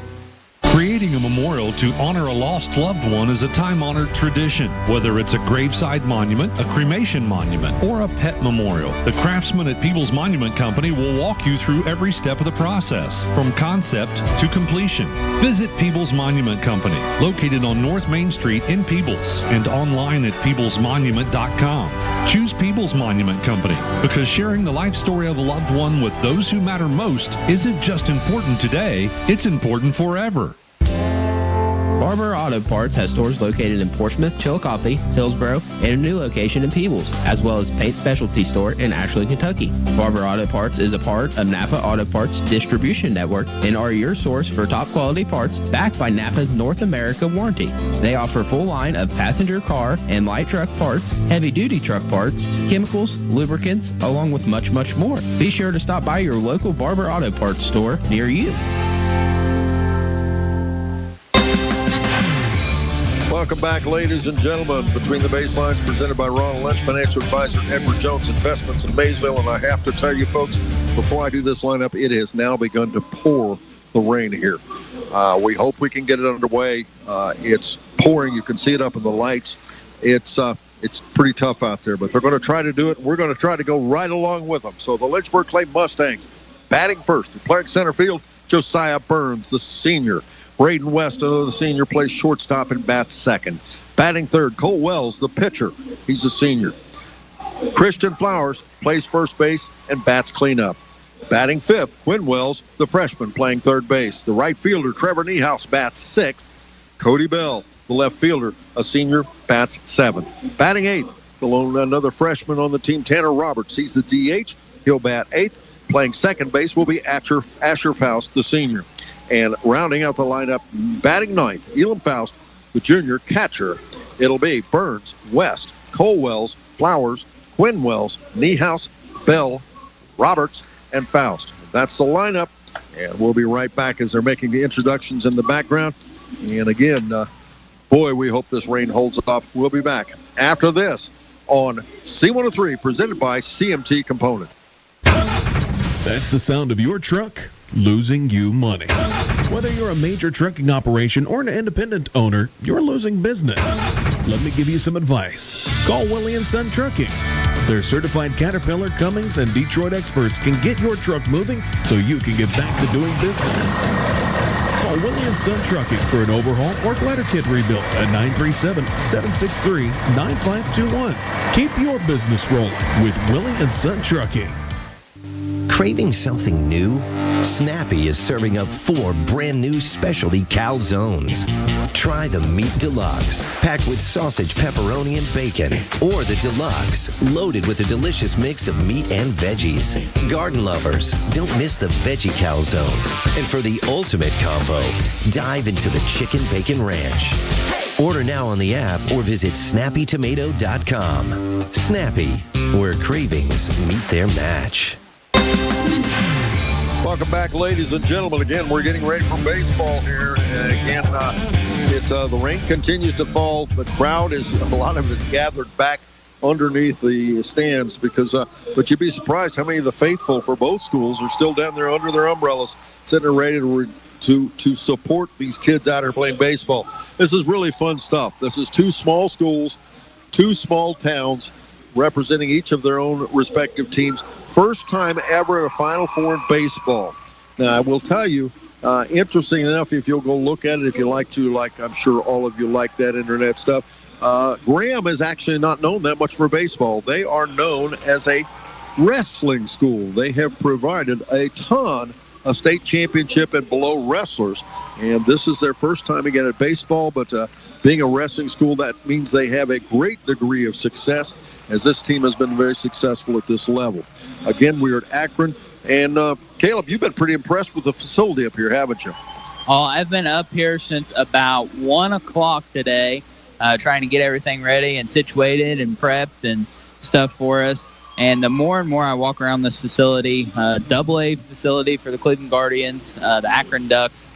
Creating a memorial to honor a lost loved one is a time-honored tradition. Whether it's a graveside monument, a cremation monument, or a pet memorial, the craftsmen at Peebles Monument Company will walk you through every step of the process, from concept to completion. Visit Peebles Monument Company, located on North Main Street in Peebles, and online at peeblesmonument.com. Choose Peebles Monument Company because sharing the life story of a loved one with those who matter most isn't just important today, it's important forever. Barber Auto Parts has stores located in Portsmouth, Chillicothe, Hillsboro, and a new location in Peebles, as well as paint specialty store in Ashley, Kentucky. Barber Auto Parts is a part of Napa Auto Parts Distribution Network and are your source for top quality parts backed by Napa's North America warranty. They offer a full line of passenger car and light truck parts, heavy duty truck parts, chemicals, lubricants, along with much, much more. Be sure to stop by your local Barber Auto Parts store near you. Welcome back, ladies and gentlemen. Between the Baselines, presented by Ronald Lynch, financial advisor, Edward Jones Investments in Maysville. And I have to tell you, folks, before I do this lineup, it has now begun to pour the rain here. We hope we can get it underway. It's pouring. You can see it up in the lights. It's pretty tough out there, but they're going to try to do it. We're going to try to go right along with them. So the Lynchburg-Clay Mustangs batting first. Playing center field, Josiah Burns, the senior. Braden West, another senior, plays shortstop and bats second. Batting third, Cole Wells, the pitcher. He's a senior. Christian Flowers plays first base and bats cleanup. Batting fifth, Quinn Wells, the freshman, playing third base. The right fielder, Trevor Niehaus, bats sixth. Cody Bell the left fielder, a senior, bats 7th. Batting 8th, another freshman on the team, Tanner Roberts. He's the DH. He'll bat 8th. Playing second base will be Asher Faust, the senior. And rounding out the lineup, batting 9th, Elam Faust, the junior catcher. It'll be Burns, West, Colwells, Flowers, Quinn Wells, Niehaus, Bell, Roberts, and Faust. That's the lineup. And we'll be right back as they're making the introductions in the background. And again, boy, we hope this rain holds off. We'll be back after this on C103, presented by CMT Component. That's the sound of your truck losing you money. Whether you're a major trucking operation or an independent owner, you're losing business. Let me give you some advice. Call Willie & Son Trucking. Their certified Caterpillar, Cummins, and Detroit experts can get your truck moving so you can get back to doing business. Call Willie & Son Trucking for an overhaul or glider kit rebuild at 937-763-9521. Keep your business rolling with Willie & Son Trucking. Craving something new? Snappy is serving up 4 brand new specialty calzones. Try the Meat Deluxe, packed with sausage, pepperoni, and bacon. Or the Deluxe, loaded with a delicious mix of meat and veggies. Garden lovers, don't miss the Veggie Calzone. And for the ultimate combo, dive into the Chicken Bacon Ranch. Order now on the app or visit snappytomato.com. Snappy, where cravings meet their match. Welcome back, ladies and gentlemen. Again, we're getting ready for baseball here. And again, the rain continues to fall. The crowd a lot of it is gathered back underneath the stands because, but you'd be surprised how many of the faithful for both schools are still down there under their umbrellas, sitting there ready to support these kids out here playing baseball. This is really fun stuff. This is 2 small schools, 2 small towns, representing each of their own respective teams. First time ever at a Final Four in baseball. Now, I will tell you, interesting enough, if you'll go look at it, if you like to, like I'm sure all of you like that internet stuff, Graham is actually not known that much for baseball. They are known as a wrestling school. They have provided a ton of state championship and below wrestlers, and this is their first time again at baseball, but being a wrestling school, that means they have a great degree of success, as this team has been very successful at this level. Again, we're at Akron, and Caleb, you've been pretty impressed with the facility up here, haven't you? Oh, I've been up here since about 1 o'clock today, trying to get everything ready and situated and prepped and stuff for us. And the more and more I walk around this facility, AA facility for the Cleveland Guardians, the Akron Ducks,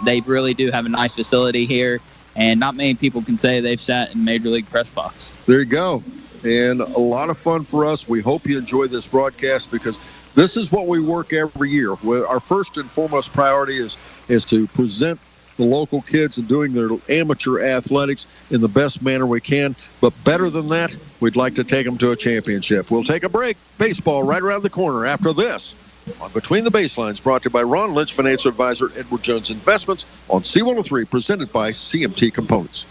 they really do have a nice facility here. And not many people can say they've sat in Major League press box. There you go. And a lot of fun for us. We hope you enjoy this broadcast because this is what we work every year. Our first and foremost priority is to present the local kids and doing their amateur athletics in the best manner we can. But better than that, we'd like to take them to a championship. We'll take a break. Baseball right around the corner after this. On Between the Baselines, brought to you by Ron Lynch, Financial Advisor, Edward Jones Investments, on C103, presented by CMT Components.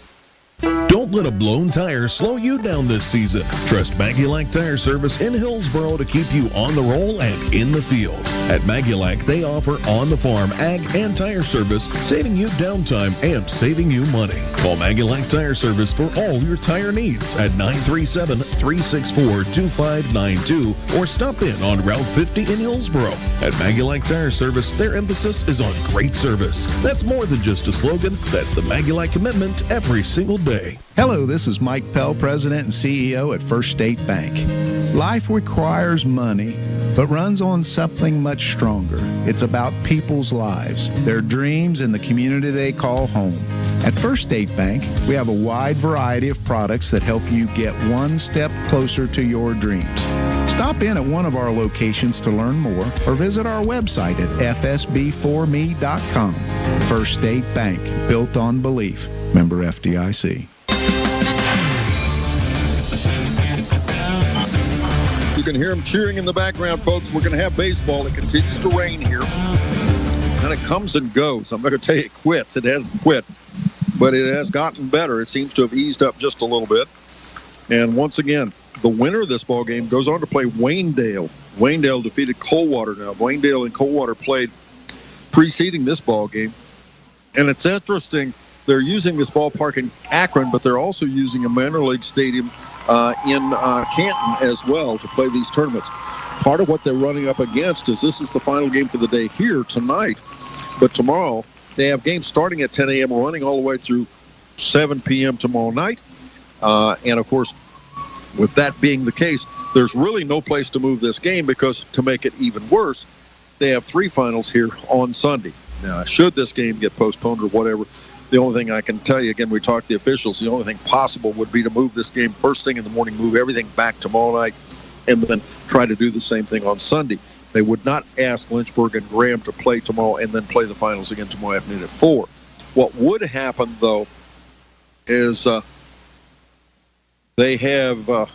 Don't let a blown tire slow you down this season. Trust Maggulac Tire Service in Hillsboro to keep you on the roll and in the field. At Maggulac, they offer on-the-farm ag and tire service, saving you downtime and saving you money. Call Maggulac Tire Service for all your tire needs at 937-364-2592 or stop in on Route 50 in Hillsboro. At Maggulac Tire Service, their emphasis is on great service. That's more than just a slogan. That's the Maggulac commitment every single day. Hello, this is Mike Pell, President and CEO at First State Bank. Life requires money, but runs on something much stronger. It's about people's lives, their dreams, and the community they call home. At First State Bank, we have a wide variety of products that help you get one step closer to your dreams. Stop in at one of our locations to learn more or visit our website at fsb4me.com. First State Bank, built on belief. Member FDIC. You can hear them cheering in the background, folks. We're going to have baseball. It continues to rain here. And it comes and goes. I'm going to tell you it quits. It hasn't quit, but it has gotten better. It seems to have eased up just a little bit. And once again, the winner of this ball game goes on to play Waynedale. Waynedale defeated Coldwater. Now, Waynedale and Coldwater played preceding this ball game. And it's interesting they're using this ballpark in Akron, but they're also using a minor league stadium in Canton as well to play these tournaments. Part of what they're running up against is this is the final game for the day here tonight, but tomorrow they have games starting at 10 a.m. running all the way through 7 p.m. tomorrow night. And, of course, with that being the case, there's really no place to move this game because to make it even worse, they have 3 finals here on Sunday. Now, should this game get postponed or whatever, the only thing I can tell you, again, we talked to the officials, the only thing possible would be to move this game first thing in the morning, move everything back tomorrow night, and then try to do the same thing on Sunday. They would not ask Lynchburg and Graham to play tomorrow and then play the finals again tomorrow afternoon at 4. What would happen, though, is there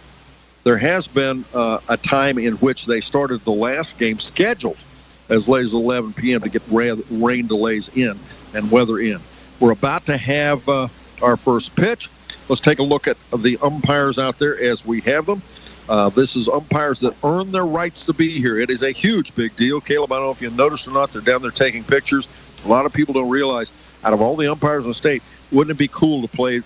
has been a time in which they started the last game scheduled as late as 11 p.m. to get rain delays in and weather in. We're about to have our first pitch. Let's take a look at the umpires out there as we have them. This is umpires that earn their rights to be here. It is a huge, big deal. Caleb, I don't know if you noticed or not, they're down there taking pictures. A lot of people don't realize, out of all the umpires in the state, wouldn't it be cool to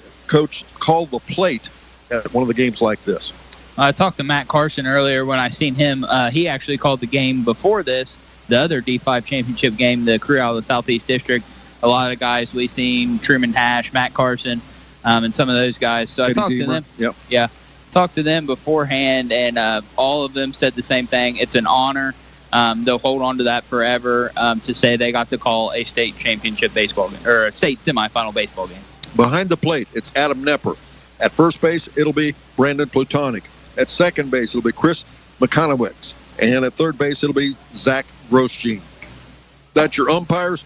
call the plate at one of the games like this? I talked to Matt Carson earlier when I seen him. He actually called the game before this, the other D5 championship game, the crew out of the Southeast District. A lot of guys we seen, Truman Hash, Matt Carson, and some of those guys. So I talked to them. Yep. Yeah, talked to them beforehand, and all of them said the same thing. It's an honor. They'll hold on to that forever to say they got to call a state championship baseball game, or a state semifinal baseball game. Behind the plate, it's Adam Nepper. At first base, it'll be Brandon Plutonic. At second base, it'll be Chris McConowitz. And at third base, it'll be Zach Grosjean. That's your umpires.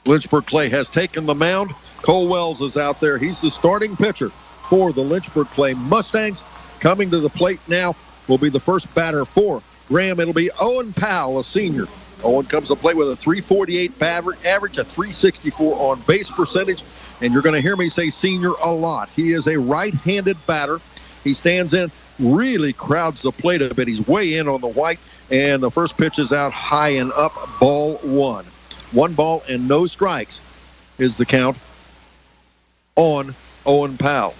Lynchburg-Clay has taken the mound. Cole Wells is out there. He's the starting pitcher for the Lynchburg-Clay Mustangs. Coming to the plate now will be the first batter for Graham. It'll be Owen Powell, a senior. Owen comes to play with a 348 average, a 364 on base percentage. And you're going to hear me say senior a lot. He is a right-handed batter. He stands in, really crowds the plate a bit. He's way in on the white. And the first pitch is out high and up, ball 1. 1 ball and no strikes is the count on Owen Powell.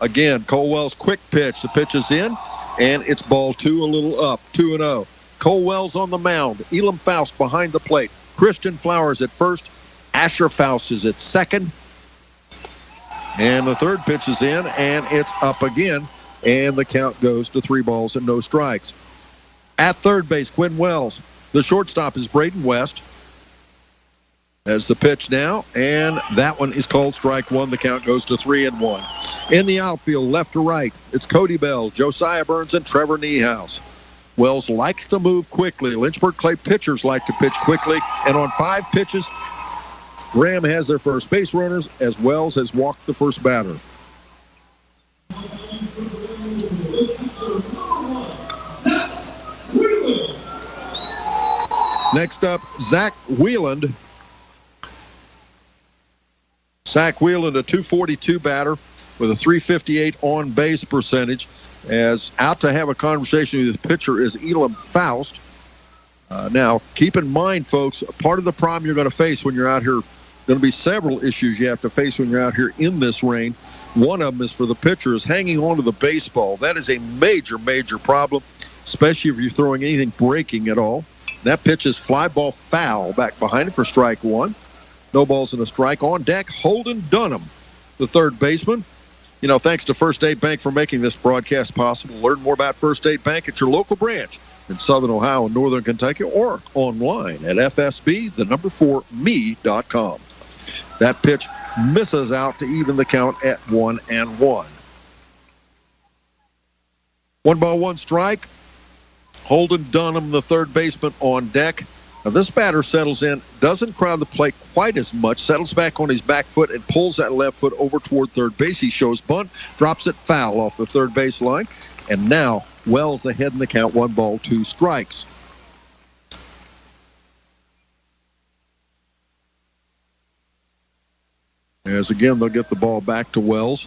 Again, Cole Wells' quick pitch. The pitch is in, and it's ball 2, a little up, 2-0. Cole Wells on the mound. Elam Faust behind the plate. Christian Flowers at first. Asher Faust is at second. And the third pitch is in, and it's up again. And the count goes to 3 balls and no strikes. At third base, Quinn Wells. The shortstop is Braden West. As the pitch now, and that one is called strike 1. The count goes to 3-1. In the outfield, left to right, it's Cody Bell, Josiah Burns, and Trevor Niehaus. Wells likes to move quickly. Lynchburg-Clay pitchers like to pitch quickly, and on 5 pitches, Graham has their first base runners as Wells has walked the first batter. Next up, Zach Wieland. Zach Wieland, a 242 batter with a 358 on base percentage. As out to have a conversation with the pitcher is Elam Faust. Now, keep in mind, folks, part of the problem you're going to face when you're out here, going to be several issues you have to face when you're out here in this rain. One of them is for the pitcher is hanging on to the baseball. That is a major, major problem, especially if you're throwing anything breaking at all. That pitch is fly ball foul back behind it for strike 1. No balls and a strike. On deck, Holden Dunham, the third baseman. You know, thanks to First State Bank for making this broadcast possible. Learn more about First State Bank at your local branch in Southern Ohio and Northern Kentucky or online at FSB4me.com. That pitch misses out to even the count at 1-1. 1 ball, 1 strike. Holden Dunham, the third baseman, on deck. Now, this batter settles in, doesn't crowd the plate quite as much, settles back on his back foot and pulls that left foot over toward third base. He shows bunt, drops it foul off the third base line, and now Wells ahead in the count, 1 ball, 2 strikes. As again, they'll get the ball back to Wells.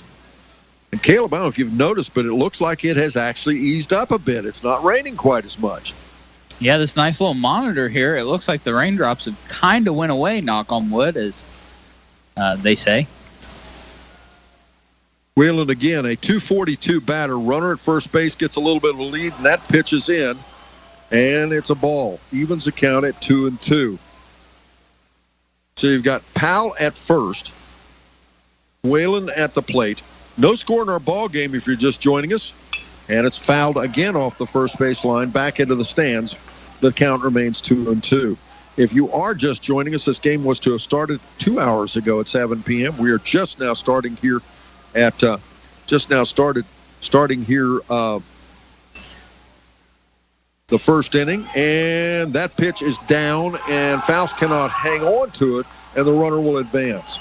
And Caleb, I don't know if you've noticed, but it looks like it has actually eased up a bit. It's not raining quite as much. Yeah, this nice little monitor here, it looks like the raindrops have kind of went away, knock on wood, as they say. Whalen again, a .242 batter. Runner at first base gets a little bit of a lead, and that pitch is in. And it's a ball. Evens the count at 2-2. So you've got Powell at first. Whalen at the plate. No score in our ball game if you're just joining us. And it's fouled again off the first base line, back into the stands. The count remains 2-2. If you are just joining us, this game was to have started 2 hours ago at 7 p.m. We are just now starting here at starting here the first inning, and that pitch is down, and Faust cannot hang on to it, and the runner will advance.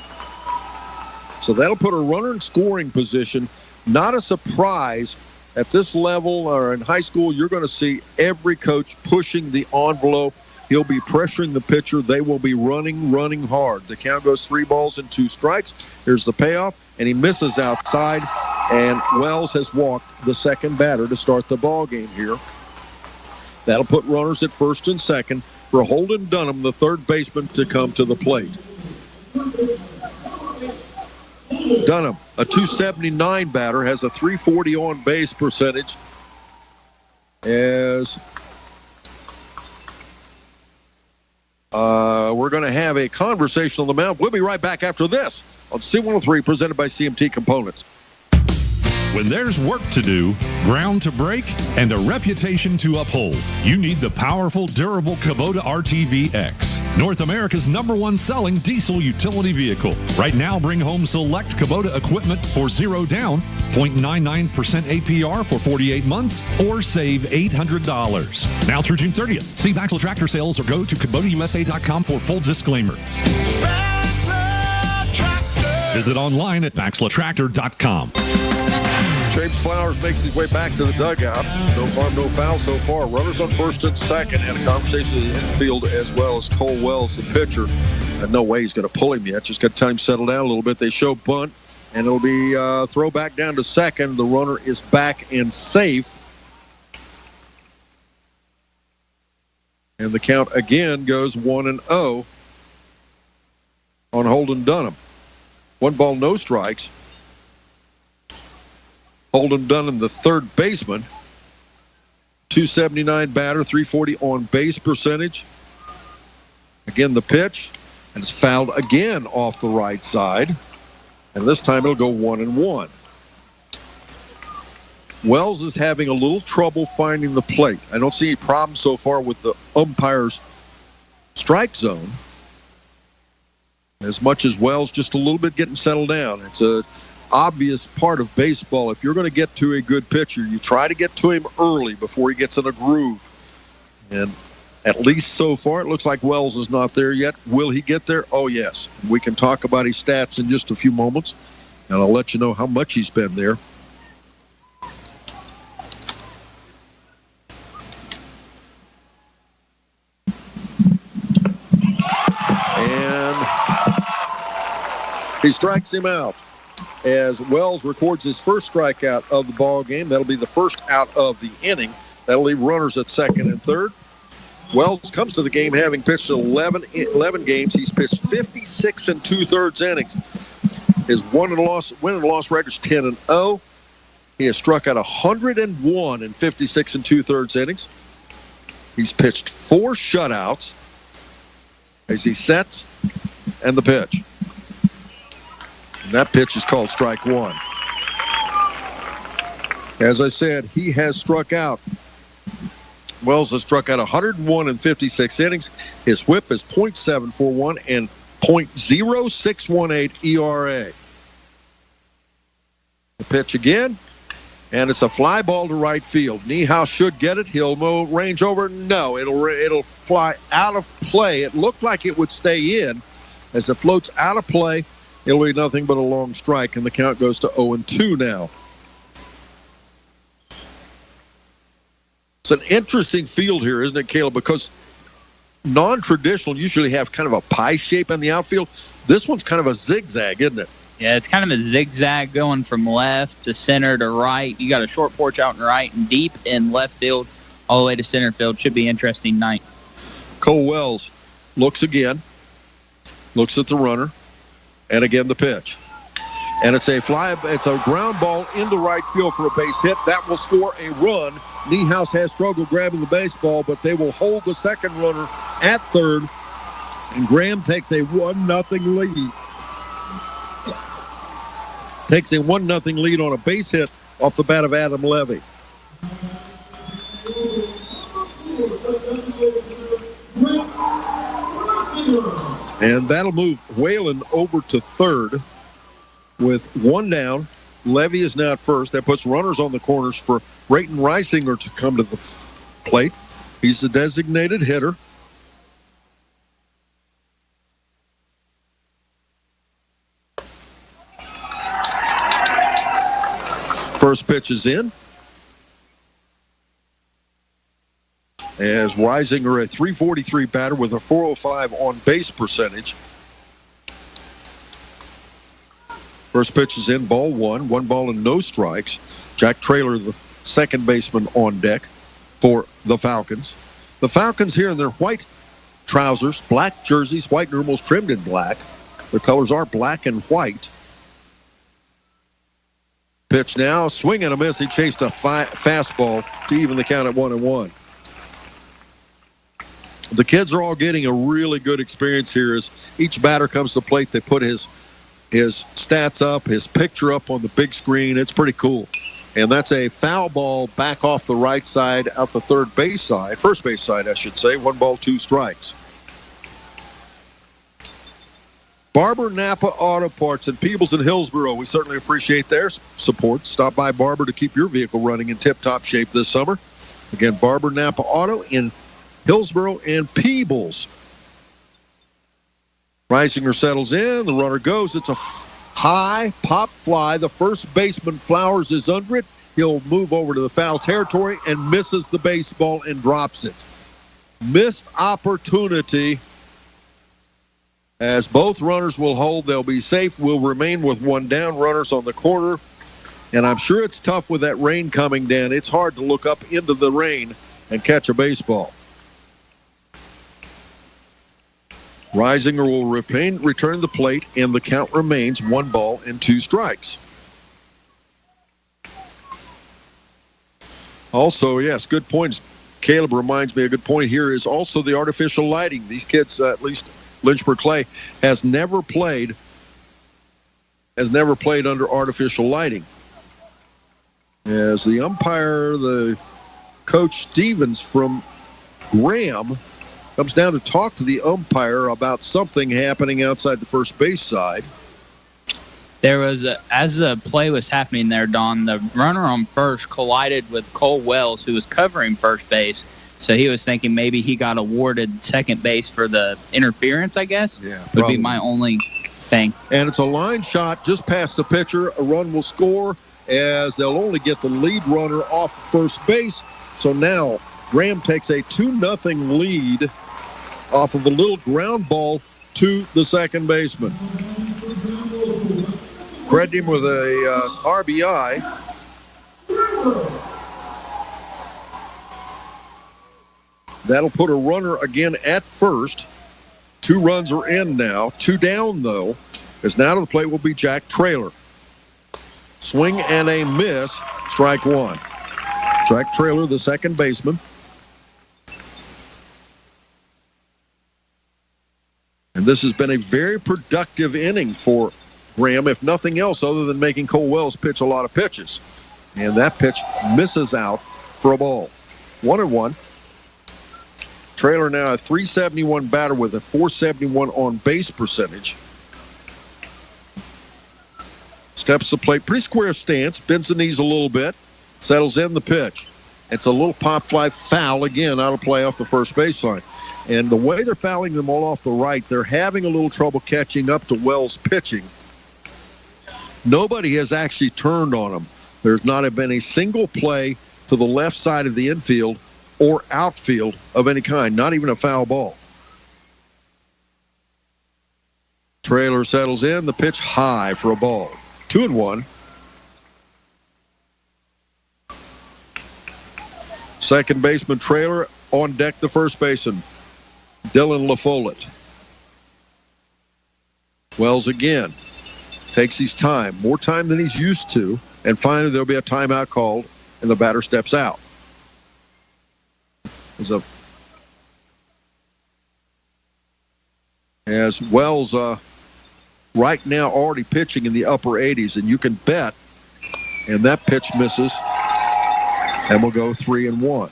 So that'll put a runner in scoring position. Not a surprise. At this level or in high school, you're going to see every coach pushing the envelope. He'll be pressuring the pitcher. They will be running hard. The count goes 3 balls and 2 strikes. Here's the payoff, and he misses outside, and Wells has walked the second batter to start the ball game here. That'll put runners at first and second for Holden Dunham, the third baseman, to come to the plate. Dunham, a .279 batter, has a .340 on-base percentage. As we're going to have a conversation on the mound. We'll be right back after this on C103, presented by CMT Components. When there's work to do, ground to break, and a reputation to uphold, you need the powerful, durable Kubota RTVX, North America's #1 selling diesel utility vehicle. Right now, bring home select Kubota equipment for 0 down, 0.99% APR for 48 months, or save $800. Now through June 30th. See Baxel Tractor Sales or go to KubotaUSA.com for full disclaimer. Visit online at BaxlaTractor.com. James Flowers makes his way back to the dugout. No harm, no foul so far. Runners on first and second. Had a conversation with the infield as well as Cole Wells, the pitcher. And no way he's going to pull him yet. Just got time to settle down a little bit. They show bunt, and it'll be throw back down to second. The runner is back and safe. And the count again goes 1-0 on Holden Dunham. 1 ball, no strikes. Holden Dunham, the third baseman, .279 batter, .340 on base percentage. Again, the pitch, and it's fouled again off the right side. And this time it'll go 1-1. Wells is having a little trouble finding the plate. I don't see any problem so far with the umpire's strike zone. As much as Wells just a little bit getting settled down. It's a obvious part of baseball. If you're going to get to a good pitcher, you try to get to him early before he gets in a groove. And at least so far, it looks like Wells is not there yet. Will he get there? Oh, yes. We can talk about his stats in just a few moments, and I'll let you know how much he's been there. And he strikes him out as Wells records his first strikeout of the ball game. That'll be the first out of the inning. That'll leave runners at second and third. Wells comes to the game having pitched 11 games. He's pitched 56 2/3 innings. His win and loss record is 10-0. He has struck out 101 in 56 2/3 innings. He's pitched 4 shutouts as he sets, and the pitch. And that pitch is called strike 1. As I said, he has struck out. Wells has struck out 101 in 56 innings. His whip is .741 and .0618 ERA. The pitch again, and it's a fly ball to right field. Niehaus should get it. He'll range over. No, it'll fly out of play. It looked like it would stay in. As it floats out of play, it'll be nothing but a long strike, and the count goes to 0-2 now. It's an interesting field here, isn't it, Caleb? Because non-traditional usually have kind of a pie shape in the outfield. This one's kind of a zigzag, isn't it? Yeah, it's kind of a zigzag going from left to center to right. You got a short porch out and right and deep in left field all the way to center field. Should be an interesting night. Cole Wells looks again, looks at the runner, and again the pitch. And it's a ground ball into right field for a base hit. That will score a run. Niehaus has struggled grabbing the baseball, but they will hold the second runner at third. And Graham takes a 1-0 lead. Takes a 1-0 lead on a base hit off the bat of Adam Levy. And that'll move Whalen over to third with one down. Levy is now at first. That puts runners on the corners for Brayton Reisinger to come to the plate. He's the designated hitter. First pitch is in. As Reisinger, a .343 batter with a .405 on base percentage. First pitch is in, ball one. 1 ball and no strikes. Jack Traylor, the second baseman, on deck for the Falcons. The Falcons here in their white trousers, black jerseys, white numerals trimmed in black. Their colors are black and white. Pitch now, swing and a miss. He chased a fastball to even the count at 1-1. The kids are all getting a really good experience here as each batter comes to the plate. They put his stats up, his picture up on the big screen. It's pretty cool. And that's a foul ball back off the right side, out the first base side, I should say. 1 ball, 2 strikes. Barber Napa Auto Parts in Peebles and Hillsboro. We certainly appreciate their support. Stop by Barber to keep your vehicle running in tip-top shape this summer. Again, Barber Napa Auto in Hillsboro and Peebles. Reisinger settles in. The runner goes. It's a high pop fly. The first baseman Flowers is under it. He'll move over to the foul territory and misses the baseball and drops it. Missed opportunity. As both runners will hold, they'll be safe. We'll remain with 1 down. Runners on the corner. And I'm sure it's tough with that rain coming down. It's hard to look up into the rain and catch a baseball. Reisinger will return the plate, and the count remains 1 ball and 2 strikes. Also, yes, good points. Caleb reminds me a good point here is also the artificial lighting. These kids, at least Lynchburg-Clay, has never played under artificial lighting. As the umpire, the coach Stevens from Graham, comes down to talk to the umpire about something happening outside the first base side. There was, as the play was happening there, Don, the runner on first collided with Cole Wells, who was covering first base. So he was thinking maybe he got awarded second base for the interference, I guess. Yeah, would be my only thing. And it's a line shot just past the pitcher. A run will score as they'll only get the lead runner off first base. So now Graham takes a 2-0 lead off of a little ground ball to the second baseman. Credit him with a RBI. That'll put a runner again at first. 2 runs are in now. 2 down, though, as now to the plate will be Jack Traylor. Swing and a miss, strike 1. Jack Traylor, the second baseman. And this has been a very productive inning for Graham, if nothing else other than making Cole Wells pitch a lot of pitches. And that pitch misses out for a ball. 1-1. Traylor now a .371 batter with a .471 on base percentage. Steps the plate, pretty square stance, bends the knees a little bit, settles in the pitch. It's a little pop fly foul again out of play off the first baseline. And the way they're fouling them all off the right, they're having a little trouble catching up to Wells' pitching. Nobody has actually turned on him. There's not been a single play to the left side of the infield or outfield of any kind, not even a foul ball. Traylor settles in, the pitch high for a ball. 2-1. Second baseman Traylor on deck, the first baseman, Dylan LaFollette. Wells again. takes his time, more time than he's used to, and finally there'll be a timeout called, and the batter steps out. As Wells right now already pitching in the upper 80s, and you can bet, and that pitch misses, and we'll go 3-1.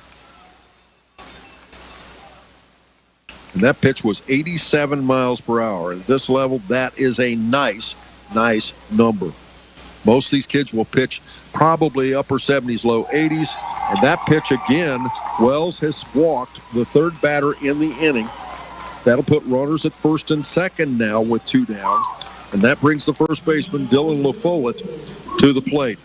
And that pitch was 87 miles per hour. At this level, that is a nice number. Most of these kids will pitch probably upper 70s, low 80s. And that pitch again, Wells has walked the third batter in the inning. That'll put runners at first and second now with 2 down. And that brings the first baseman, Dylan LaFollette, to the plate.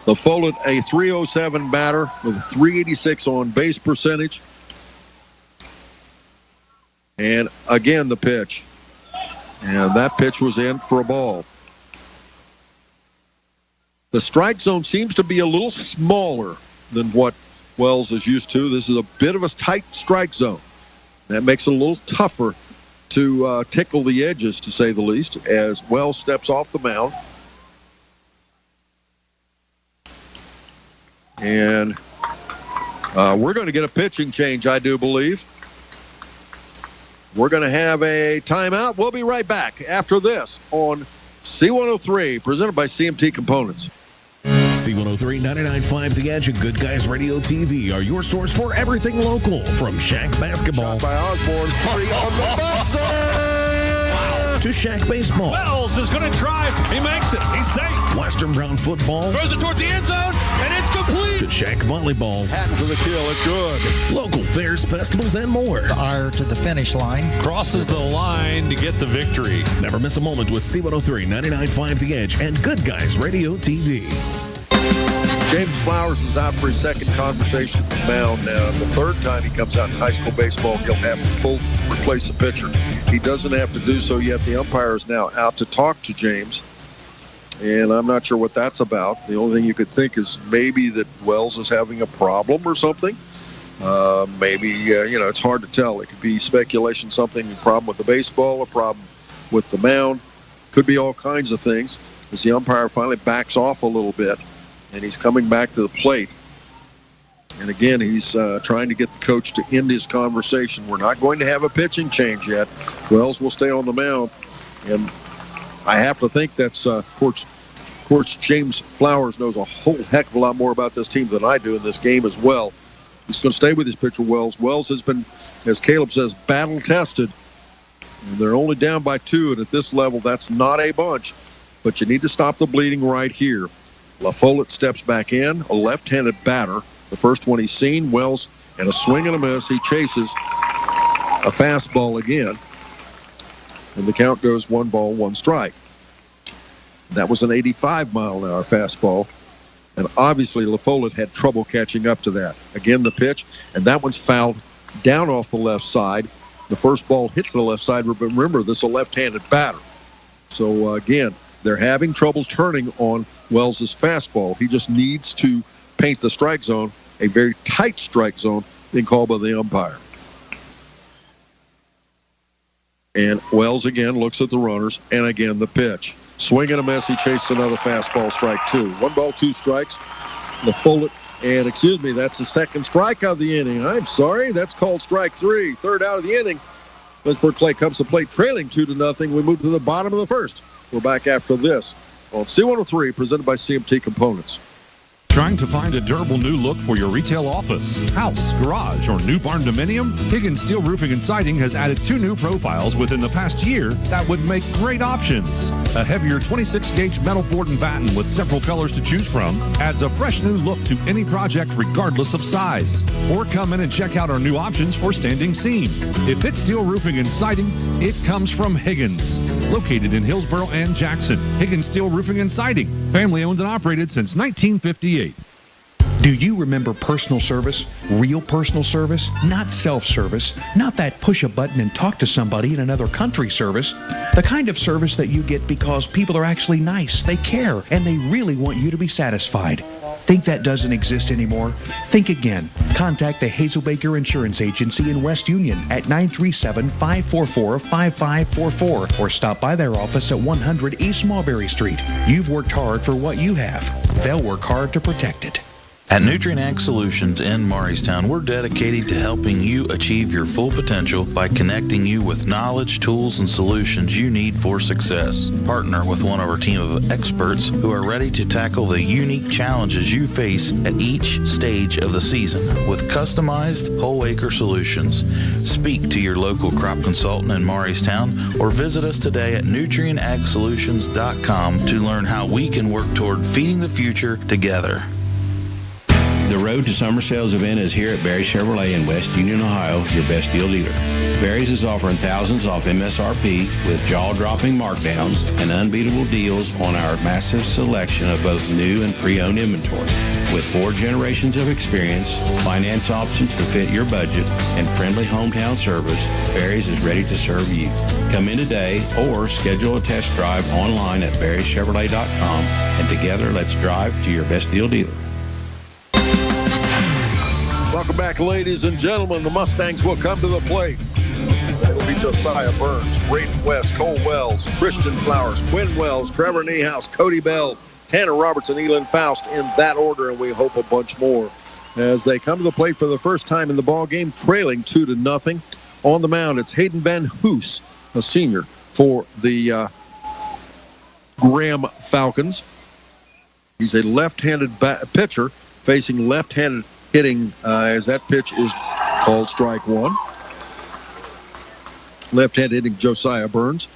LaFollette, a .307 batter with a .386 on base percentage. And again, the pitch. And that pitch was in for a ball. The strike zone seems to be a little smaller than what Wells is used to. This is a bit of a tight strike zone. That makes it a little tougher to tickle the edges, to say the least, as Wells steps off the mound. And we're going to get a pitching change, I do believe. We're going to have a timeout. We'll be right back after this on C103, presented by CMT Components. C103, 99.5 The Edge, and Good Guys Radio TV are your source for everything local. From Shack Basketball by Osborne, free on the buzzer! To Shack Baseball. Wells is going to drive. He makes it. He's safe. Western Brown Football. Throws it towards the end zone, and it's complete. To Shack Volleyball. Hatton for the kill. It's good. Local fairs, festivals, and more. The ire to the finish line. Crosses the line to get the victory. Never miss a moment with C103, 99.5 The Edge, and Good Guys Radio TV. James Flowers is out for his second conversation with the mound now. The third time he comes out in high school baseball, he'll have to replace the pitcher. He doesn't have to do so yet. The umpire is now out to talk to James, and I'm not sure what that's about. The only thing you could think is maybe that Wells is having a problem or something. It's hard to tell. It could be speculation, a problem with the baseball, a problem with the mound. Could be all kinds of things as the umpire finally backs off a little bit. And he's coming back to the plate. And again, he's trying to get the coach to end his conversation. We're not going to have a pitching change yet. Wells will stay on the mound. And I have to think that's, of course, James Flowers knows a whole heck of a lot more about this team than I do in this game as well. He's going to stay with his pitcher, Wells. Wells has been, as Caleb says, battle-tested. And they're only down by 2, and at this level, that's not a bunch. But you need to stop the bleeding right here. LaFollette steps back in, a left-handed batter. The first one he's seen, Wells, and a swing and a miss. He chases a fastball again. And the count goes 1 ball, 1 strike. That was an 85-mile-an-hour fastball. And obviously LaFollette had trouble catching up to that. Again, the pitch, and that one's fouled down off the left side. The first ball hit the left side. Remember, this is a left-handed batter. So, again, they're having trouble turning on Wells' fastball. He just needs to paint the strike zone, a very tight strike zone, being called by the umpire. And Wells again looks at the runners, and again the pitch. Swing and a miss. He chases another fastball, strike 2. 1 ball, 2 strikes. LaFollette, and that's the second strike of the inning. I'm sorry, that's called strike 3. Third out of the inning. Lynchburg-Clay comes to plate trailing 2-0. We move to the bottom of the first. We're back after this on C103, presented by CMT Components. Trying to find a durable new look for your retail office, house, garage, or new barn dominium? Higgins Steel Roofing and Siding has added 2 new profiles within the past year that would make great options. A heavier 26-gauge metal board and batten with several colors to choose from adds a fresh new look to any project regardless of size. Or come in and check out our new options for standing seam. If it's steel roofing and siding, it comes from Higgins. Located in Hillsboro and Jackson, Higgins Steel Roofing and Siding. Family owned and operated since 1958. Do you remember personal service? Real personal service? Not self-service. Not that push a button and talk to somebody in another country service. The kind of service that you get because people are actually nice, they care, and they really want you to be satisfied. Think that doesn't exist anymore? Think again. Contact the Hazelbaker Insurance Agency in West Union at 937-544-5544 or stop by their office at 100 East Mulberry Street. You've worked hard for what you have. They'll work hard to protect it. At Nutrient Ag Solutions in Murraystown, we're dedicated to helping you achieve your full potential by connecting you with knowledge, tools, and solutions you need for success. Partner with one of our team of experts who are ready to tackle the unique challenges you face at each stage of the season with customized whole acre solutions. Speak to your local crop consultant in Murraystown or visit us today at nutrientagsolutions.com to learn how we can work toward feeding the future together. The Road to Summer Sales event is here at Barry's Chevrolet in West Union, Ohio, your best deal dealer. Barry's is offering thousands off MSRP with jaw-dropping markdowns and unbeatable deals on our massive selection of both new and pre-owned inventory. With 4 generations of experience, finance options to fit your budget, and friendly hometown service, Barry's is ready to serve you. Come in today or schedule a test drive online at barryschevrolet.com, and together let's drive to your best deal dealer. Welcome back, ladies and gentlemen. The Mustangs will come to the plate. It'll be Josiah Burns, Braden West, Cole Wells, Christian Flowers, Quinn Wells, Trevor Niehaus, Cody Bell, Tanner Robertson, Elon Faust in that order, and we hope a bunch more as they come to the plate for the first time in the ball game, trailing 2-0. On the mound, it's Hayden Van Hoos, a senior for the Graham Falcons. He's a left-handed pitcher facing left-handed hitting as that pitch is called strike one. Left-handed hitting Josiah Burns.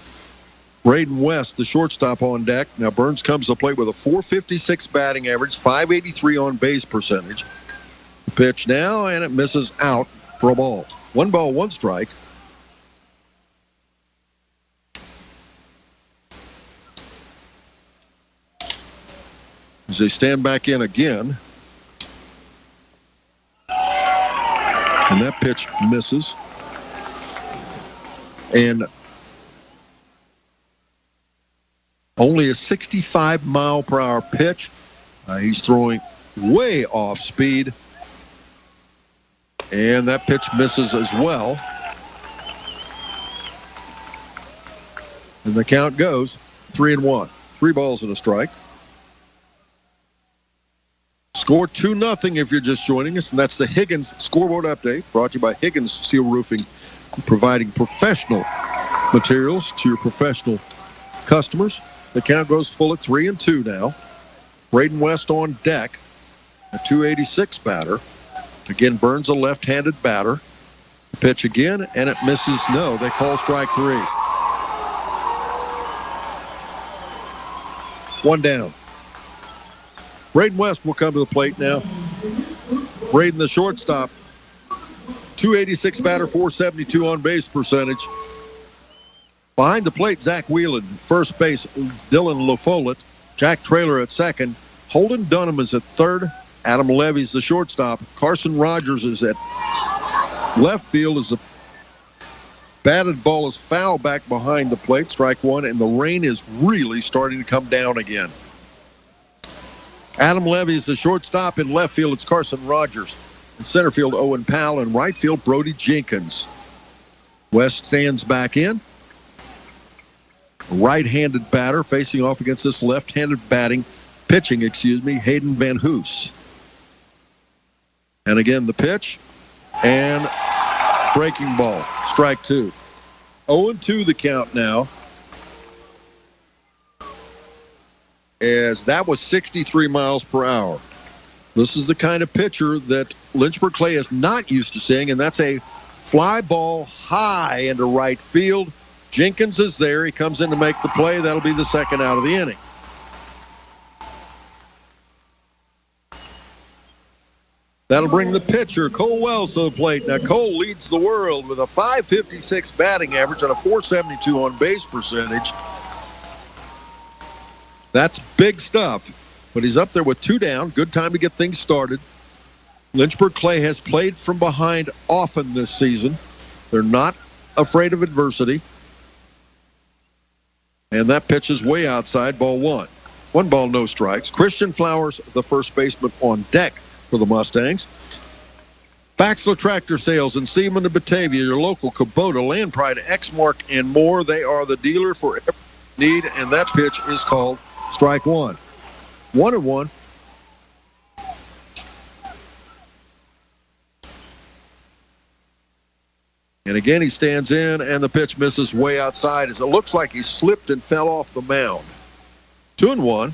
Braden West, the shortstop, on deck. Now Burns comes to the plate with a .456 batting average, .583 on base percentage. The pitch now, and it misses out for a ball. 1 ball, 1 strike. As they stand back in again. And that pitch misses. And only a 65-mile-per-hour pitch. He's throwing way off speed. And that pitch misses as well. And the count goes 3-1. 3 balls and a strike. Score 2-0 if you're just joining us, and that's the Higgins scoreboard update brought to you by Higgins Steel Roofing, providing professional materials to your professional customers. The count goes full at 3-2 now. Braden West on deck, a .286 batter. Again, Burns a left-handed batter. The pitch again, and it misses. No, they call strike 3. 1 down. Braden West will come to the plate now. Braden, the shortstop, .286 batter, .472 on base percentage. Behind the plate, Zach Whelan. First base, Dylan LaFollette. Jack Traylor at second. Holden Dunham is at third. Adam Levy's the shortstop. Carson Rogers is at left field as the batted ball is foul back behind the plate. Strike 1, and the rain is really starting to come down again. Adam Levy is the shortstop. In left field, it's Carson Rogers. In center field, Owen Powell. In right field, Brody Jenkins. West stands back in. Right-handed batter facing off against this left-handed pitching, Hayden Van Hoos. And again, the pitch. And breaking ball. Strike 2. 0-2 the count now. As that was 63 miles per hour. This is the kind of pitcher that Lynchburg-Clay is not used to seeing, and that's a fly ball high into right field. Jenkins is there. He comes in to make the play. That'll be the second out of the inning. That'll bring the pitcher, Cole Wells, to the plate. Now, Cole leads the world with a .556 batting average and a .472 on base percentage. That's big stuff, but he's up there with 2 down. Good time to get things started. Lynchburg-Clay has played from behind often this season. They're not afraid of adversity. And that pitch is way outside, ball 1. 1 ball, no strikes. Christian Flowers, the first baseman, on deck for the Mustangs. Baxter Tractor Sales in Seaman and Batavia, your local Kubota, Land Pride, Exmark, and more. They are the dealer for every need, and that pitch is called strike one. 1-1. And again, he stands in, and the pitch misses way outside as it looks like he slipped and fell off the mound. 2-1.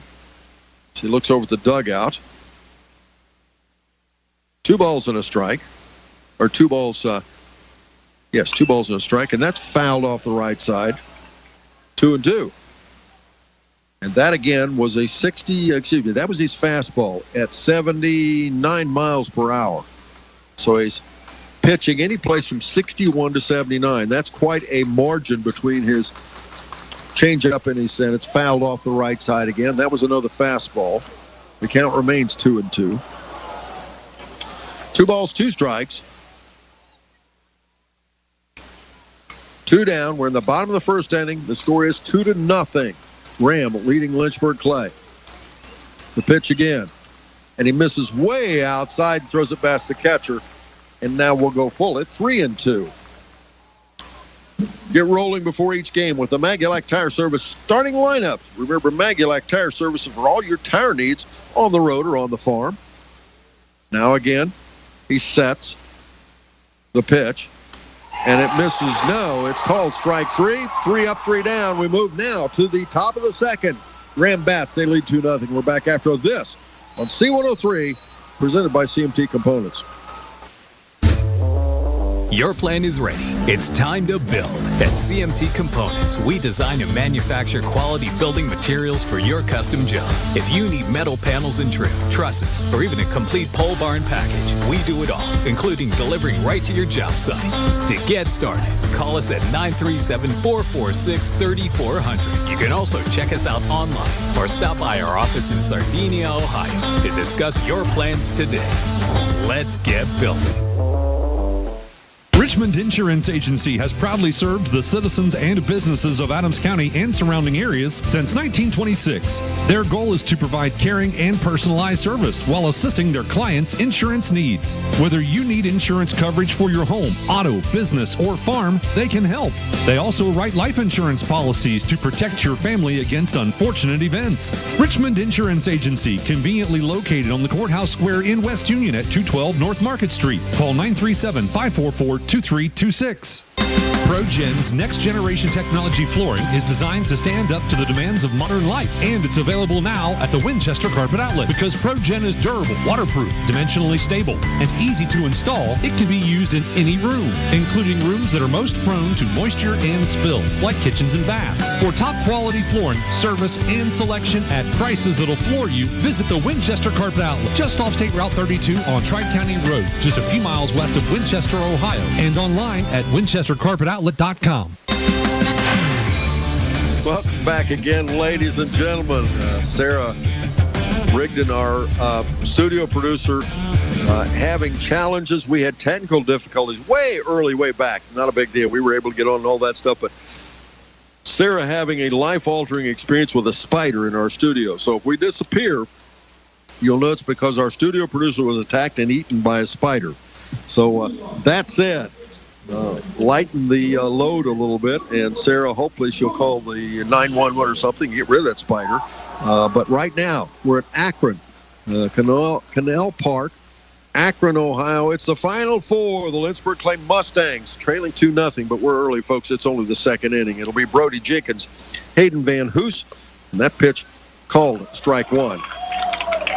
She looks over at the dugout. 2 balls and a strike. Or 2 balls, 2 balls and a strike, and that's fouled off the right side. 2-2. And that again was that was his fastball at 79 miles per hour. So he's pitching any place from 61 to 79. That's quite a margin between his changeup and his, and it's fouled off the right side again. That was another fastball. The count remains 2-2. 2 balls, 2 strikes. 2 down. We're in the bottom of the first inning. The score is 2-0. Ram leading Lynchburg-Clay. The pitch again. And he misses way outside, throws it past the catcher. And now we'll go full at 3-2. Get rolling before each game with the Magulac Tire Service starting lineups. Remember, Magulac Tire Service for all your tire needs on the road or on the farm. Now again, he sets the pitch. And it misses. No, it's called strike 3. 3 up, 3 down. We move now to the top of the second. Ram Bats, they lead 2-0. We're back after this on C103, presented by CMT Components. Your plan is ready. It's time to build. At CMT Components, we design and manufacture quality building materials for your custom job. If you need metal panels and trim, trusses, or even a complete pole barn package, we do it all, including delivering right to your job site. To get started, call us at 937-446-3400. You can also check us out online or stop by our office in Sardinia, Ohio to discuss your plans today. Let's get building. Richmond Insurance Agency has proudly served the citizens and businesses of Adams County and surrounding areas since 1926. Their goal is to provide caring and personalized service while assisting their clients' insurance needs. Whether you need insurance coverage for your home, auto, business, or farm, they can help. They also write life insurance policies to protect your family against unfortunate events. Richmond Insurance Agency, conveniently located on the Courthouse Square in West Union at 212 North Market Street. Call 937-544-2326. ProGen's next-generation technology flooring is designed to stand up to the demands of modern life, and it's available now at the Winchester Carpet Outlet. Because ProGen is durable, waterproof, dimensionally stable, and easy to install, it can be used in any room, including rooms that are most prone to moisture and spills, like kitchens and baths. For top-quality flooring, service, and selection at prices that'll floor you, visit the Winchester Carpet Outlet, just off State Route 32 on Tri-County Road, just a few miles west of Winchester, Ohio, and online at winchestercarpetoutlet.com. Welcome back again, ladies and gentlemen. Sarah Rigdon, our studio producer, having challenges. We had technical difficulties way back. Not a big deal. We were able to get on and all that stuff, but Sarah having a life-altering experience with a spider in our studio. So if we disappear, you'll know it's because our studio producer was attacked and eaten by a spider. So that said, lighten the load a little bit, and Sarah, hopefully she'll call the 911 or something to get rid of that spider. But right now, we're at Akron, Canal Park, Akron, Ohio. It's the Final Four. The Lynchburg-Clay Mustangs trailing 2-0, but we're early, folks. It's only the second inning. It'll be Brody Jenkins, Hayden Van Hoos, and that pitch called strike 1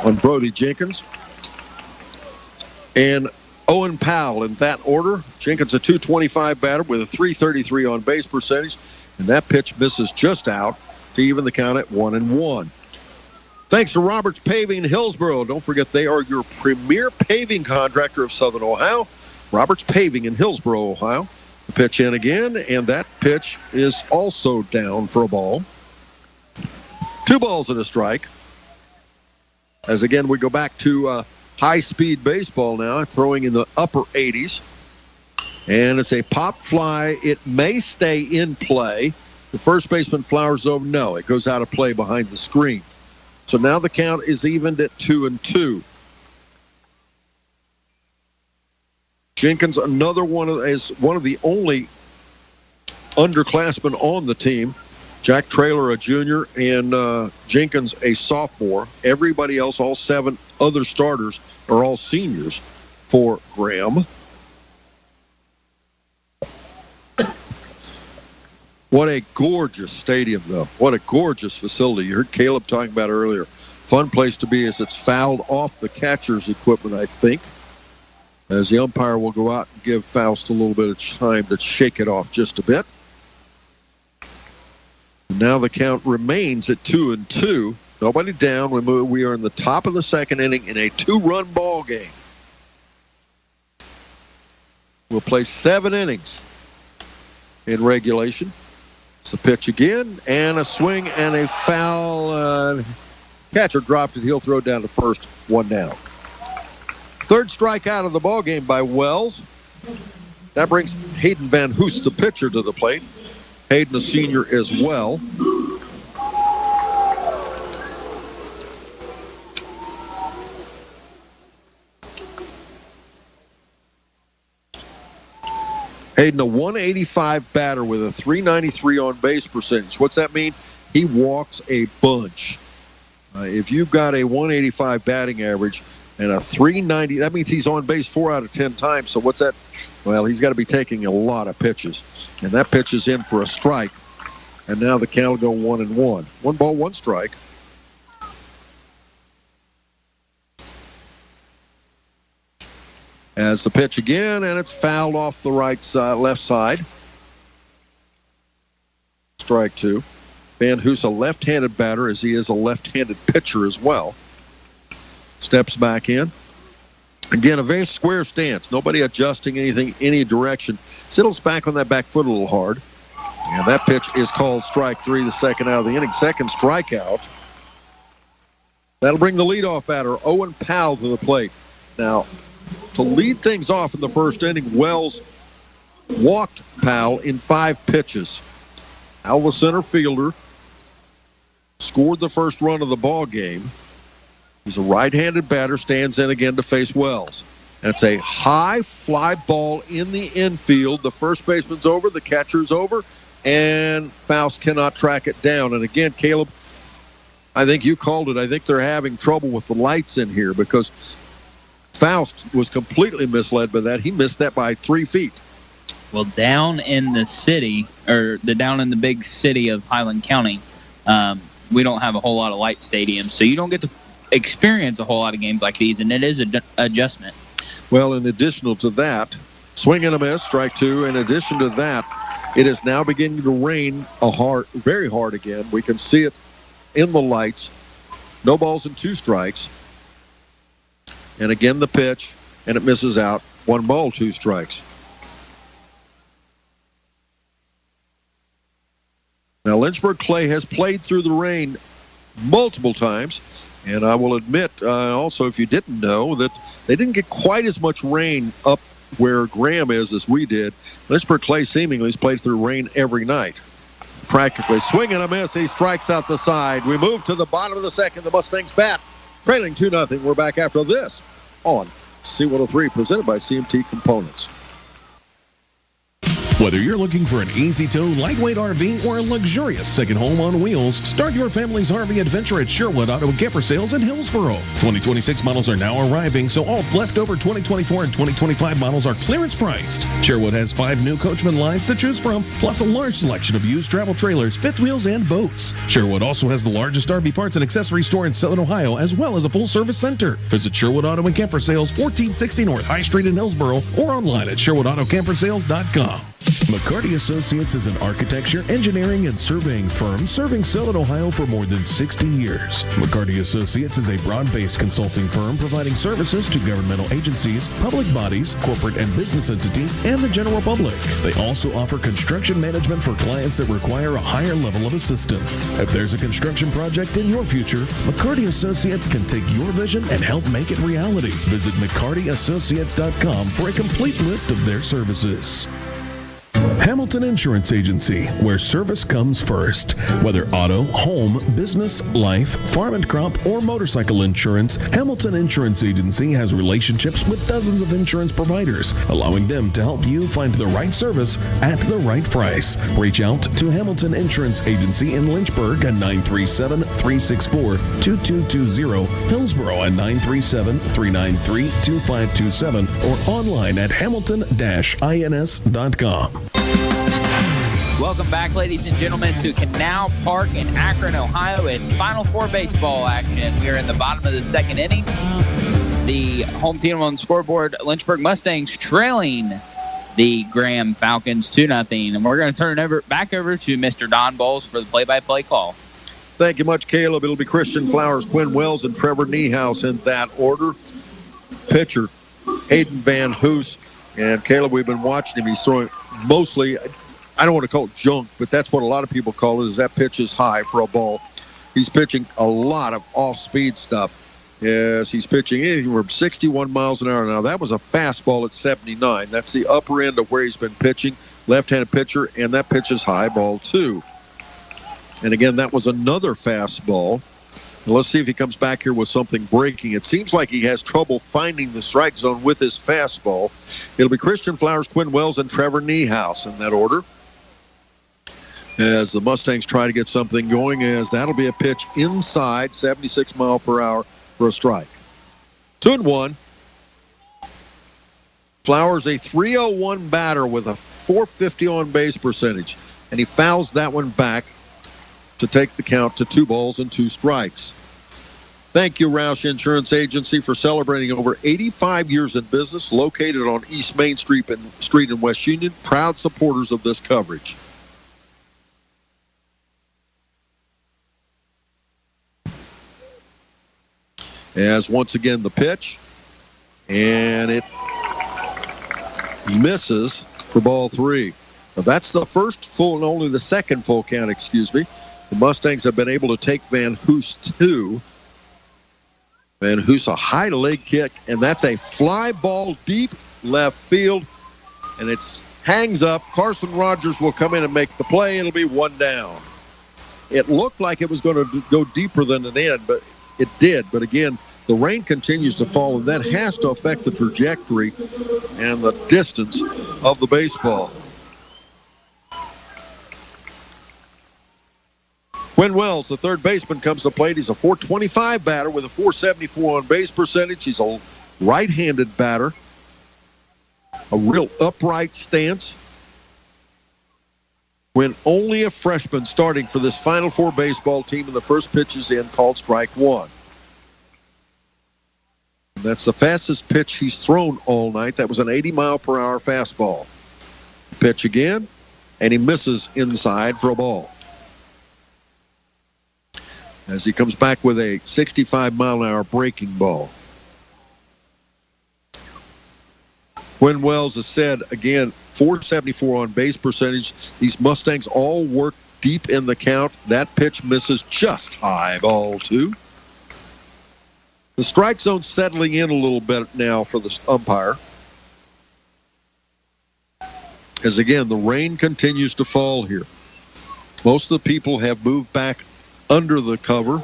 on Brody Jenkins. And Owen Powell in that order. Jenkins a .225 batter with a .333 on base percentage, and that pitch misses just out to even the count at 1-1. Thanks to Roberts Paving in Hillsboro. Don't forget they are your premier paving contractor of Southern Ohio. Roberts Paving in Hillsboro, Ohio. The pitch in again, and that pitch is also down for a ball. 2 balls and a strike. As again we go back to high-speed baseball now, throwing in the upper 80s. And it's a pop fly. It may stay in play. The first baseman flowers over. No, it goes out of play behind the screen. So now the count is evened at 2-2. Jenkins, another one is one of the only underclassmen on the team. Jack Traylor, a junior, and Jenkins, a sophomore. Everybody else, all 7 other starters, are all seniors for Graham. What a gorgeous stadium, though. What a gorgeous facility. You heard Caleb talking about it earlier. Fun place to be as it's fouled off the catcher's equipment, I think, as the umpire will go out and give Faust a little bit of time to shake it off just a bit. Now the count remains at 2-2. Nobody down. We are in the top of the second inning in a 2-run ball game. We'll play 7 innings in regulation. It's a pitch again, and a swing and a foul. Catcher dropped it. He'll throw down to first, 1 down. Third strikeout of the ball game by Wells. That brings Hayden Van Hoos, the pitcher, to the plate. Hayden, a senior as well. Hayden, a 185 batter with a 393 on base percentage. What's that mean? He walks a bunch. If you've got a 185 batting average and a 390, that means he's on base 4 out of 10 times. So what's that? Well, he's got to be taking a lot of pitches. And that pitch is in for a strike. And now the count will go 1-1. 1 ball, 1 strike. As the pitch again, and it's fouled off the right side, left side. Strike 2. Van Hoos, a left-handed batter, as he is a left-handed pitcher as well. Steps back in. Again, a very square stance. Nobody adjusting anything, any direction. Settles back on that back foot a little hard. And that pitch is called strike 3, the second out of the inning. Second strikeout. That'll bring the leadoff batter, Owen Powell, to the plate. Now, to lead things off in the first inning, Wells walked Powell in 5 pitches. Powell, the center fielder, scored the first run of the ball game. He's a right-handed batter, stands in again to face Wells. And it's a high fly ball in the infield. The first baseman's over, the catcher's over, and Faust cannot track it down. And again, Caleb, I think you called it. I think they're having trouble with the lights in here because Faust was completely misled by that. He missed that by 3 feet. Well, down in the city, or down in the big city of Highland County, we don't have a whole lot of light stadiums, so you don't get to experience a whole lot of games like these, and it is an adjustment. Well, in addition to that, swing and a miss, strike 2. In addition to that, it is now beginning to rain very hard again. We can see it in the lights. No balls and 2 strikes. And again, the pitch, and it misses out. 1 ball, 2 strikes. Now, Lynchburg-Clay has played through the rain multiple times, and I will admit, also, if you didn't know, that they didn't get quite as much rain up where Graham is as we did. Lynchburg-Clay seemingly has played through rain every night. Practically swing and a miss. He strikes out the side. We move to the bottom of the second. The Mustangs bat, trailing 2-0. We're back after this on C103, presented by CMT Components. Whether you're looking for an easy-tow, lightweight RV or a luxurious second home on wheels, start your family's RV adventure at Sherwood Auto and Camper Sales in Hillsboro. 2026 models are now arriving, so all leftover 2024 and 2025 models are clearance priced. Sherwood has 5 new Coachman lines to choose from, plus a large selection of used travel trailers, fifth wheels, and boats. Sherwood also has the largest RV parts and accessory store in Southern Ohio, as well as a full-service center. Visit Sherwood Auto and Camper Sales, 1460 North High Street in Hillsboro, or online at SherwoodAutoCamperSales.com. McCarty Associates is an architecture, engineering, and surveying firm serving Southern Ohio for more than 60 years. McCarty Associates is a broad-based consulting firm providing services to governmental agencies, public bodies, corporate and business entities, and the general public. They also offer construction management for clients that require a higher level of assistance. If there's a construction project in your future, McCarty Associates can take your vision and help make it reality. Visit McCartyAssociates.com for a complete list of their services. Hamilton Insurance Agency, where service comes first. Whether auto, home, business, life, farm and crop, or motorcycle insurance, Hamilton Insurance Agency has relationships with dozens of insurance providers, allowing them to help you find the right service at the right price. Reach out to Hamilton Insurance Agency in Lynchburg at 937-364-2220, Hillsborough at 937-393-2527, or online at hamilton-ins.com. Welcome back, ladies and gentlemen, to Canal Park in Akron, Ohio. It's Final Four baseball action. We are in the bottom of the second inning. The home team on the scoreboard, Lynchburg Mustangs, trailing the Graham Falcons 2-0. And we're going to turn it back over to Mr. Don Bowles for the play-by-play call. Thank you much, Caleb. It'll be Christian Flowers, Quinn Wells, and Trevor Niehaus in that order. Pitcher, Hayden Van Hoos. And Caleb, we've been watching him. He's throwing mostly, I don't want to call it junk, but that's what a lot of people call it, is that pitch is high for a ball. He's pitching a lot of off-speed stuff. Yes, he's pitching anything from 61 miles an hour. Now, that was a fastball at 79. That's the upper end of where he's been pitching. Left-handed pitcher, and that pitch is high, ball 2. And again, that was another fastball. Let's see if he comes back here with something breaking. It seems like he has trouble finding the strike zone with his fastball. It'll be Christian Flowers, Quinn Wells, and Trevor Niehaus in that order, as the Mustangs try to get something going, as that'll be a pitch inside, 76 mile per hour for a strike. 2-1. Flowers, a .301 batter with a .450 on-base percentage, and he fouls that one back to take the count to 2 balls and 2 strikes. Thank you, Roush Insurance Agency, for celebrating over 85 years in business, located on East Main Street in West Union. Proud supporters of this coverage. As once again the pitch, and it misses for ball 3. Now that's the first full and only the second full count, The Mustangs have been able to take Van Hoos 2. Van Hoos, a high leg kick, and that's a fly ball deep left field, and it hangs up. Carson Rogers will come in and make the play. It'll be 1 down. It looked like it was going to go deeper than an end, but it did. But again, the rain continues to fall, and that has to affect the trajectory and the distance of the baseball. Quinn Wells, the third baseman, comes to plate. He's a .425 batter with a .474 on-base percentage. He's a right-handed batter, a real upright stance. When only a freshman starting for this Final Four baseball team, and the first pitch is in, called strike 1. And that's the fastest pitch he's thrown all night. That was an 80-mile-per-hour fastball. Pitch again, and he misses inside for a ball, as he comes back with a 65-mile-an-hour breaking ball. Quinn Wells has said, again, .474 on base percentage. These Mustangs all work deep in the count. That pitch misses just high, ball 2. The strike zone's settling in a little bit now for the umpire, as again, the rain continues to fall here. Most of the people have moved back under the cover.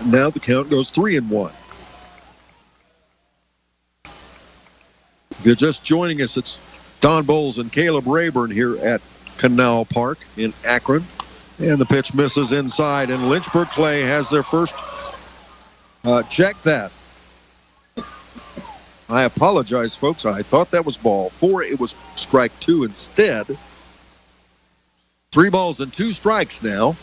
Now the count goes 3-1. If you're just joining us, it's Don Bowles and Caleb Rayburn here at Canal Park in Akron. And the pitch misses inside, and Lynchburg-Clay has their first. Check that. I apologize, folks. I thought that was ball 4. It was strike 2 instead. 3 balls and 2 strikes now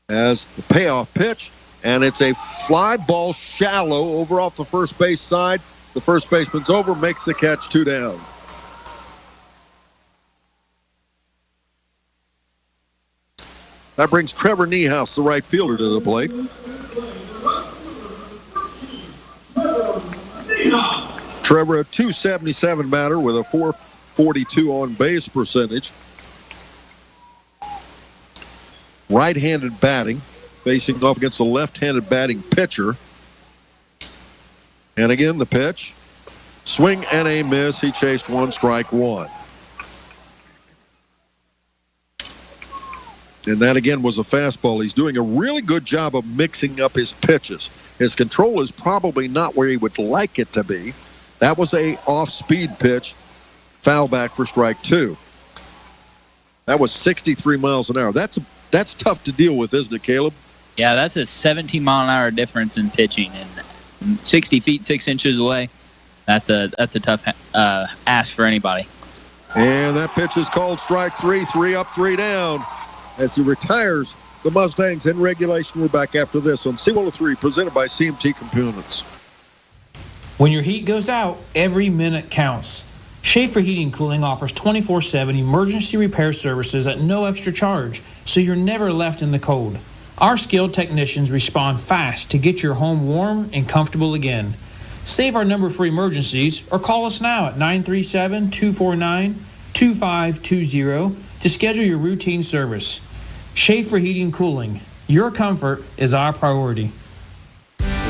as the payoff pitch, and it's a fly ball shallow over off the first base side. The first baseman's over, makes the catch, 2 down. That brings Trevor Niehaus, the right fielder, to the plate. Trevor, a .277 batter with a .442 on base percentage. Right-handed batting, facing off against a left-handed batting pitcher. And again, the pitch. Swing and a miss. He chased one, strike one. And that, again, was a fastball. He's doing a really good job of mixing up his pitches. His control is probably not where he would like it to be. That was a off-speed pitch. Foul back for strike two. That was 63 miles an hour. That's tough to deal with, isn't it, Caleb? Yeah, that's a 17-mile-an-hour difference in pitching. And 60 feet, 6 inches away, that's a tough ask for anybody. And that pitch is called strike three. 3 up, 3 down. As he retires the Mustangs in regulation. We're back after this on C103, presented by CMT Components. When your heat goes out, every minute counts. Schaefer Heating and Cooling offers 24/7 emergency repair services at no extra charge, so you're never left in the cold. Our skilled technicians respond fast to get your home warm and comfortable again. Save our number for emergencies or call us now at 937-249-2520 to schedule your routine service. Schaefer Heating and Cooling. Your comfort is our priority.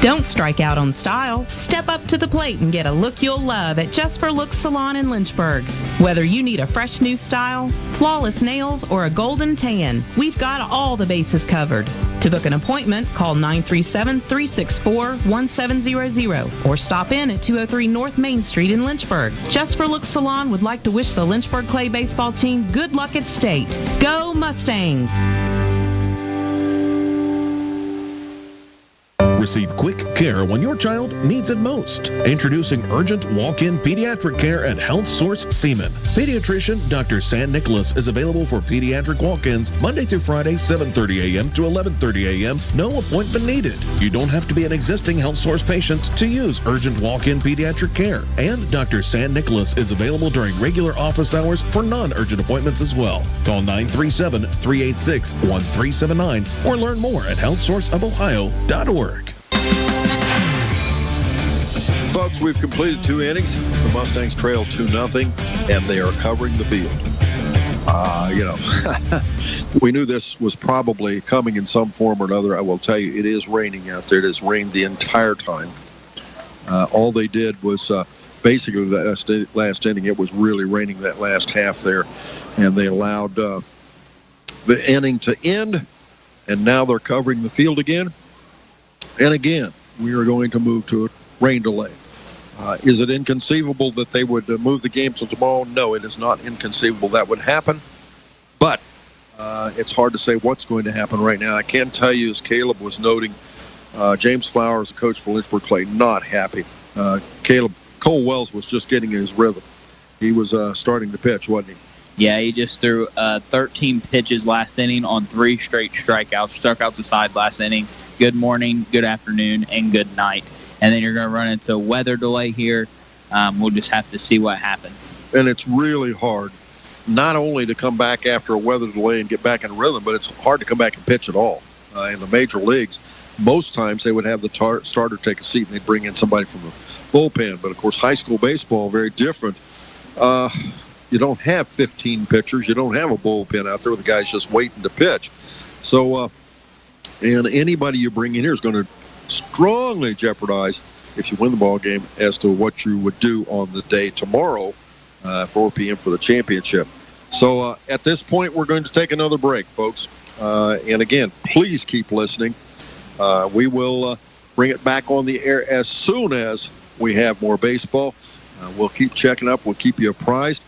Don't strike out on style. Step up to the plate and get a look you'll love at Just for Looks Salon in Lynchburg. Whether you need a fresh new style, flawless nails, or a golden tan, we've got all the bases covered. To book an appointment, call 937-364-1700 or stop in at 203 North Main Street in Lynchburg. Just for Looks Salon would like to wish the Lynchburg-Clay baseball team good luck at state. Go Mustangs! Receive quick care when your child needs it most. Introducing urgent walk-in pediatric care at Health Source Seaman. Pediatrician Dr. San Nicholas is available for pediatric walk-ins Monday through Friday, 7:30 a.m. to 11:30 a.m. No appointment needed. You don't have to be an existing Health Source patient to use urgent walk-in pediatric care. And Dr. San Nicholas is available during regular office hours for non-urgent appointments as well. Call 937-386-1379 or learn more at healthsourceofohio.org. Folks, we've completed 2 innings. The Mustangs trail 2-0, and they are covering the field. We knew this was probably coming in some form or another. I will tell you, it is raining out there. It has rained the entire time. All they did was basically that last inning, it was really raining that last half there, and they allowed the inning to end, and now they're covering the field again. And again, we are going to move to a rain delay. Is it inconceivable that they would move the game till tomorrow? No, it is not inconceivable that would happen. But it's hard to say what's going to happen right now. I can tell you, as Caleb was noting, James Flowers, the coach for Lynchburg-Clay, not happy. Cole Wells was just getting in his rhythm. He was starting to pitch, wasn't he? Yeah, he just threw 13 pitches last inning on 3 straight strikeouts. Struck out the side last inning. Good morning, good afternoon, and good night. And then you're going to run into a weather delay here. We'll just have to see what happens. And it's really hard not only to come back after a weather delay and get back in rhythm, but it's hard to come back and pitch at all. In the major leagues, most times they would have the starter take a seat and they'd bring in somebody from the bullpen. But, of course, high school baseball, very different. You don't have 15 pitchers. You don't have a bullpen out there with the guys just waiting to pitch. So, and anybody you bring in here is going to strongly jeopardize, if you win the ball game, as to what you would do on the day tomorrow, 4 p.m. for the championship. So at this point, we're going to take another break, folks. And again, please keep listening. We will bring it back on the air as soon as we have more baseball. We'll keep checking up. We'll keep you apprised.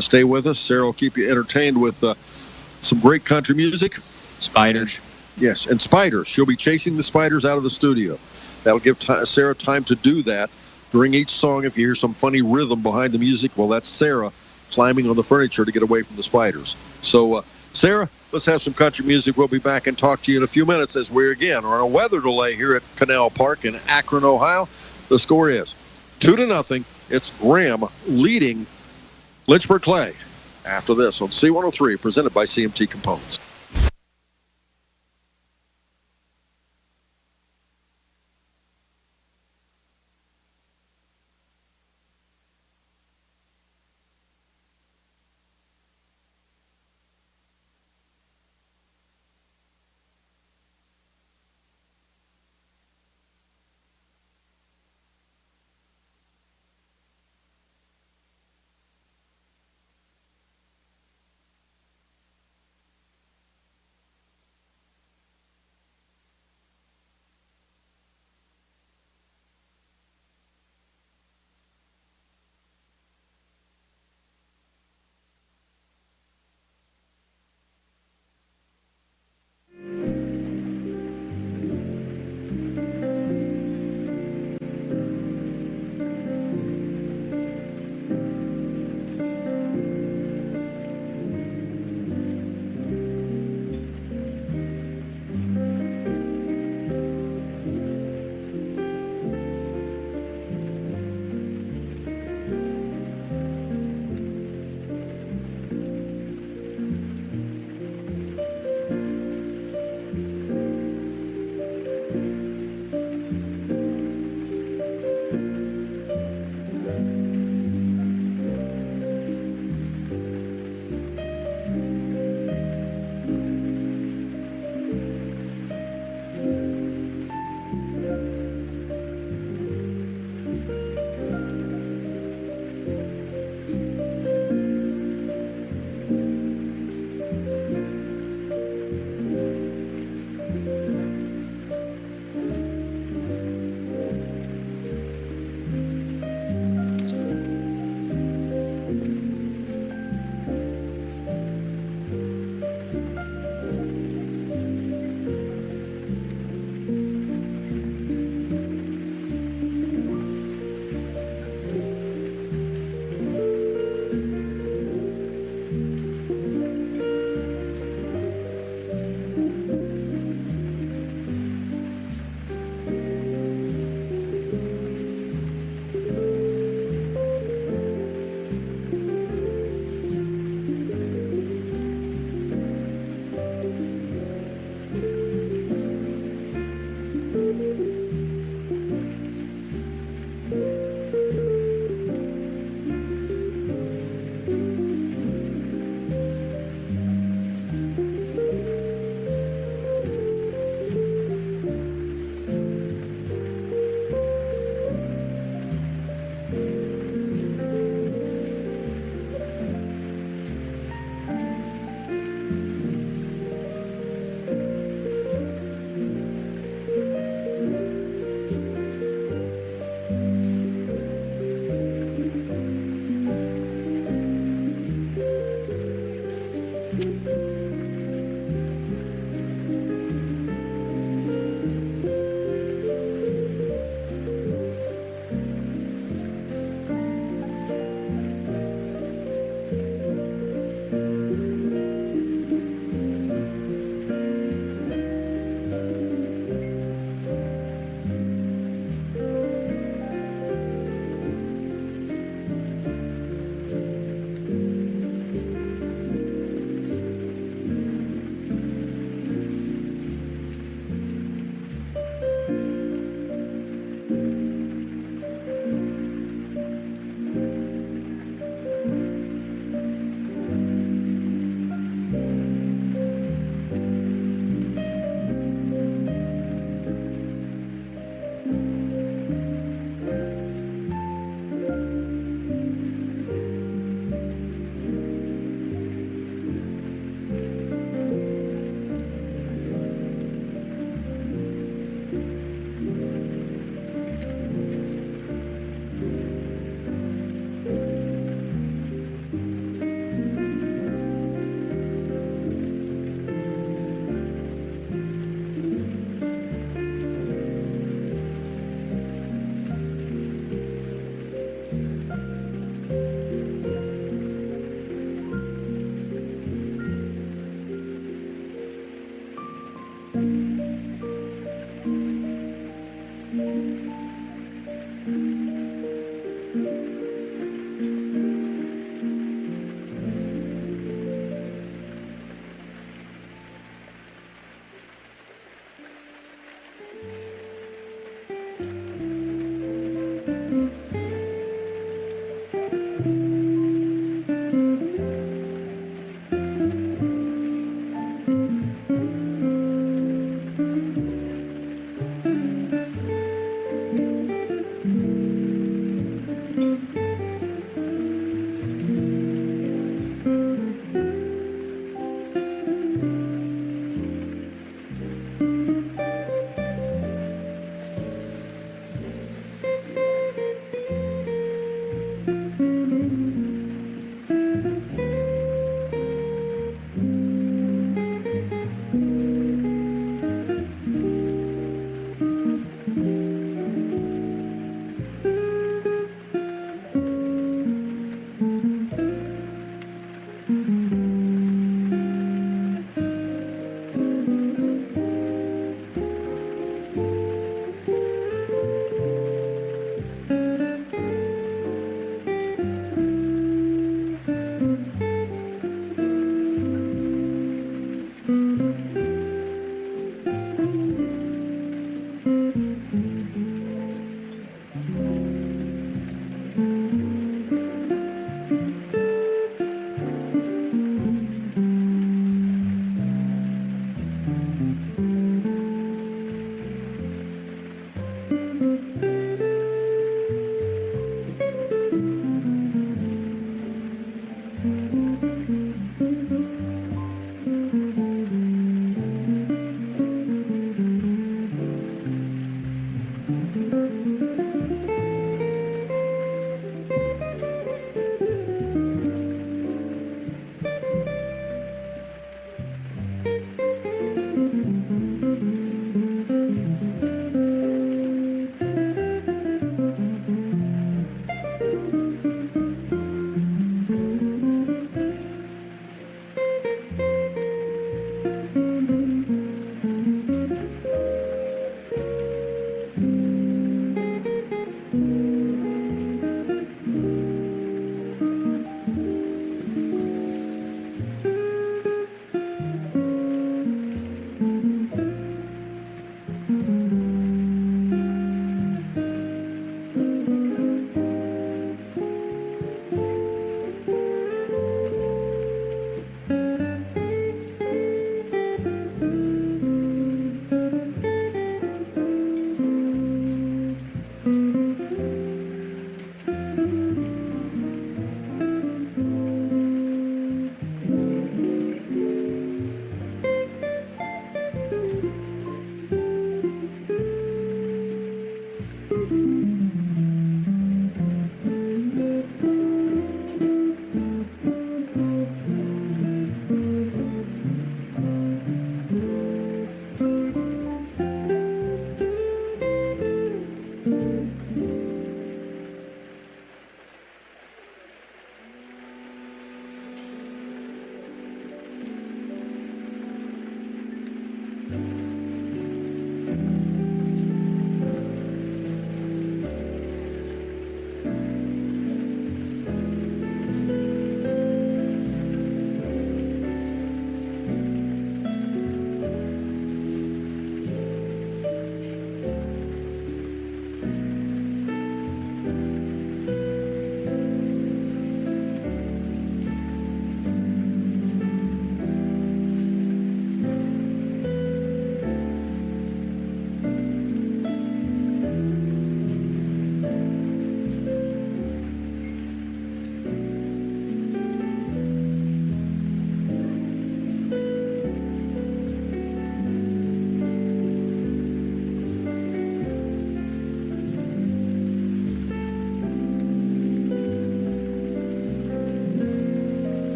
Stay with us. Sarah will keep you entertained with some great country music. Spiders. Yes, and spiders. She'll be chasing the spiders out of the studio. That'll give Sarah time to do that during each song. If you hear some funny rhythm behind the music, well, that's Sarah climbing on the furniture to get away from the spiders. So, Sarah, let's have some country music. We'll be back and talk to you in a few minutes as we again are on a weather delay here at Canal Park in Akron, Ohio. The score is 2-0. It's Graham leading Lynchburg-Clay. After this on C103, presented by CMT Components.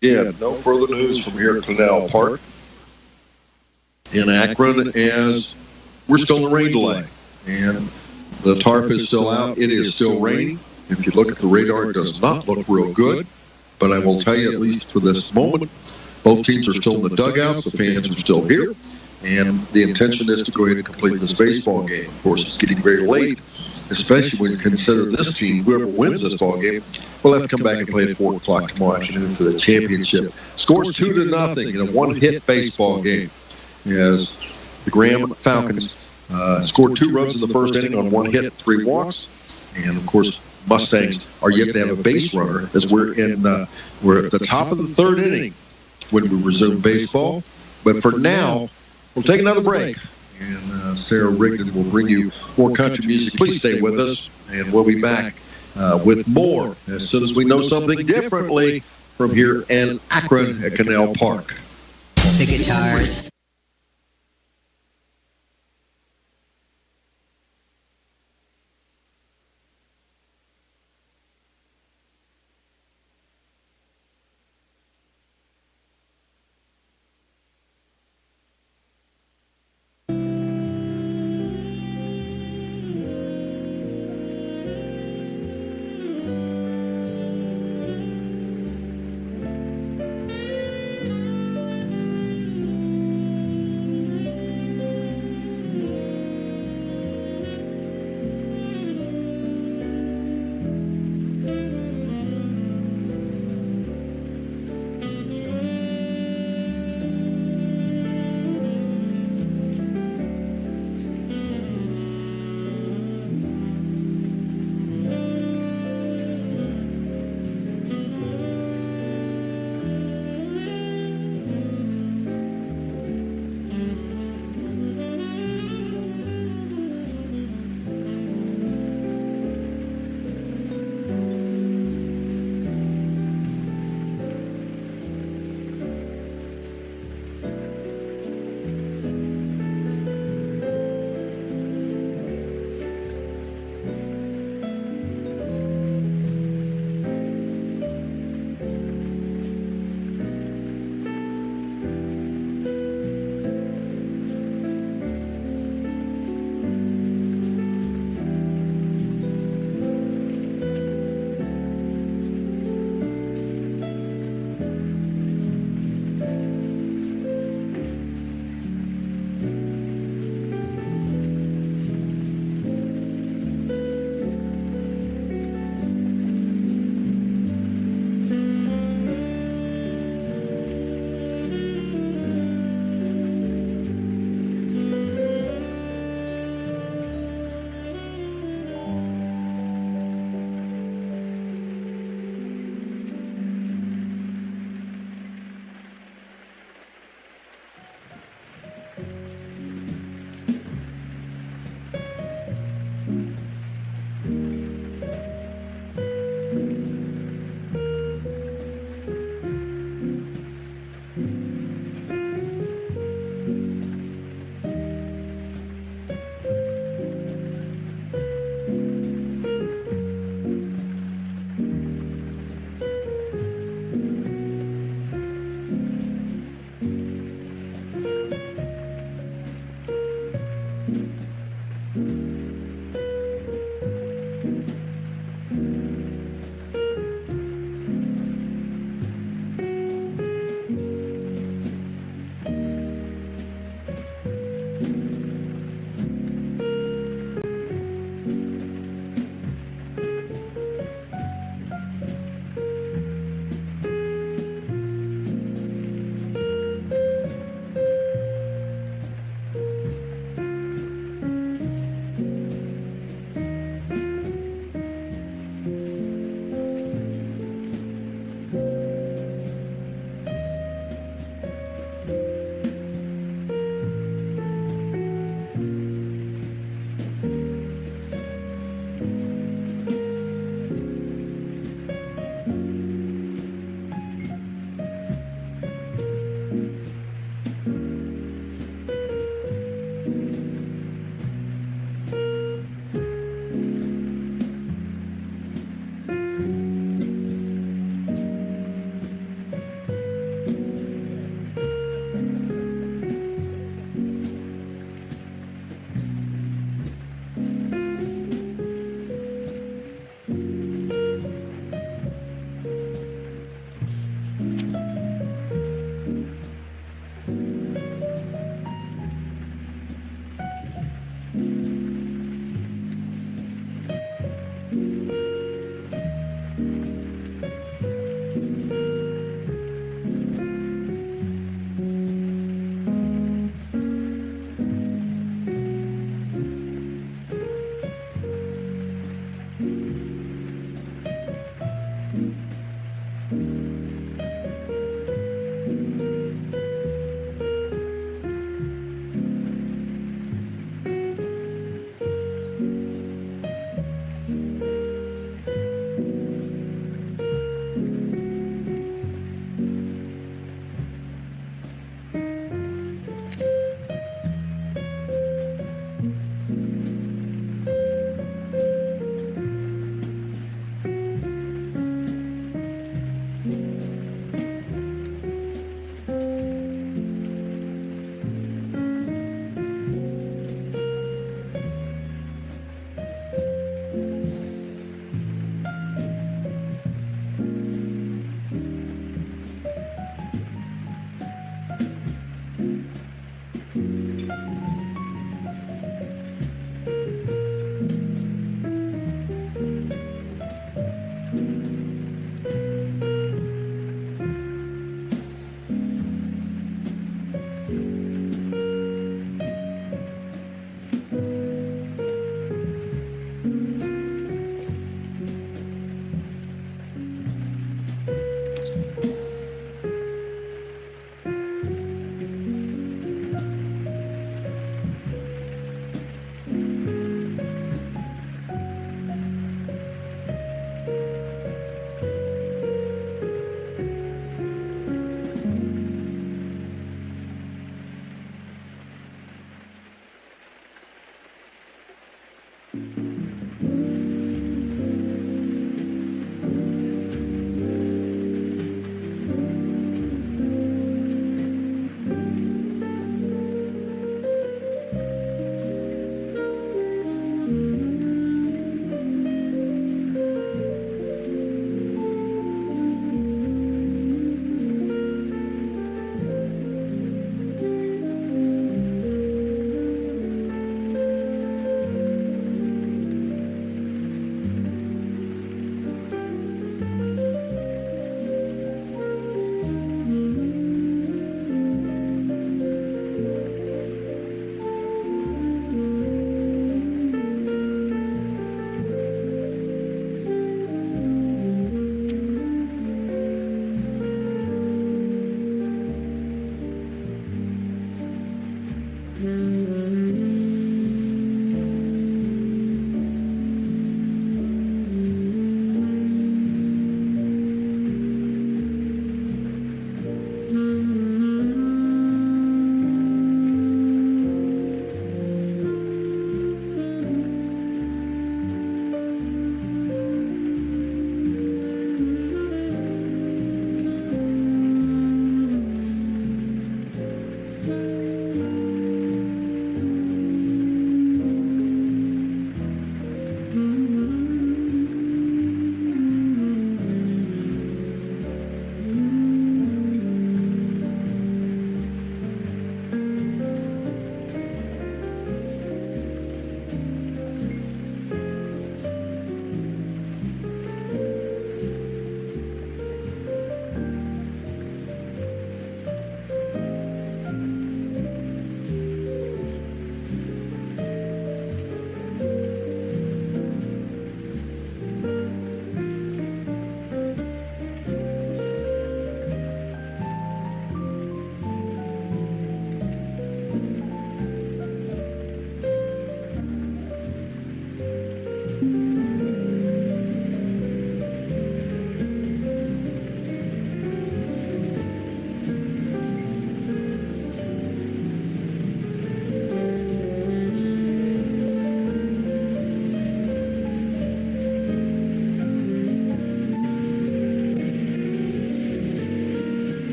Yeah, no further news from here at Canal Park in Akron, as we're still in a rain delay. And the tarp is still out. It is still raining. If you look at the radar, it does not look real good. But I will tell you, at least for this moment, both teams are still in the dugouts. The fans are still here. And the intention is to go ahead and complete this baseball game. Of course, it's getting very late, especially when you consider this team, whoever wins this ball game, will have to come back and play at 4 o'clock tomorrow afternoon for the championship. Scores 2-0 in a one-hit baseball game, as the Graham Falcons scored 2 runs in the first inning on 1 hit, 3 walks. And, of course, Mustangs are yet to have a base runner, as we're at the top of the 3rd inning when we resume baseball. But for now, we'll take another break, and Sarah Rigdon will bring you more country music. Please stay with us, and we'll be back with more as soon as we know something differently from here in Akron at Canal Park. The guitars.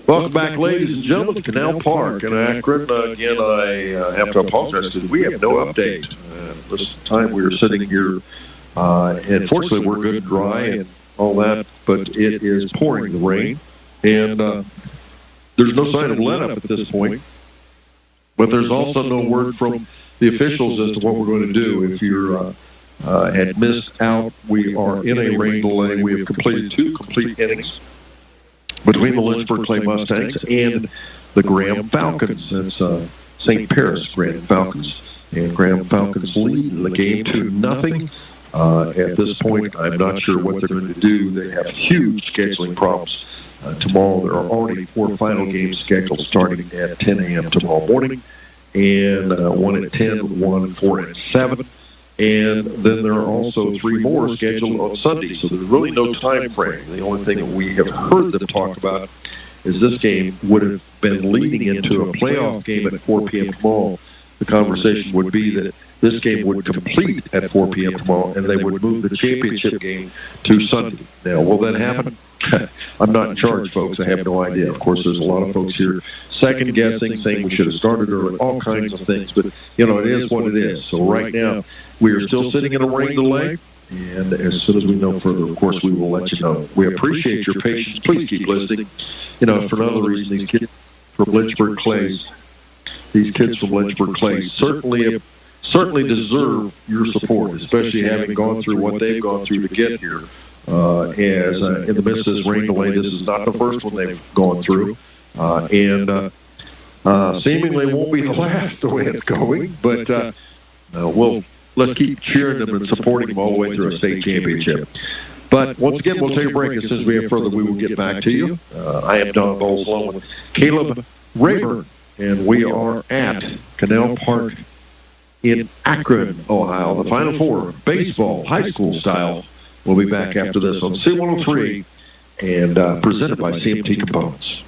Welcome back, ladies and gentlemen, to Canal Park in Akron. Again, I have to apologize because we have no update. This time we are sitting here, and fortunately we're good and dry and all that, but it is pouring the rain, and there's no sign of let-up at this point. But there's also no word from the officials as to what we're going to do. If you're had missed out, we are in a rain delay. We have completed 2 complete innings between the Lynchburg-Clay Mustangs and the Graham Falcons. That's St. Paris Graham Falcons. And Graham Falcons lead the game 2-0. At this point, I'm not sure what they're going to do. They have huge scheduling problems. Tomorrow, there are already 4 final games scheduled starting at 10 a.m. tomorrow morning, and 1 at 10, 1, 4, and 7. And then there are also 3 more scheduled on Sunday, so there's really no time frame. The only thing that we have heard them talk about is this game would have been leading into a playoff game at 4 p.m. tomorrow. The conversation would be that this game would complete at 4 p.m. tomorrow, and they would move the championship game to Sunday. Now, will that happen? I'm not in charge, folks. I have no idea. Of course, there's a lot of folks here second-guessing, saying we should have started early, all kinds of things. But, you know, it is what it is. So right now, we are still sitting in a rain delay, and as soon as we know further, of course, we will let you know. We appreciate your patience. Please keep listening. You know, for another reason, these kids from Lynchburg-Clay, certainly deserve your support, especially having gone through what they've gone through to get here. As in the midst of this rain delay, this is not the first one they've gone through, and seemingly won't be the last the way it's going. But let's keep cheering them and supporting them all the way through a state championship. But once again, we'll take a break. As soon as we have further, we will get back to you. I am Don Bowles along with Caleb Rayburn, and we are at Canal Park in Akron, Ohio. The Final Four, baseball, high school style. We'll be back after this on C103 and presented by CMT Components.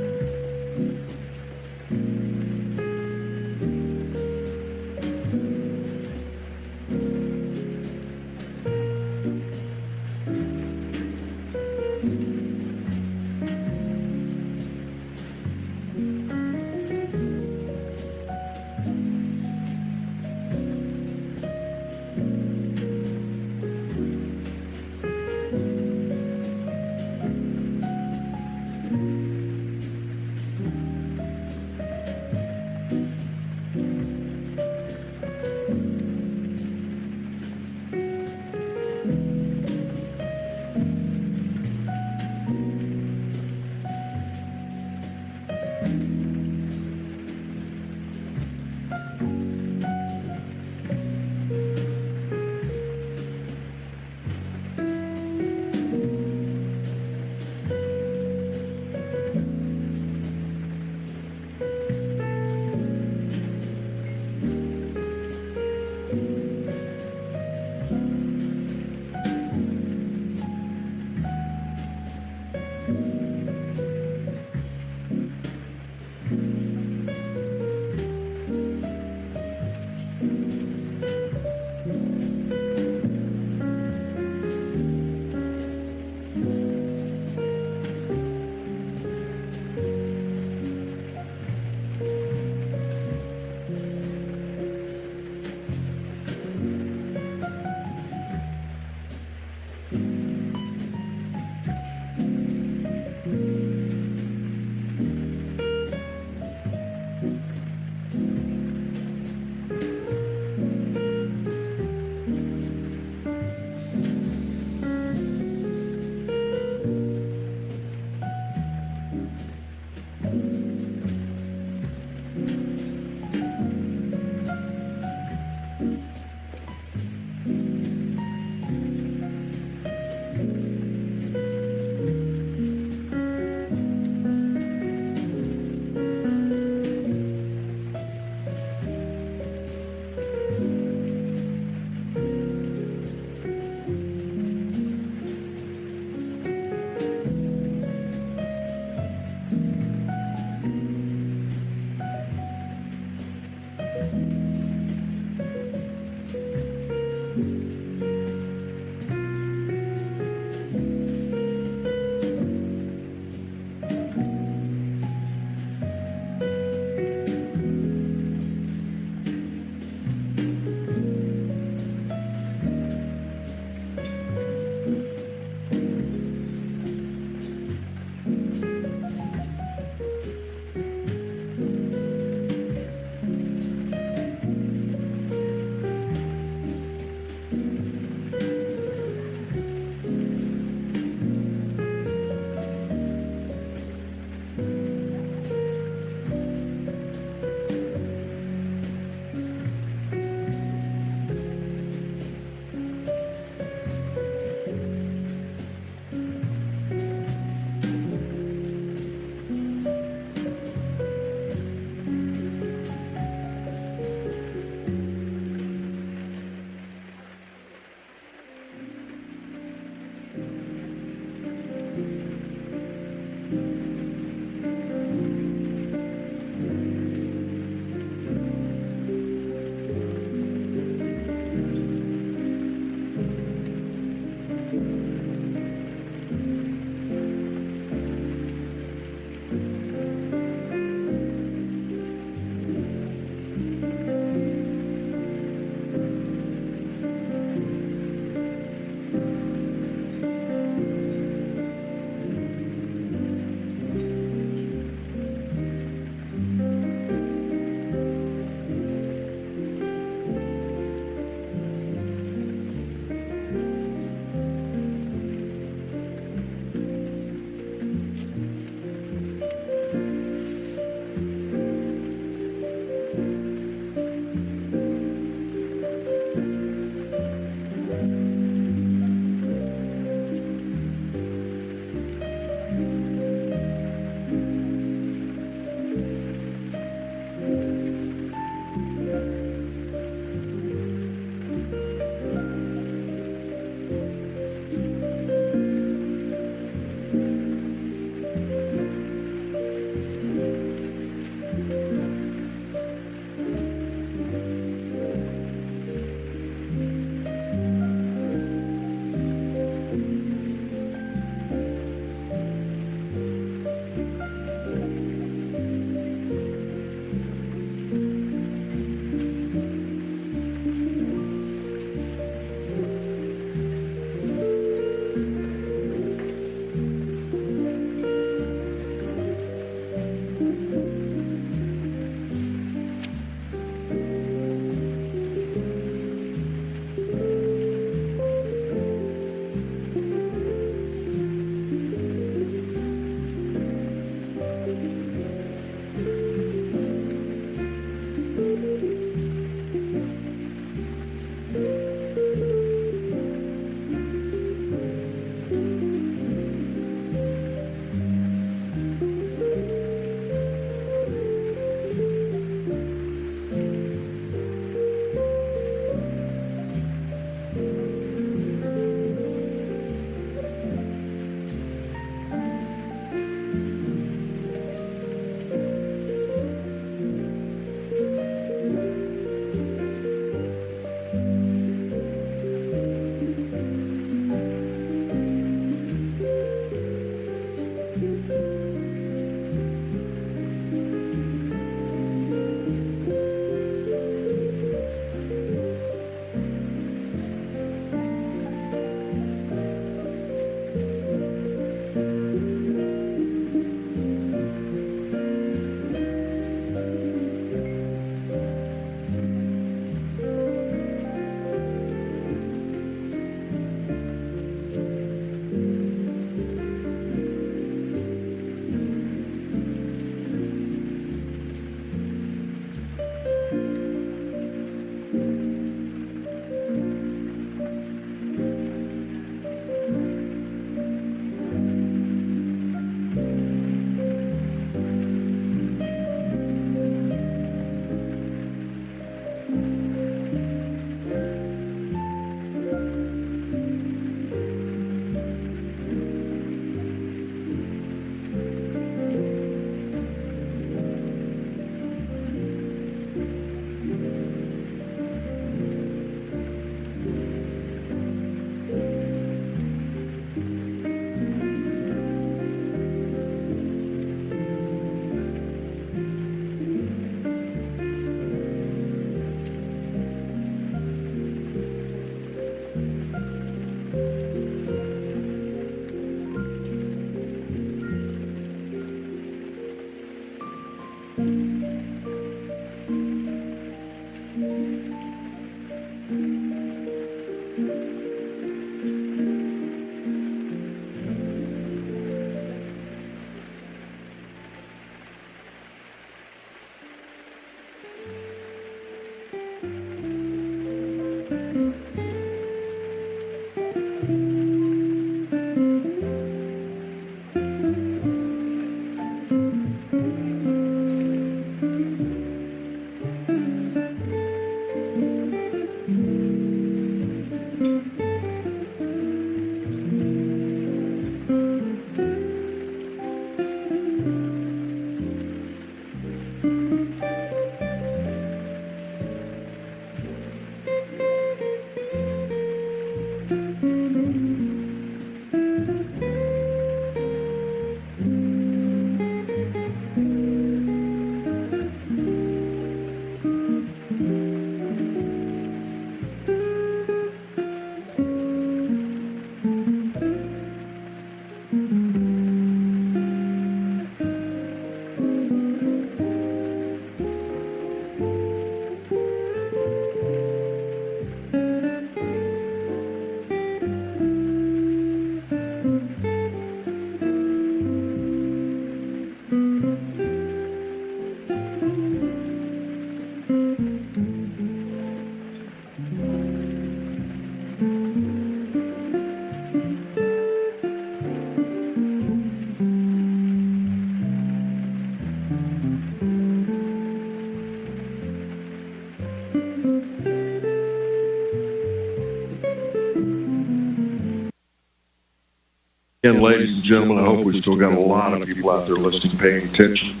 Again, ladies and gentlemen, I hope we've still got a lot of people out there listening, paying attention.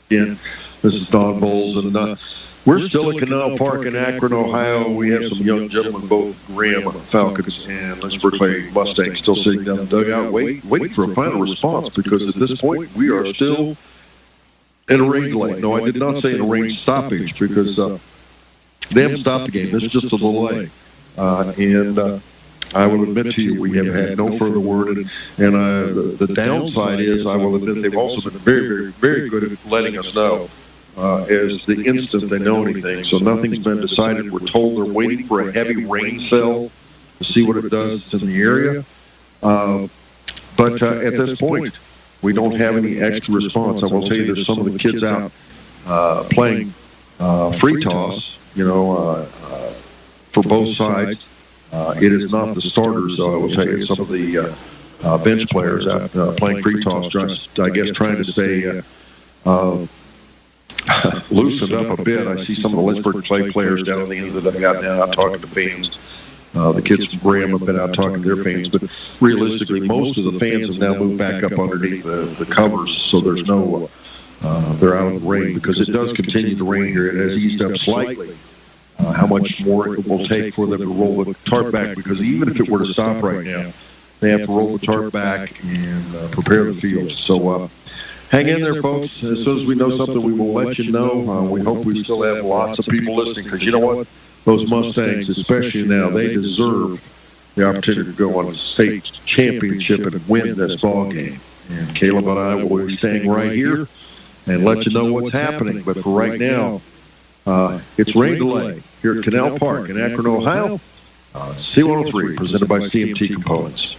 Again, this is Don Bowles, and we're still at Canal Park in Akron, Ohio. We have some young gentlemen, both Graham Falcons and Lynchburg-Clay Mustangs, still sitting down the dugout, waiting for a final response, because at this point we are still in a rain delay. No, I did not say in a rain stoppage, because they haven't stopped the game. This is just a delay. I will admit to you, we have had no further word. And the downside is, I will admit, they've also been very, very, very good at letting us know as the instant they know anything. So nothing's been decided. We're told they're waiting for a heavy rain cell to see what it does in the area. But at this point, we don't have any extra response. I will tell you, there's some of the kids out playing free toss, for both sides. It is not the starters, though. I will tell you, some of the bench players out playing free toss, just, I guess, trying to stay loosened up a bit. I see some of the Lynchburg-Clay players down at the end of the dugout now out talking to fans. The kids from Pregame have been out talking to their fans, but realistically, most of the fans have now moved back up underneath the covers, so there's no, they're out of the rain because it does continue to rain here. It has eased up slightly. How much more it will take for them to roll the tarp back, because even if it were to stop right now, they have to roll the tarp back and prepare the field. So hang in there, folks. As soon as we know something, we will let you know. We hope we still have lots of people listening, because you know what? Those Mustangs, especially now, they deserve the opportunity to go on a state championship and win this ball game. And Caleb and I will be staying right here and let you know what's happening. But for right now, it's rain delay here at Canal Park in Akron, Ohio. C103, presented by CMT Components.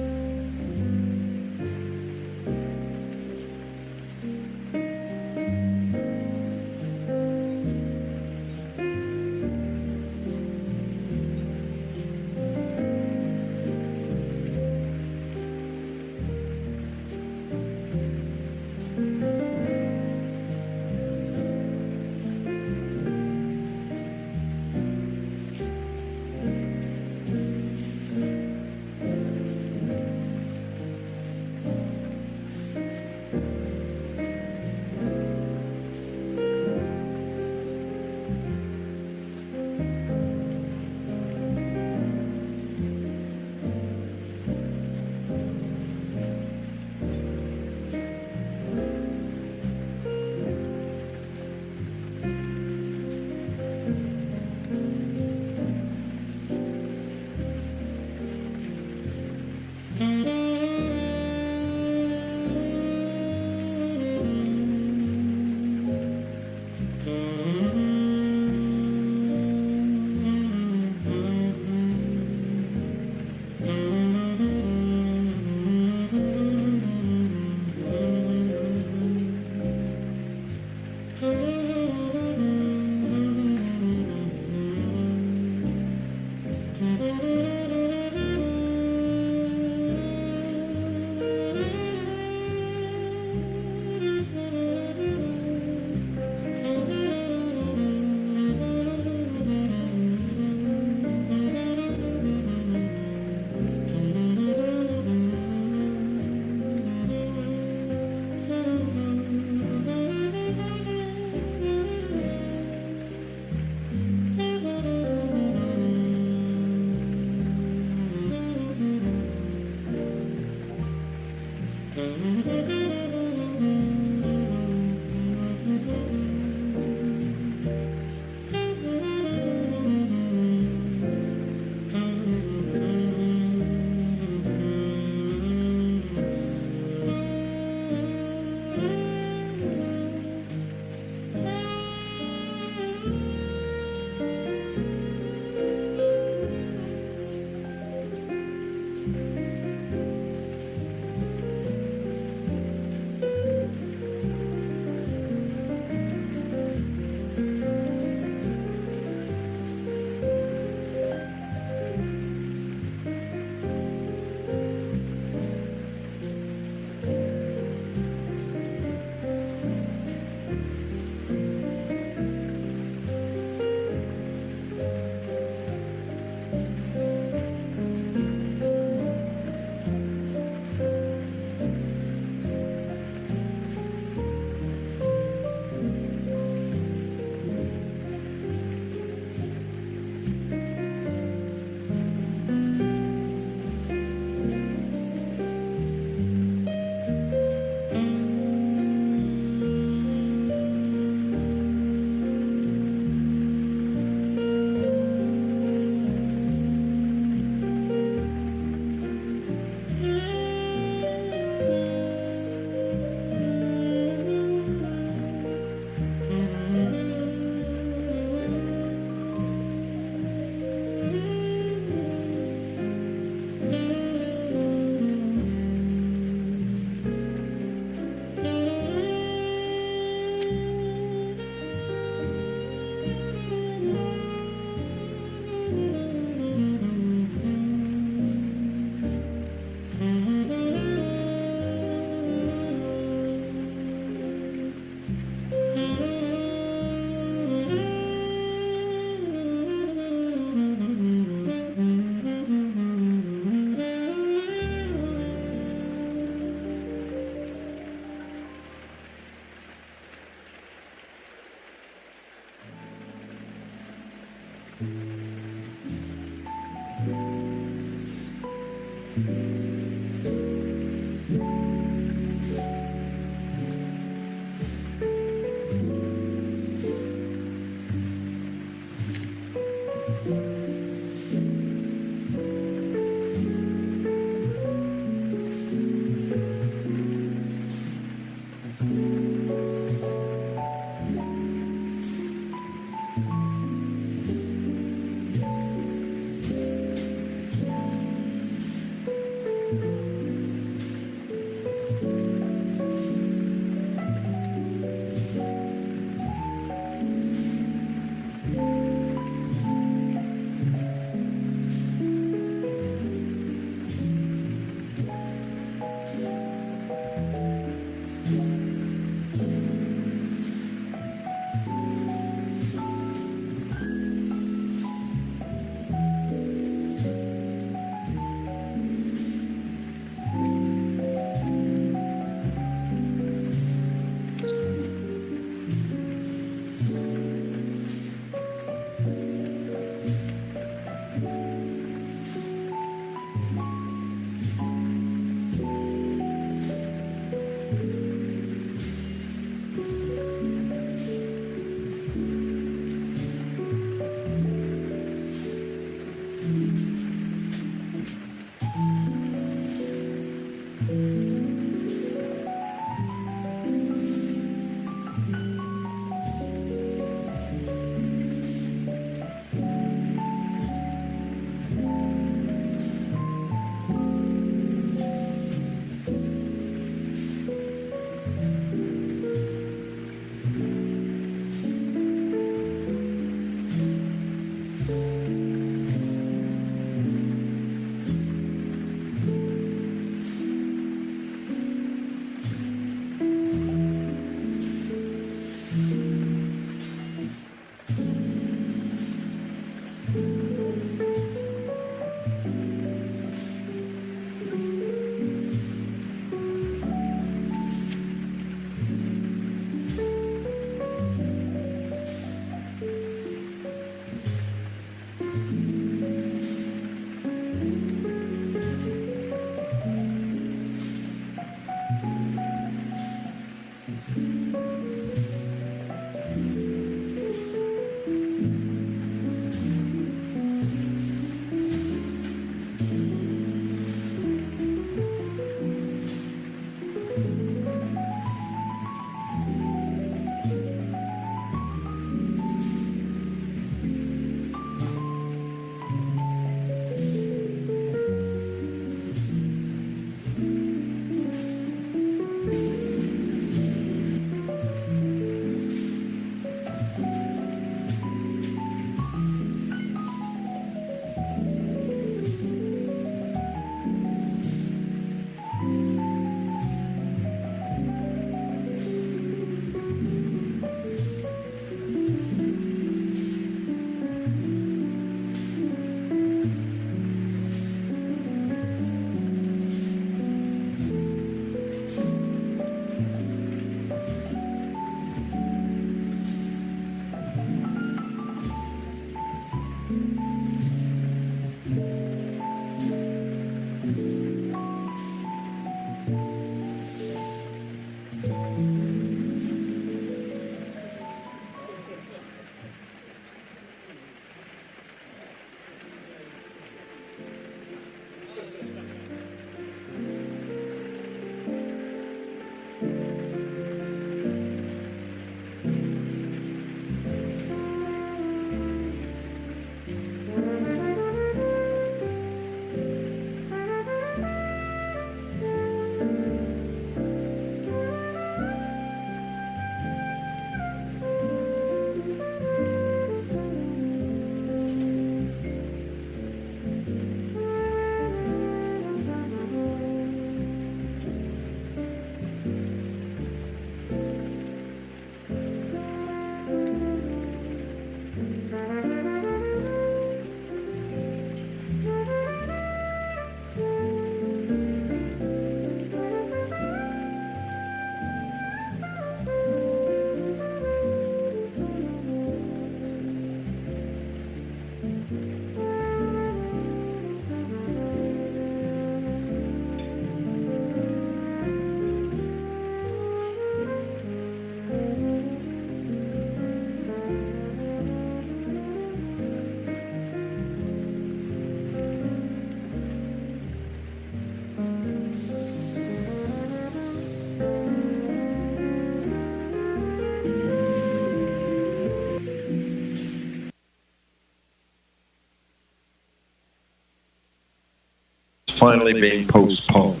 finally being postponed.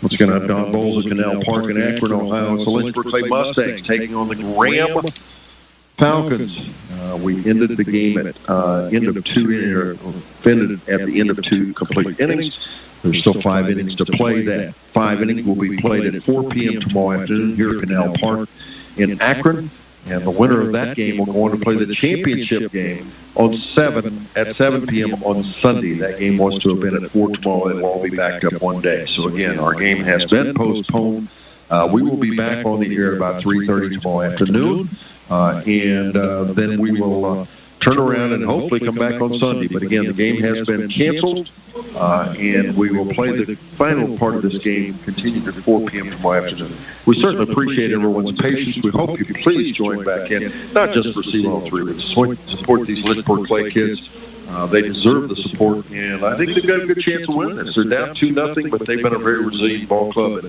Once again, I'm Don Bowles at Canal Park in Akron, Ohio. It's the Lynchburg-Clay Mustangs taking on the Graham Falcons. We ended the game at ended at the end of 2 complete innings. There's still 5 innings to play. That 5 innings will be played at 4 p.m. tomorrow afternoon here at Canal Park in Akron. And the winner of that game will go on to play the championship game at 7 p.m. on Sunday. That game was to have been at 4 tomorrow. It will all be backed up one day. So, again, our game has been postponed. We will be back on the air at about 3:30 tomorrow afternoon. And then we will turn around and hopefully come back on Sunday. But, again, the game has been canceled. And we will play the final part of this game, continued at 4 p.m. tomorrow afternoon. We certainly appreciate everyone's patience. We hope you please join back in, not just for C103, but support these Lynchburg-Clay kids. They deserve the support, and I think they've got a good chance of winning this. They're down 2-0, but they've been a very resilient ball club.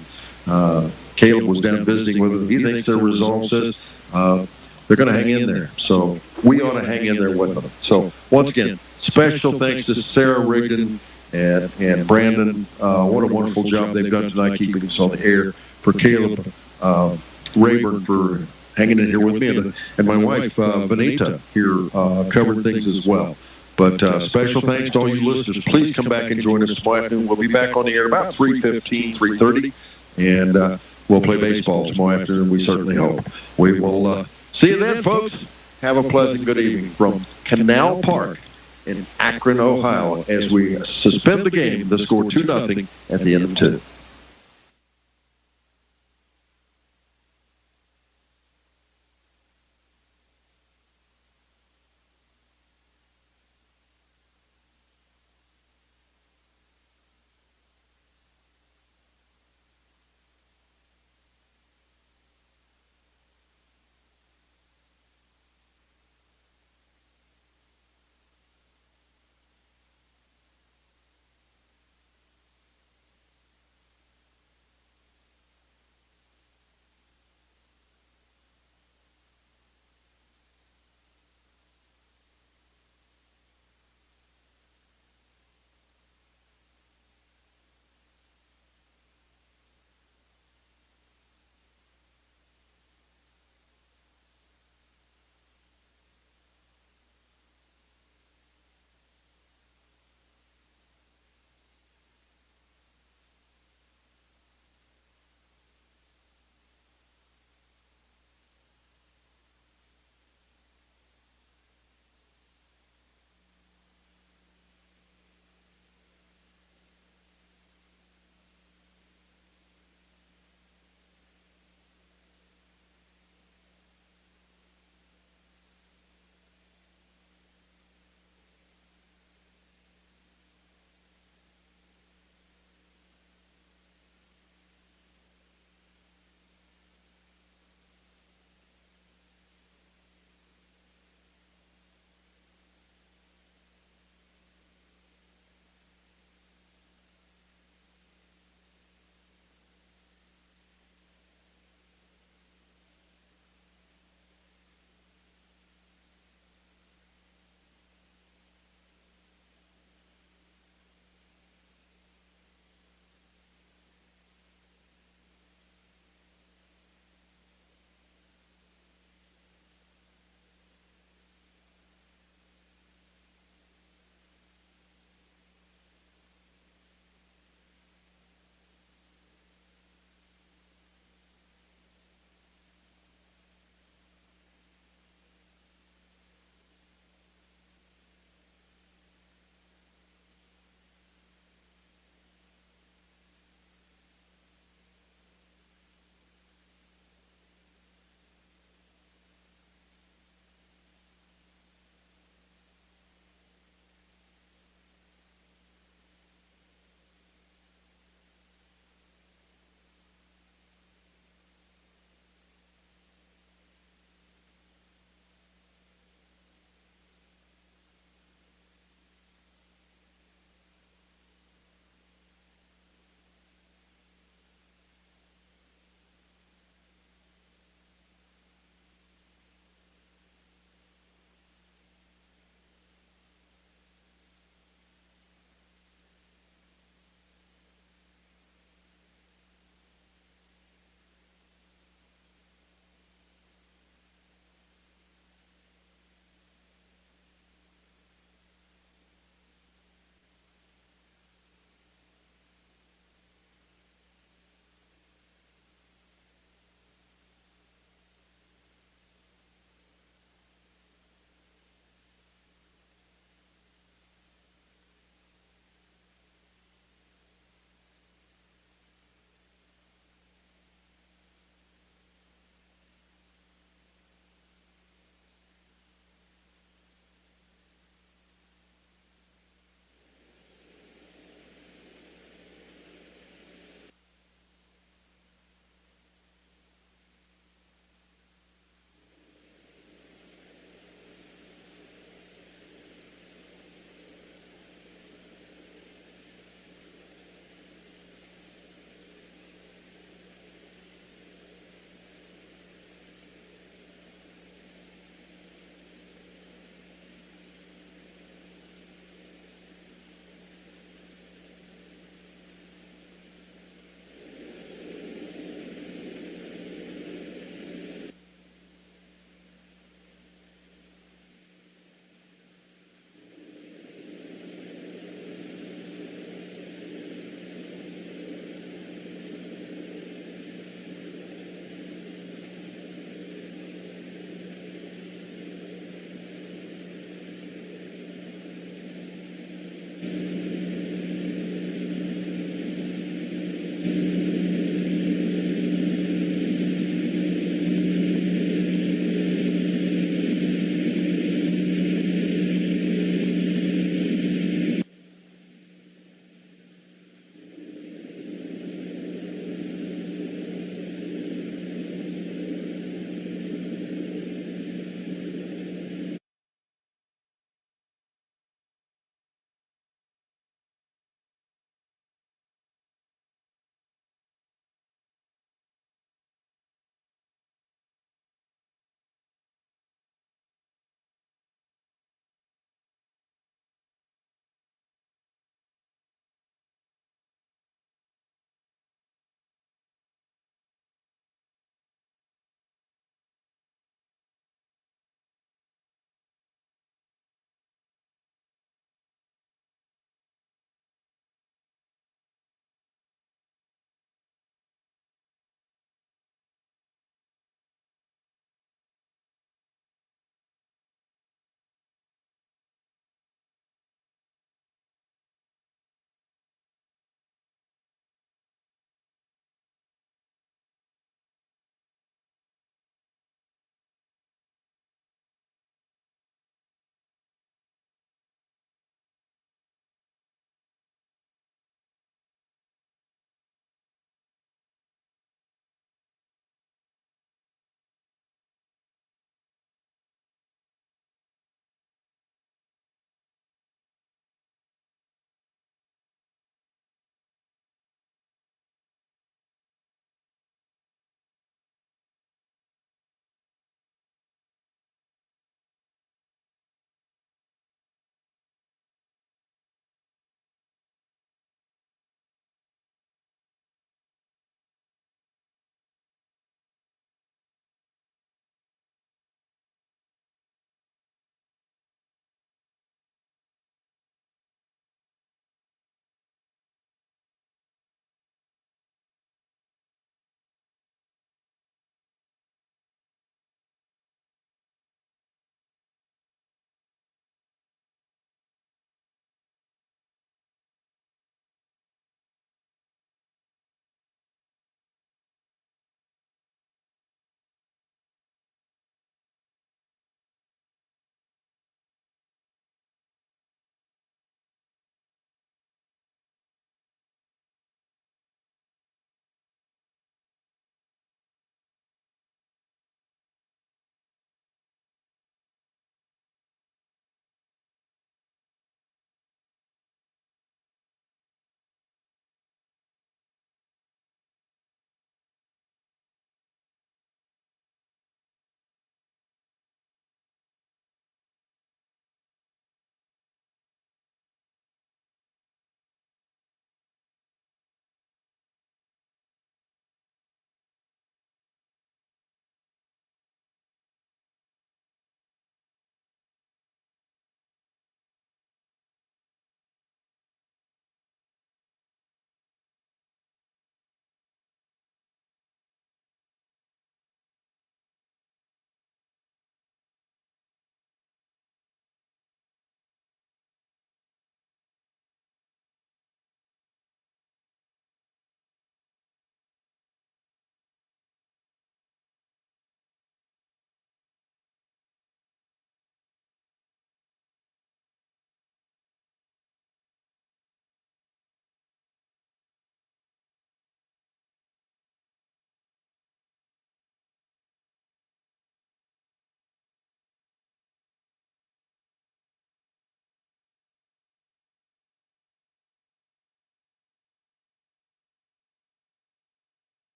And Caleb was down visiting with them. He thinks their resolve says they're going to hang in there. So we ought to hang in there with them. So once again, special thanks to Sarah Rigdon and Brandon. What a wonderful job they've done tonight keeping us on the air. For Caleb Rayburn for hanging in here with me, and my wife, Benita, here covered things as well. But special thanks to all you listeners. Please come back and join us tomorrow afternoon. We'll be back on the air about 3:15, 3:30, and we'll play baseball tomorrow afternoon, we certainly hope. We will see you then, folks. Have a pleasant good evening from Canal Park in Akron, Ohio, as we suspend the game. The score 2-0 at the end of 2.